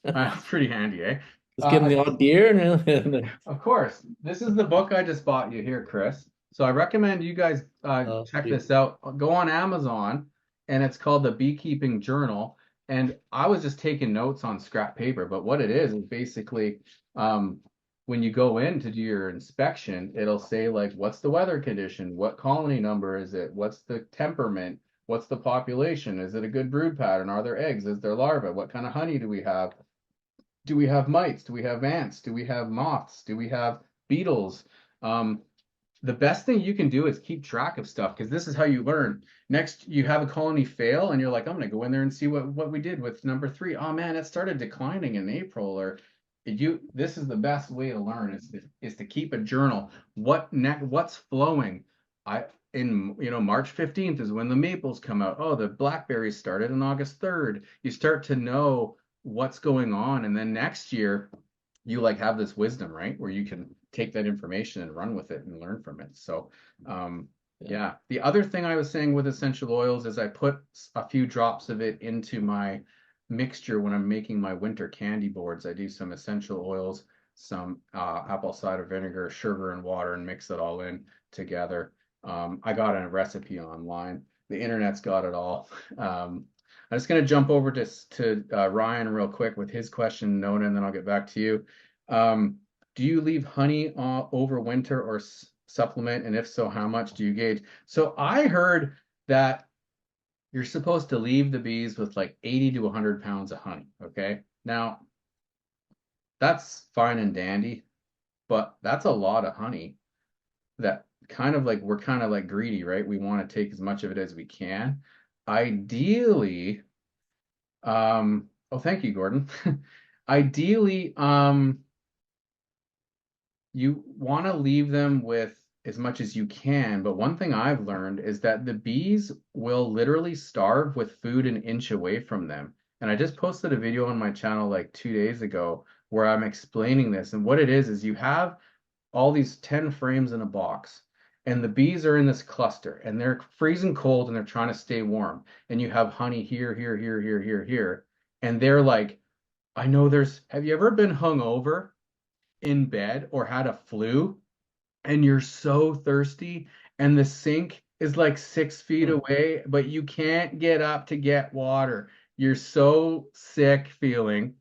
Pretty handy, eh?
Just give them the odd deer and
Of course. This is the book I just bought you here, Chris. So I recommend you guys check
sweet.
this out. Go on Amazon, and it's called the Beekeeping Journal. And I was just taking notes on scrap paper, but what it is basically, when you go in to do your inspection, it'll say like, what's the weather condition? What colony number is it? What's the temperament? What's the population? Is it a good brood pattern? Are there eggs? Is there larvae? What kind of honey do we have? Do we have mites? Do we have ants? Do we have moths? Do we have beetles? the best thing you can do is keep track of stuff, because this is how you learn. Next, you have a colony fail and you're like, I'm gonna go in there and see what we did with number 3. Oh man, it started declining in April. Or this is the best way to learn, is to keep a journal. What's flowing? March 15th is when the maples come out. Oh, the blackberries started on August 3rd. You start to know what's going on, and then next year you like have this wisdom, right, where you can take that information and run with it and learn from it. So yeah. The other thing I was saying with essential oils is I put a few drops of it into my mixture when I'm making my winter candy boards. I do some essential oils, some apple cider vinegar, sugar, and water, and mix it all in together. I got a recipe online. The internet's got it all. I'm just going to jump over to Ryan real quick with his question, Nona, and then I'll get back to you. Do you leave honey over winter or supplement? And if so, how much do you gauge? So I heard that you're supposed to leave the bees with like 80 to 100 pounds of honey. Okay. Now, that's fine and dandy, but that's a lot of honey that we're kind of like greedy, right? We want to take as much of it as we can. Ideally, oh, thank you, Gordon. Ideally, you want to leave them with as much as you can, but one thing I've learned is that the bees will literally starve with food an inch away from them. And I just posted a video on my channel like 2 days ago where I'm explaining this. And what it is you have all these 10 frames in a box, and the bees are in this cluster, and they're freezing cold and they're trying to stay warm. And you have honey here, here, here, here, here, here. And they're like, have you ever been hungover in bed or had a flu and you're so thirsty and the sink is like 6 feet away, but you can't get up to get water? You're so sick feeling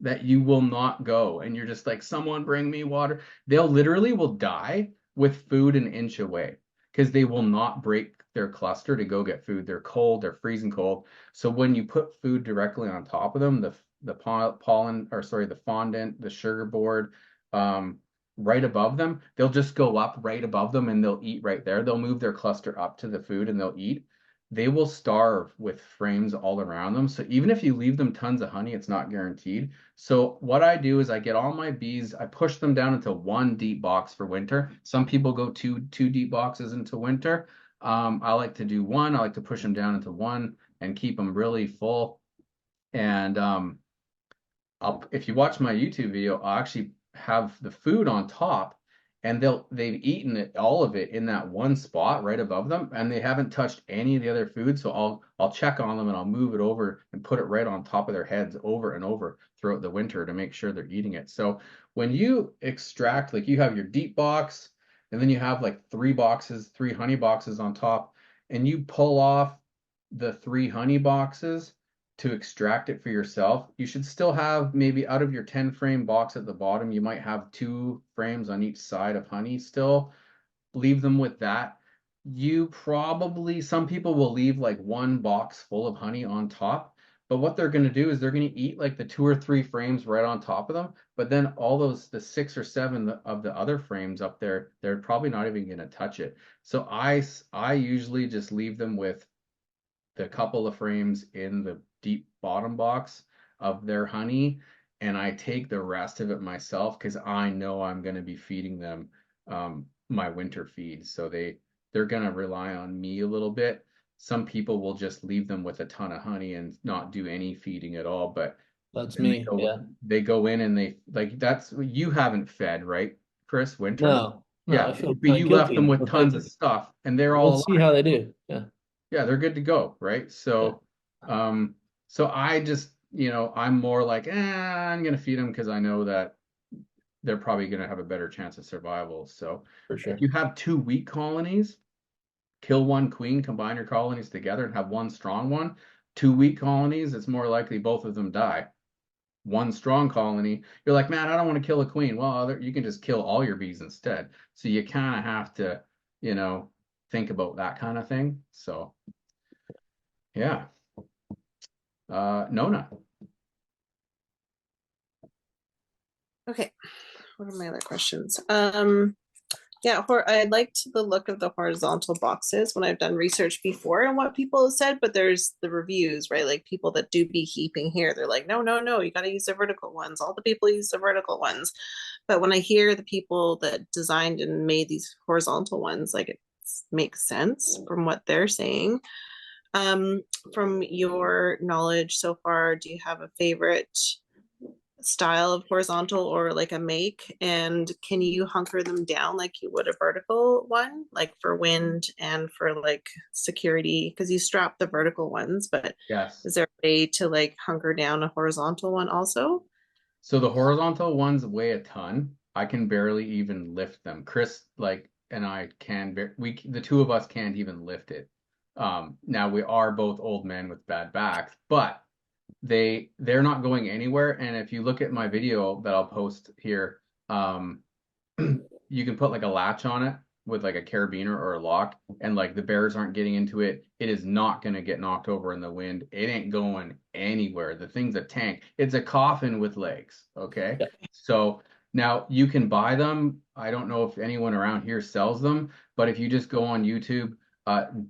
that you will not go, and you're just like, someone bring me water. They'll literally will die with food an inch away because they will not break their cluster to go get food. They're cold, they're freezing cold. So when you put food directly on top of them, the pollen, or sorry, the fondant, the sugar board, right above them, they'll just go up right above them and they'll eat right there. They'll move their cluster up to the food and they'll eat. They will starve with frames all around them. So even if you leave them tons of honey, it's not guaranteed. So what I do is I get all my bees, I push them down into one deep box for winter. Some people go two deep boxes into winter. I like to do one. I like to push them down into one and keep them really full. And if you watch my YouTube video, I'll actually have the food on top, and they've eaten it, all of it, in that one spot right above them, and they haven't touched any of the other food. So I'll check on them and I'll move it over and put it right on top of their heads over and over throughout the winter to make sure they're eating it. So when you extract, like, you have your deep box, and then you have like 3 honey boxes on top, and you pull off the 3 honey boxes to extract it for yourself, you should still have, maybe out of your 10 frame box at the bottom, you might have 2 frames on each side of honey still. Leave them with that. Some people will leave like 1 box full of honey on top, but what they're going to do is they're going to eat like the 2 or 3 frames right on top of them, but then all the 6 or 7 of the other frames up there, they're probably not even going to touch it. So I usually just leave them with the couple of frames in the deep bottom box of their honey, and I take the rest of it myself because I know I'm going to be feeding them my winter feed. So they're going to rely on me a little bit. Some people will just leave them with a ton of honey and not do any feeding at all, but
That's
then
me. Yeah.
they go in and you haven't fed, right, Chris, winter?
No,
Yeah,
I feel
but you left them
guilty.
with tons of stuff and they're all
Let's see how they do. Yeah.
Yeah, they're good to go, right? So so I just, I'm more like, I'm gonna feed them because I know that they're probably gonna have a better chance of survival. So
For sure.
if you have 2 weak colonies, kill 1 queen, combine your colonies together and have 1 strong one. 2 weak colonies, it's more likely both of them die. 1 strong colony, you're like, man, I don't want to kill a queen. Well, you can just kill all your bees instead. So you kind of have to, think about that kind of thing. So yeah. Nona.
Okay, what are my other questions? Yeah, I liked the look of the horizontal boxes when I've done research before and what people have said, but there's the reviews, right? Like people that do beekeeping here, they're like, no, no, no, you got to use the vertical ones. All the people use the vertical ones. But when I hear the people that designed and made these horizontal ones, like it makes sense from what they're saying. From your knowledge so far, do you have a favorite style of horizontal or like a make? And can you hunker them down like you would a vertical one, like for wind and for like security? Because you strap the vertical ones, but
Yes.
is there a way to like hunker down a horizontal one also?
So the horizontal ones weigh a ton. I can barely even lift them. Chris, like, and I can, the two of us can't even lift it. Now we are both old men with bad backs, but they're not going anywhere. And if you look at my video that I'll post here, you can put like a latch on it with like a carabiner or a lock, and like the bears aren't getting into it. It is not going to get knocked over in the wind. It ain't going anywhere. The thing's a tank. It's a coffin with legs. Okay.
Yeah.
So now you can buy them. I don't know if anyone around here sells them, but if you just go on YouTube,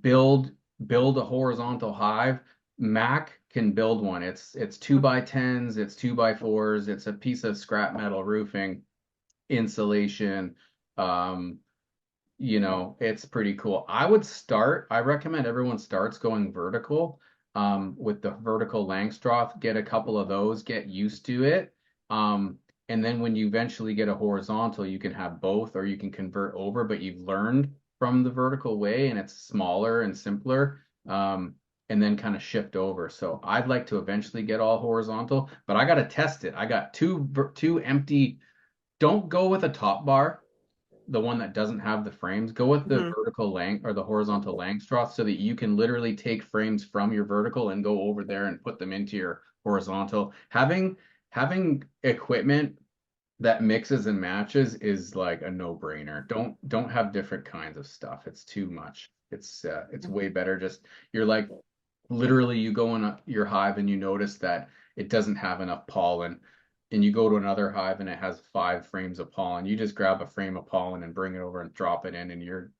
build a horizontal hive. Mac can build one. It's 2x10s, it's 2x4s, it's a piece of scrap metal roofing, insulation. You know, it's pretty cool. I recommend everyone starts going vertical, with the vertical Langstroth, get a couple of those, get used to it. And then when you eventually get a horizontal, you can have both, or you can convert over, but you've learned from the vertical way and it's smaller and simpler. And then kind of shift over. So I'd like to eventually get all horizontal, but I got to test it. I got two empty. Don't go with a top bar, the one that doesn't have the frames. Go with the vertical length or the horizontal Langstroth, so that you can literally take frames from your vertical and go over there and put them into your horizontal. Having equipment that mixes and matches is like a no-brainer. Don't have different kinds of stuff. It's too much. It's way better. Just you're like, literally you go in your hive and you notice that it doesn't have enough pollen, and you go to another hive and it has 5 frames of pollen. You just grab a frame of pollen and bring it over and drop it in, and you're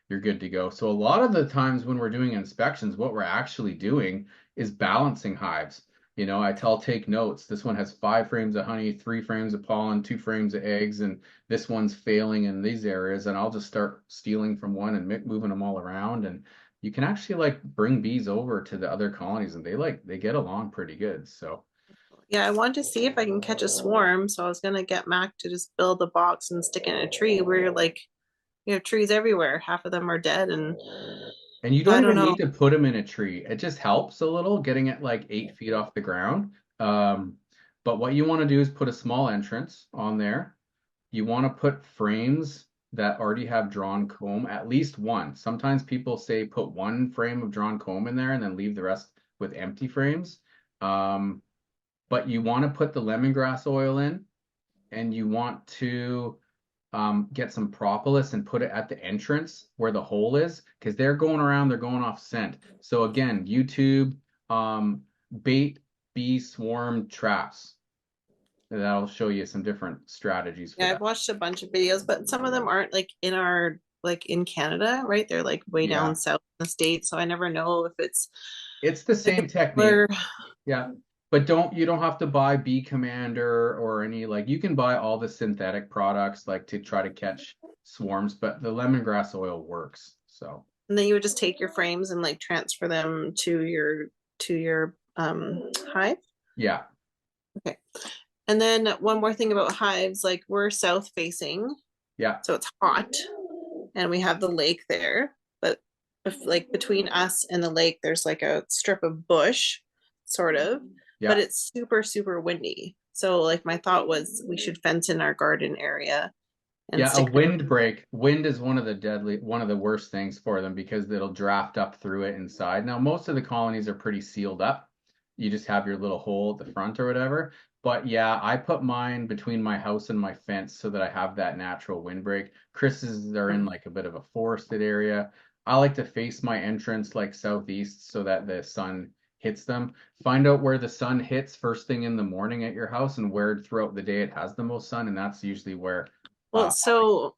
good to go. So a lot of the times when we're doing inspections, what we're actually doing is balancing hives. You know, take notes. This one has 5 frames of honey, 3 frames of pollen, 2 frames of eggs, and this one's failing in these areas. And I'll just start stealing from one and moving them all around. And you can actually like bring bees over to the other colonies, and they get along pretty good. So
Yeah, I want to see if I can catch a swarm. So I was gonna get Mac to just build a box and stick it in a tree. We're like, you have trees everywhere. Half of them are dead, and
you
I
don't
don't
even
know.
need to put them in a tree. It just helps a little getting it like 8 feet off the ground. But what you want to do is put a small entrance on there. You want to put frames that already have drawn comb, at least one. Sometimes people say put 1 frame of drawn comb in there and then leave the rest with empty frames. But you want to put the lemongrass oil in, and you want to get some propolis and put it at the entrance where the hole is, because they're going around, they're going off scent. So again, YouTube, bait bee swarm traps. That'll show you some different strategies for
Yeah, I've
that.
watched a bunch of videos, but some of them aren't like in Canada, right? They're like way
Yeah.
down south in the States. So I never know if it's
It's the same technique.
where
Yeah. But you don't have to buy Bee Commander or any, like, you can buy all the synthetic products like to try to catch swarms, but the lemongrass oil works. So
and then you would just take your frames and like transfer them to your hive.
yeah.
Okay. And then one more thing about hives, like we're south facing,
Yeah.
so it's hot and we have the lake there. But if like between us and the lake, there's like a strip of bush, sort of,
Yeah.
but it's super, super windy. So like my thought was we should fence in our garden area and
Yeah, a
stick
wind break. Wind is one of the worst things for them, because it'll draft up through it inside. Now, most of the colonies are pretty sealed up. You just have your little hole at the front or whatever. But yeah, I put mine between my house and my fence so that I have that natural windbreak. Chris's are in like a bit of a forested area. I like to face my entrance like southeast so that the sun hits them. Find out where the sun hits first thing in the morning at your house and where throughout the day it has the most sun, and that's usually where
Well, so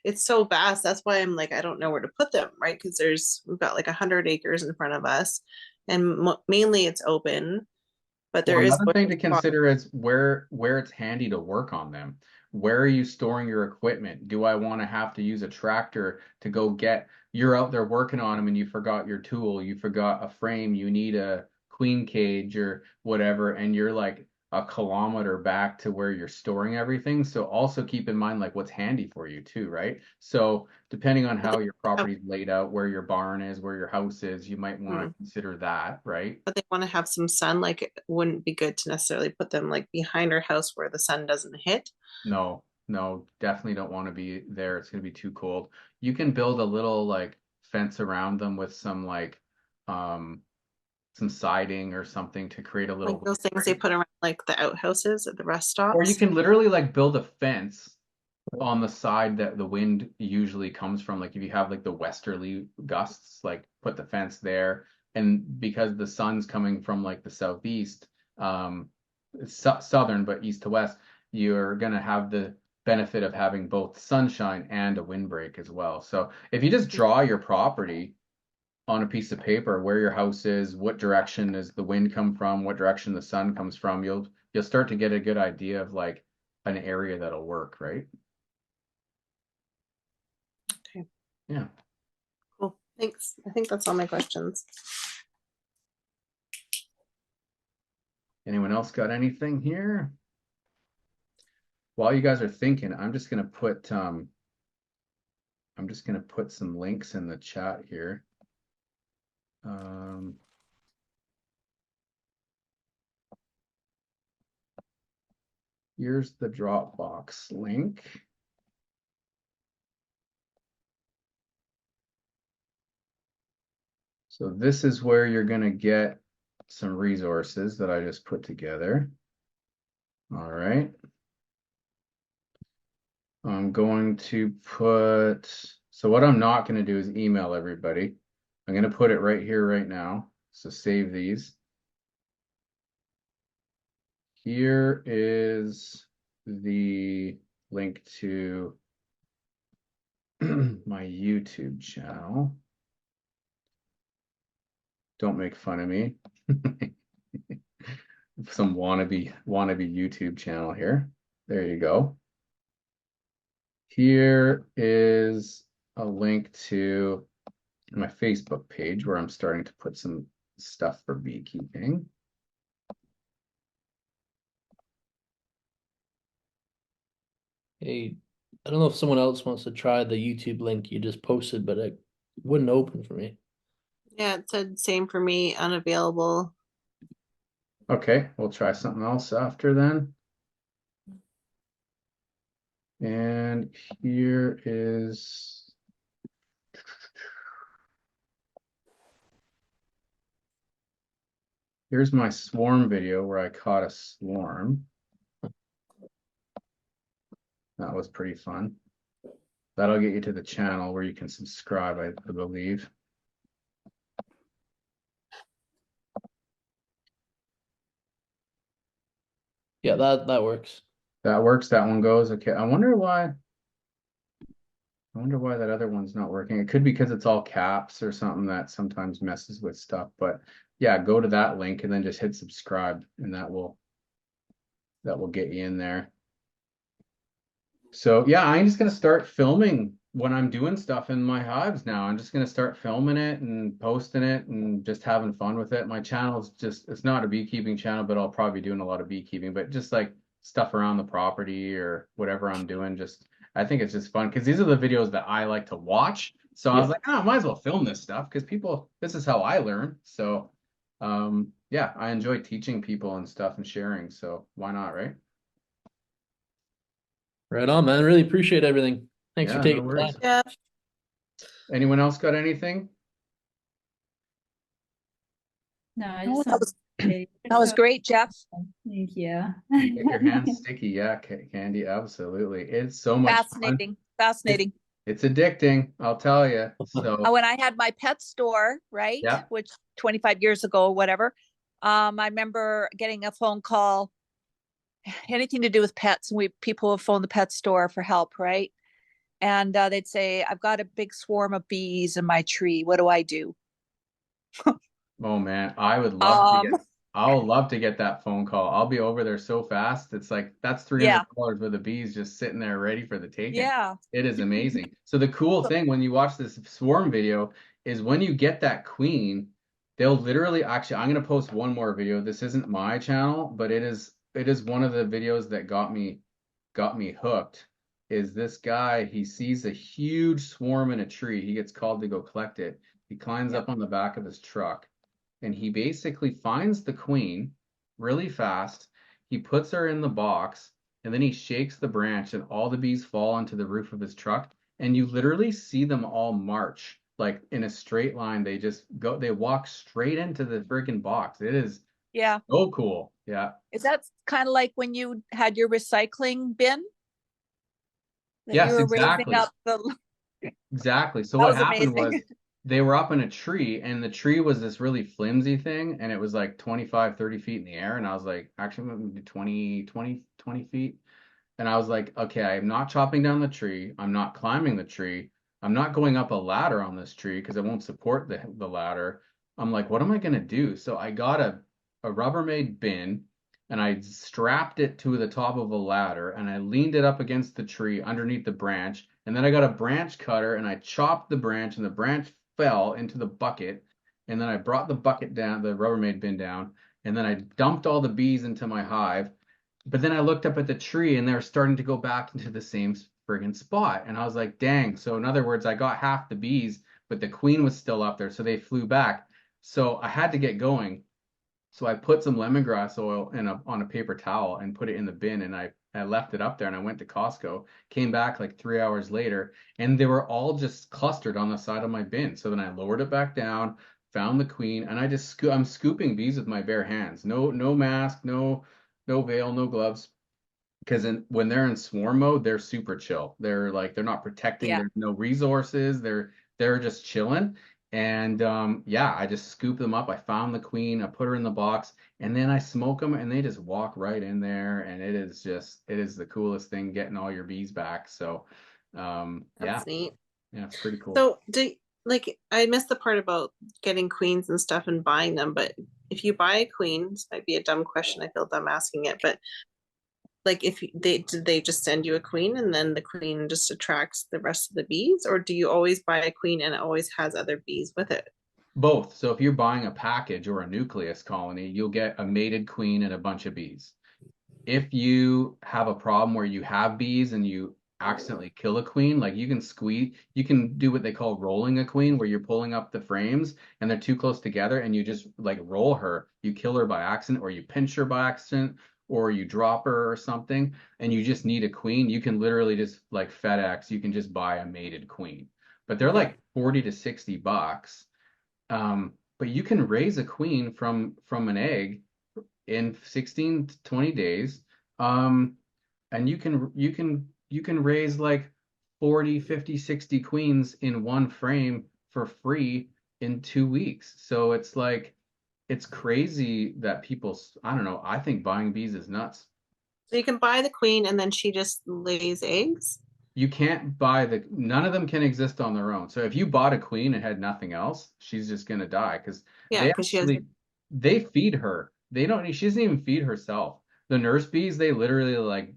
it's so vast. That's why I'm like, I don't know where to put them, right? Because we've got like 100 acres in front of us, and mainly it's open, but
Well,
there is
another thing to consider is where it's handy to work on them. Where are you storing your equipment? Do I want to have to use a tractor to go get, you're out there working on them and you forgot your tool, you forgot a frame, you need a queen cage or whatever, and you're like a kilometer back to where you're storing everything. So also keep in mind like what's handy for you too, right? So depending on how your property's laid out, where your barn is, where your house is, you might want to consider that, right?
but they want to have some sun. Like it wouldn't be good to necessarily put them like behind our house where the sun doesn't hit.
No, no, definitely don't want to be there. It's going to be too cold. You can build a little like fence around them with some like some siding or something to create a little
Like those things they
windbreak.
put around like the outhouses at the rest
Or you
stops.
can literally like build a fence on the side that the wind usually comes from. Like if you have like the westerly gusts, like put the fence there. And because the sun's coming from like the southeast, it's southern, but east to west, you're gonna have the benefit of having both sunshine and a windbreak as well. So if you just draw your property on a piece of paper where your house is, what direction does the wind come from, what direction the sun comes from, you'll start to get a good idea of like an area that'll work, right?
Okay.
Yeah.
Cool. Thanks. I think that's all my questions.
Anyone else got anything here? While you guys are thinking, I'm just gonna put some links in the chat here. Here's the Dropbox link. So this is where you're going to get some resources that I just put together. All right. I'm going to put, so what I'm not going to do is email everybody. I'm going to put it right here, right now. So save these. Here is the link to my YouTube channel. Don't make fun of me. Some wannabe YouTube channel here. There you go. Here is a link to my Facebook page where I'm starting to put some stuff for beekeeping.
Hey, I don't know if someone else wants to try the YouTube link you just posted, but it wouldn't open for me.
Yeah, it said same for me, unavailable.
Okay, we'll try something else after then. And here is here's my swarm video where I caught a swarm. That was pretty fun. That'll get you to the channel where you can subscribe, I believe.
Yeah, that works.
That works. That one goes. Okay. I wonder why that other one's not working. It could be because it's all caps or something that sometimes messes with stuff. But yeah, go to that link and then just hit subscribe and that will get you in there. So yeah, I'm just gonna start filming when I'm doing stuff in my hives now. I'm just gonna start filming it and posting it and just having fun with it. My channel is just, it's not a beekeeping channel, but I'll probably be doing a lot of beekeeping, but just like stuff around the property or whatever I'm doing. Just I think it's just fun because these are the videos that I like to watch. So I was like, oh, I might as well film this stuff because this is how I learn. So yeah, I enjoy teaching people and stuff and sharing. So why not, right?
Right on, man. Really appreciate everything. Thanks for
Yeah,
taking
no
the
worries.
time.
Yeah.
Anyone else got anything?
No, I
No,
just
that
want
was-
to say
That was great, Jeff.
thank you.
You get your hands sticky. Yeah, Candy, absolutely. It's so much fun.
Fascinating, fascinating.
It's addicting, I'll tell you. So
When I had my pet store, right,
Yeah.
which 25 years ago, whatever, I remember getting a phone call, anything to do with pets, and people would phone the pet store for help, right? And they'd say, I've got a big swarm of bees in my tree. What do I do?
Oh man, I would love to
Um,
I would love to get that phone call. I'll be over there so fast. It's like that's
yeah,
$300 with the bees just sitting there ready for the taking.
yeah,
It is amazing. So the cool thing when you watch this swarm video is when you get that queen, they'll literally actually I'm gonna post one more video. This isn't my channel, but it is one of the videos that got me hooked. Is this guy, he sees a huge swarm in a tree. He gets called to go collect it. He climbs
Yep.
up on the back of his truck and he basically finds the queen really fast. He puts her in the box and then he shakes the branch and all the bees fall onto the roof of his truck. And you literally see them all march like in a straight line. They just go, they walk straight into the freaking box. It is
yeah.
so cool. Yeah.
Is that kind of like when you had your recycling bin that you
Yes,
were raising
exactly.
up the?
Exactly. So
That
what
was
happened was
amazing.
they were up in a tree and the tree was this really flimsy thing and it was like 25, 30 feet in the air. And I was like, actually, I'm gonna do 20 feet. And I was like, okay, I'm not chopping down the tree. I'm not climbing the tree. I'm not going up a ladder on this tree because it won't support the ladder. I'm like, what am I gonna do? So I got a Rubbermaid bin and I strapped it to the top of a ladder and I leaned it up against the tree underneath the branch. And then I got a branch cutter and I chopped the branch and the branch fell into the bucket. And then I brought the bucket down, the Rubbermaid bin down, and then I dumped all the bees into my hive. But then I looked up at the tree and they're starting to go back into the same friggin' spot. And I was like, dang. So in other words, I got half the bees, but the queen was still up there. So they flew back. So I had to get going. So I put some lemongrass oil on a paper towel and put it in the bin and I left it up there and I went to Costco, came back like 3 hours later and they were all just clustered on the side of my bin. So then I lowered it back down, found the queen, and I'm scooping bees with my bare hands. No mask, no veil, no gloves. Because when they're in swarm mode, they're super chill. They're like they're not protecting.
Yeah.
There's no resources. They're just chilling. And yeah, I just scoop them up. I found the queen. I put her in the box, and then I smoke them, and they just walk right in there. And it is the coolest thing getting all your bees back. So yeah,
That's neat.
yeah, it's pretty cool.
So like I missed the part about getting queens and stuff and buying them, but if you buy a queen, this might be a dumb question, I feel dumb asking it, but like if did they just send you a queen and then the queen just attracts the rest of the bees, or do you always buy a queen and it always has other bees with it?
Both. So if you're buying a package or a nucleus colony, you'll get a mated queen and a bunch of bees. If you have a problem where you have bees and you accidentally kill a queen, like you can do what they call rolling a queen, where you're pulling up the frames and they're too close together and you just like roll her. You kill her by accident or you pinch her by accident or you drop her or something and you just need a queen. You can literally just like FedEx, you can just buy a mated queen. But they're like 40 to 60 bucks. But you can raise a queen from an egg in 16 to 20 days. And you can raise like 40, 50, 60 queens in one frame for free in 2 weeks. So it's like it's crazy that I don't know, I think buying bees is nuts.
So you can buy the queen and then she just lays eggs?
You can't buy none of them can exist on their own. So if you bought a queen and had nothing else, she's just gonna die because
Yeah,
they
because she has.
actually they feed her. They don't she doesn't even feed herself. The nurse bees, they literally like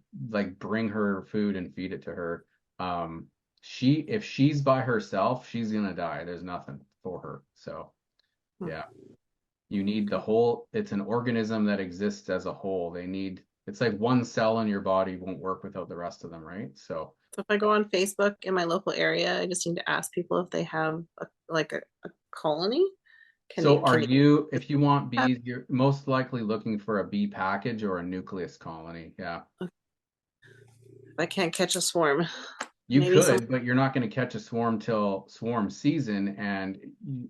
bring her food and feed it to her. If she's by herself, she's gonna die. There's nothing for her. So yeah. You need the
Okay.
whole, it's an organism that exists as a whole. It's like one cell in your body won't work without the rest of them, right? So
So if I go on Facebook in my local area, I just need to ask people if they have a colony.
if you want bees, you're most likely looking for a bee package or a nucleus colony. Yeah.
I can't catch a swarm.
You
Maybe some
could, but you're not going to catch a swarm till swarm season, and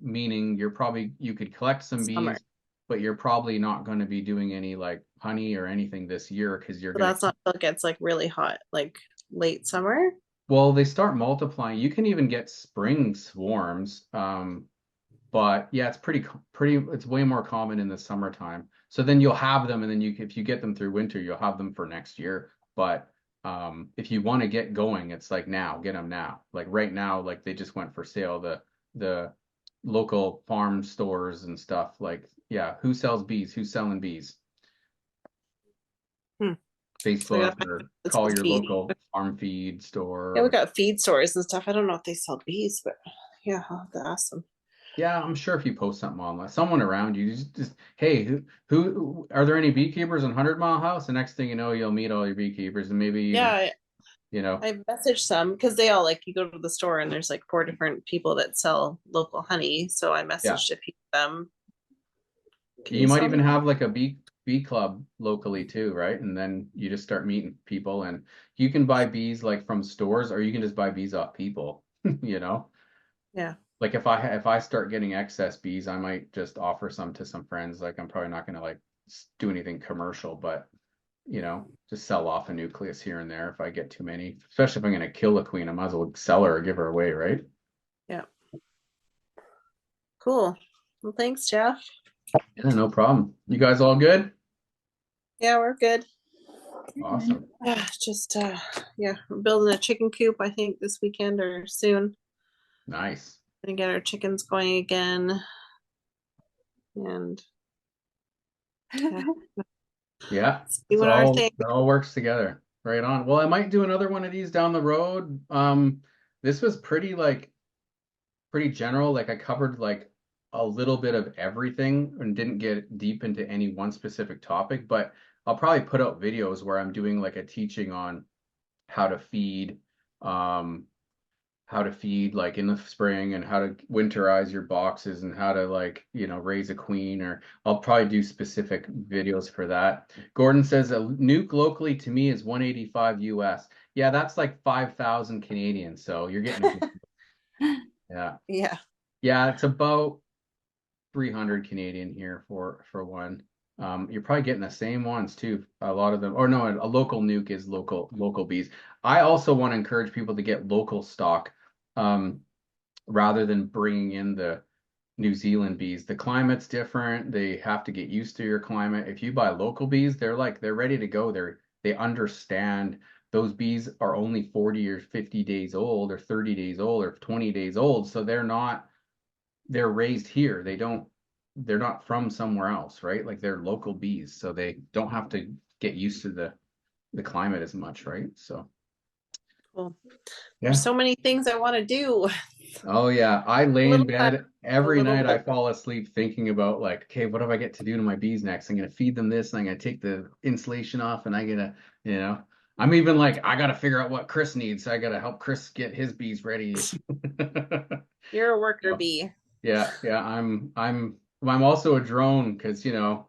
meaning you could collect some
summer.
bees, but you're probably not going to be doing any like honey or anything this year because you're
But
going
that's
to
not till it gets like really hot, like late summer.
Well, they start multiplying. You can even get spring swarms. But yeah, it's way more common in the summertime. So then you'll have them and then if you get them through winter, you'll have them for next year. But if you want to get going, it's like now, get them now. Like right now, like they just went for sale, the local farm stores and stuff. Like, yeah, who sells bees? Who's selling bees?
So I
Facebook
gotta find
or
out if
call
it's
your
feed.
local farm feed store.
Yeah, we got feed stores and stuff. I don't know if they sell bees, but yeah, I'll have to ask them.
Yeah, I'm sure if you post something online, someone around you just hey, who are there any beekeepers in 100 Mile House? The next thing you know, you'll meet all your beekeepers and maybe even,
Yeah,
you know,
I messaged some because they all like you go to the store and there's like 4 different people that sell local honey. So I
yeah.
messaged a few of them. Can
You might
sell
even
me?
have like a bee club locally too, right? And then you just start meeting people and you can buy bees like from stores or you can just buy bees off people, you know?
Yeah.
Like if I start getting excess bees, I might just offer some to some friends. Like I'm probably not gonna like do anything commercial, but you know, just sell off a nucleus here and there if I get too many. Especially if I'm gonna kill a queen, I might as well sell her or give her away, right?
Yeah. Cool. Well, thanks, Jeff.
Yeah, no problem. You guys all good?
Yeah, we're good.
Awesome.
Yeah, just yeah, we're building a chicken coop, I think, this weekend or soon.
Nice.
Gonna get our chickens going again. And yeah,
Yeah,
see what our thing.
it all works together. Right on. Well, I might do another one of these down the road. This was pretty general. Like I covered like a little bit of everything and didn't get deep into any one specific topic, but I'll probably put out videos where I'm doing like a teaching on how to feed, um, like in the spring and how to winterize your boxes and how to like, you know, raise a queen, or I'll probably do specific videos for that. Gordon says a nuke locally to me is 185 US. Yeah, that's like 5,000 Canadian. So you're getting a good, yeah.
Yeah.
Yeah, it's about 300 Canadian here for one. You're probably getting the same ones too. A lot of them, or no, a local nuke is local bees. I also want to encourage people to get local stock, rather than bringing in the New Zealand bees. The climate's different. They have to get used to your climate. If you buy local bees, they're ready to go. They understand those bees are only 40 or 50 days old or 30 days old or 20 days old. So they're raised here. They're not from somewhere else, right? Like they're local bees, so they don't have to get used to the climate as much, right? So
Cool.
yeah.
There's so many things I want to do.
Oh yeah, I lay in
Little
bed every
little
night. I
bit.
fall asleep thinking about like, okay, what do I get to do to my bees next? I'm gonna feed them this, and I'm gonna take the insulation off, and I gotta, you know, I'm even like, I gotta figure out what Chris needs. I gotta help Chris get his bees ready.
You're a worker
So,
bee.
yeah, I'm also a drone because you know,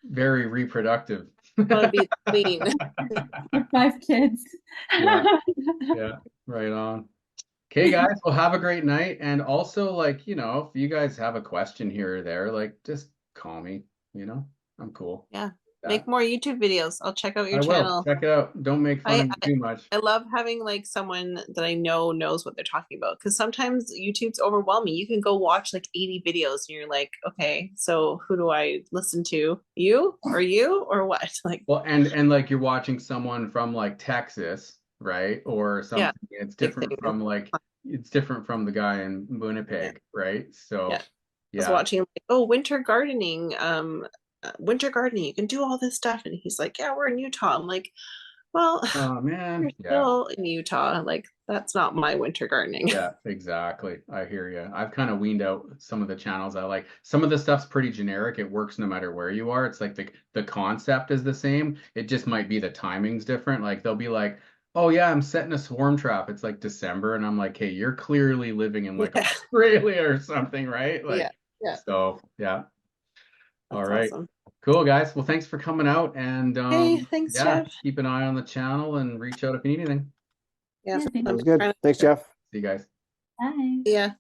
very reproductive.
I want to be the queen.
With 5 kids.
Yeah. Yeah, right on. Okay, guys, well, have a great night. And also, like, you know, if you guys have a question here or there, like, just call me, you know, I'm cool.
Yeah.
Yeah,
Make more YouTube videos. I'll check out your
I will.
channel.
Check it out. Don't make fun of me too much.
I love having like someone that I know knows what they're talking about, because sometimes YouTube's overwhelming. You can go watch like 80 videos and you're like, okay, so who do I listen to? You or what? Like,
Well, and like you're watching someone from like Texas, right? Or
yeah,
something. It's
big
different
thing.
from like it's different from the guy in
Yeah.
Winnipeg, right? So,
Yeah. I was
yeah.
watching like, oh, winter gardening. Winter gardening, you can do all this stuff. And he's like, yeah, we're in Utah. I'm like, well,
Oh
you're
man, yeah.
still in Utah. Like, that's not my winter gardening.
Yeah, exactly. I hear you. I've kind of weaned out some of the channels I like. Some of the stuff's pretty generic. It works no matter where you are. It's like the concept is the same. It just might be the timing's different. Like they'll be like, "Oh yeah, I'm setting a swarm trap." It's like December, and I'm like, "Hey, you're clearly living in like
Yeah.
Australia or something, right?" Like,
Yeah. Yeah.
so yeah. All
That's
right.
awesome.
Cool, guys. Well, thanks for coming out, and
Hey, thanks,
yeah,
Jeff.
keep an eye on the channel and reach out if you need anything.
Yeah.
Yeah, thank
I'm
you.
Sounds good.
trying to-
Thanks, Jeff.
See you guys.
Bye.
Yeah.